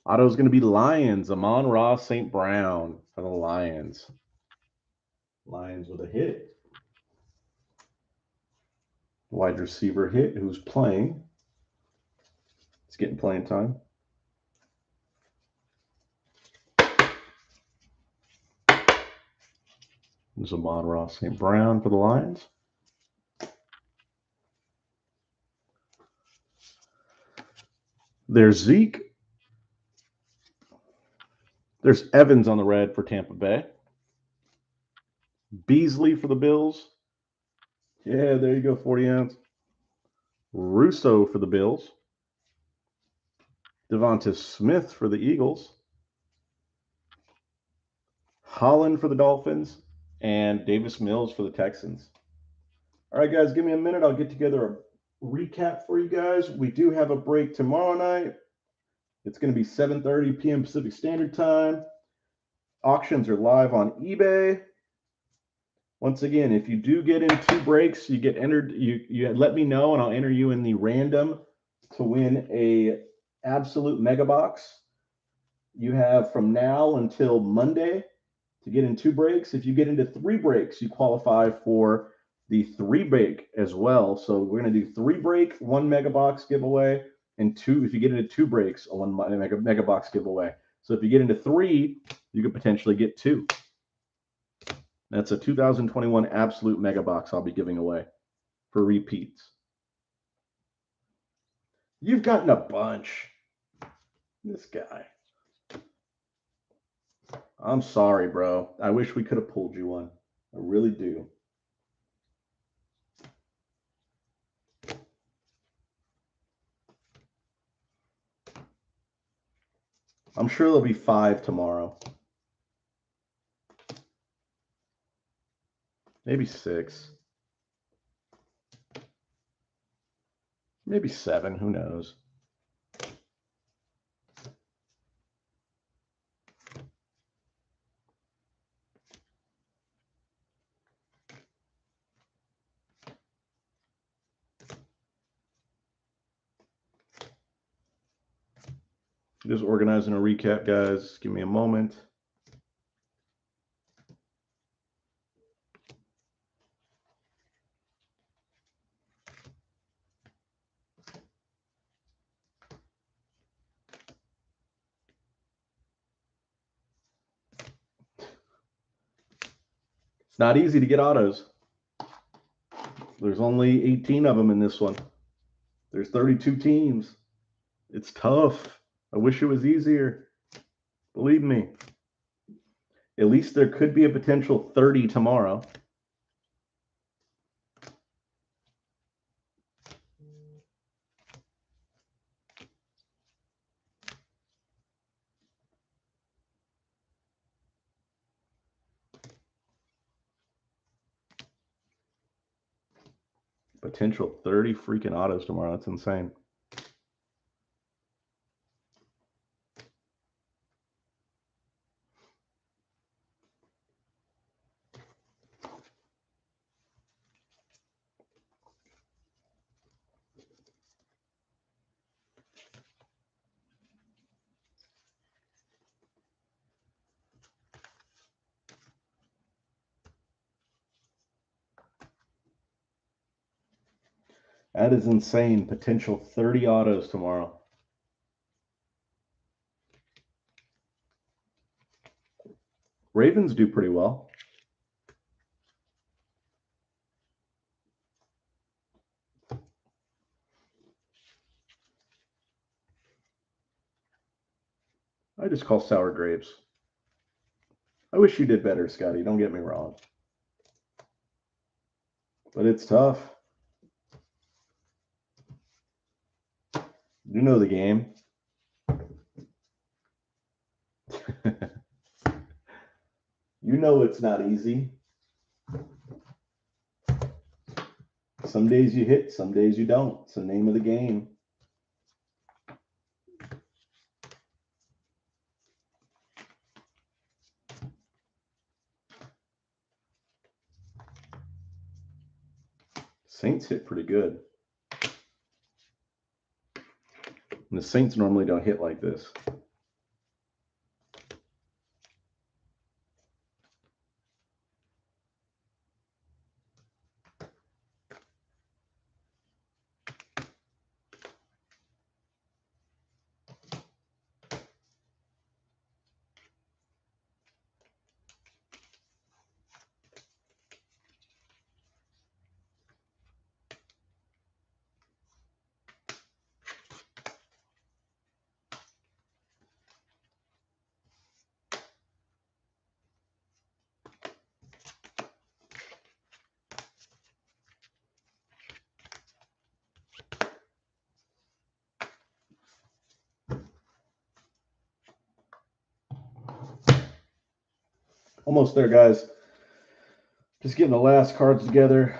[SPEAKER 1] Auto's going to be Lions. Amon-Ra St. Brown for the Lions. Lions with a hit. Wide receiver hit who's playing. He's getting playing time. There's Amon-Ra St. Brown for the Lions. There's Zeke. There's Evans on the red for Tampa Bay. Beasley for the Bills. Yeah, there you go, 40 ounce. Russo for the Bills. Devonta Smith for the Eagles. Holland for the Dolphins, and Davis Mills for the Texans. All right, guys, give me a minute. I'll get together a recap for you guys. We do have a break tomorrow night. It's going to be 7:30 p.m. Pacific Standard Time. Auctions are live on eBay. Once again, if you do get in 2 breaks, you get entered. You let me know, and I'll enter you in the random to win a absolute mega box. You have from now until Monday to get in 2 breaks. If you get into 3 breaks, you qualify for the 3 break as well. So we're going to do 3 break, 1 mega box giveaway, and 2. If you get into 2 breaks, a 1 mega box giveaway. So if you get into 3, you could potentially get 2. That's a 2021 absolute mega box I'll be giving away for repeats. You've gotten a bunch. This guy. I'm sorry, bro. I wish we could have pulled you one. I really do. I'm sure there'll be 5 tomorrow. Maybe 6. Maybe 7. Who knows? Just organizing a recap, guys. Give me a moment. It's not easy to get autos. There's only 18 of them in this one. There's 32 teams. It's tough. I wish it was easier. Believe me. At least there could be a potential 30 tomorrow. Potential 30 freaking autos tomorrow. That's insane. That is insane. Potential 30 autos tomorrow. Ravens do pretty well. I just call sour grapes. I wish you did better, Scotty. Don't get me wrong. But it's tough. You know the game. You know it's not easy. Some days you hit, some days you don't. It's the name of the game. Saints hit pretty good. And the Saints normally don't hit like this. Almost there, guys. Just getting the last cards together.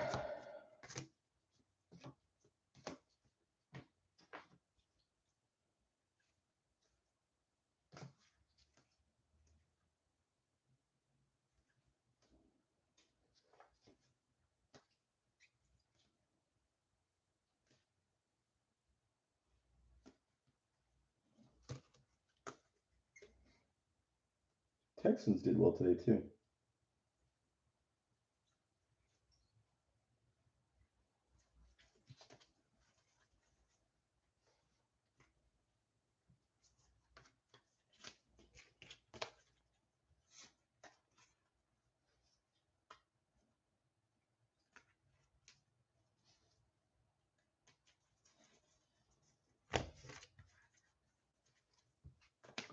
[SPEAKER 1] Texans did well today, too.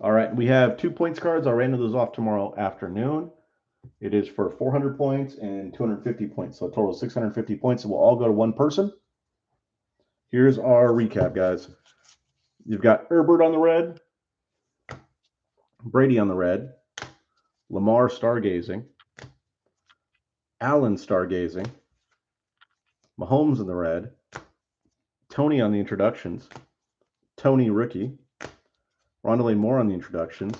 [SPEAKER 1] All right, we have 2 points cards. I'll random those off tomorrow afternoon. It is for 400 points and 250 points, so a total of 650 points. It will all go to one person. Here's our recap, guys. You've got Herbert on the red, Brady on the red, Lamar stargazing, Allen stargazing, Mahomes in the red, Tony on the introductions, Tony rookie, Rondale Moore on the introductions,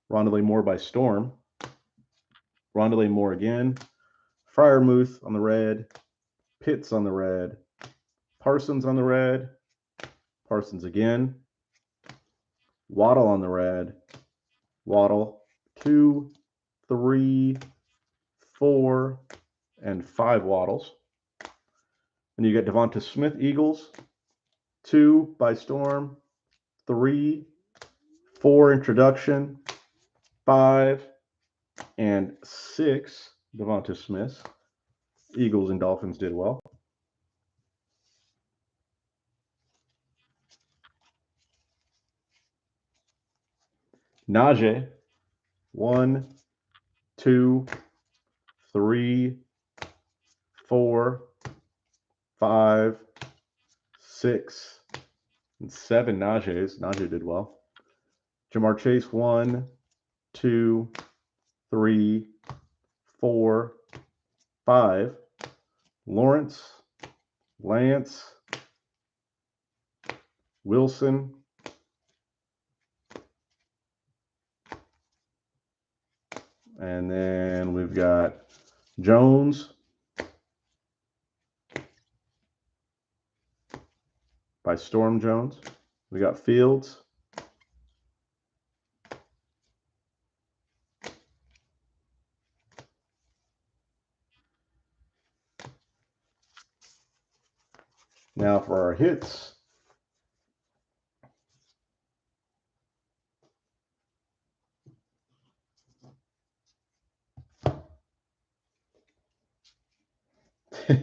[SPEAKER 1] Rondale Moore by Storm, Rondale Moore again, Freiermuth on the red, Pitts on the red, Parsons on the red, Parsons again, Waddle on the red, Waddle, 2, 3, 4, and 5 Waddles. And you get Devonta Smith Eagles, 2 by Storm, 3, 4 introduction, 5, and 6 Devonta Smiths. Eagles and Dolphins did well. Najee, 1, 2, 3, 4, 5, 6, and 7 Najees. Najee did well. Jamar Chase, 1, 2, 3, 4, 5. Lawrence, Lance, Wilson, and then we've got Jones by Storm Jones. We got Fields. Now for our hits. You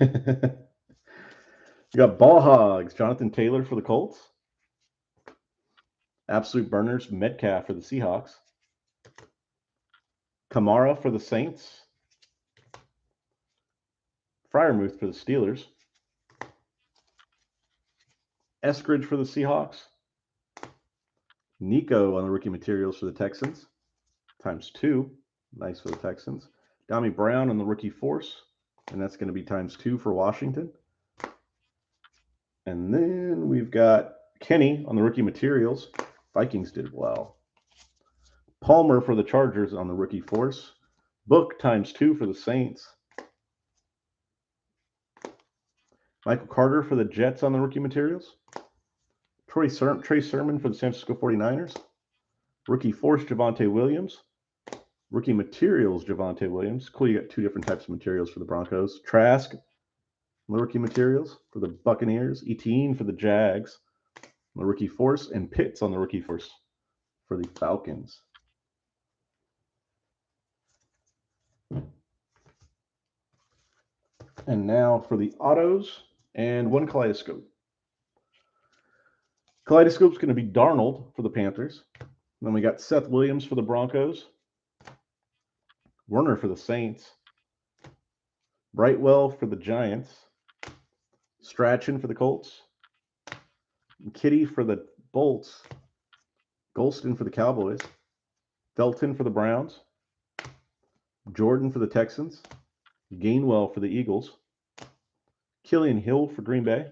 [SPEAKER 1] got Ball Hogs, Jonathan Taylor for the Colts. Absolute Burners, Metcalf for the Seahawks. Kamara for the Saints. Freiermuth for the Steelers. Eskridge for the Seahawks. Nico on the rookie materials for the Texans. ×2. Nice for the Texans. Dami Brown on the rookie force. And that's going to be ×2 for Washington. And then we've got Kenny on the rookie materials. Vikings did well. Palmer for the Chargers on the rookie force. Book ×2 for the Saints. Michael Carter for the Jets on the rookie materials. Trey Sermon for the San Francisco 49ers. Rookie force, Javonte Williams. Rookie materials, Javonte Williams. Cool, you got 2 different types of materials for the Broncos. Trask on the rookie materials for the Buccaneers. Etienne for the Jags on the rookie force. And Pitts on the rookie force for the Falcons. And now for the autos and 1 kaleidoscope. Kaleidoscope's going to be Darnold for the Panthers. Then we got Seth Williams for the Broncos. Werner for the Saints. Brightwell for the Giants. Strachan for the Colts. Kitty for the Bolts. Golston for the Cowboys. Felton for the Browns. Jordan for the Texans. Gainwell for the Eagles. Killian Hill for Green Bay.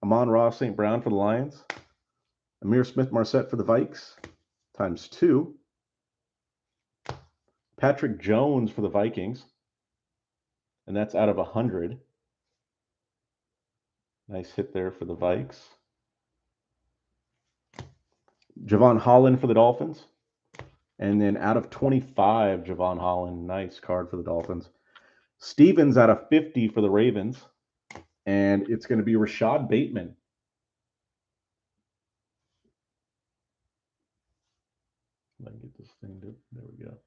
[SPEAKER 1] Amon-Ra St. Brown for the Lions. Amir Smith-Marset for the Vikes, ×2. Patrick Jones for the Vikings, and that's out of 100. Nice hit there for the Vikes. Javon Holland for the Dolphins, and then out of 25, Javon Holland. Nice card for the Dolphins. Stevens out of 50 for the Ravens, and it's going to be Rashad Bateman. Let me get this thing to, there we go.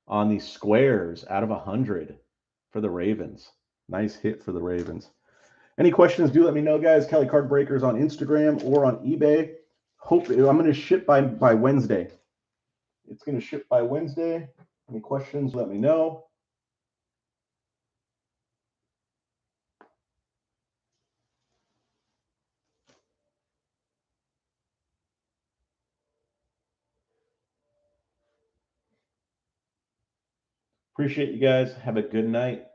[SPEAKER 1] On the squares, out of 100 for the Ravens. Nice hit for the Ravens. Any questions, do let me know, guys. Kelly Card Breakers on Instagram or on eBay. I'm going to ship by Wednesday. It's going to ship by Wednesday. Any questions, let me know. Appreciate you guys. Have a good night.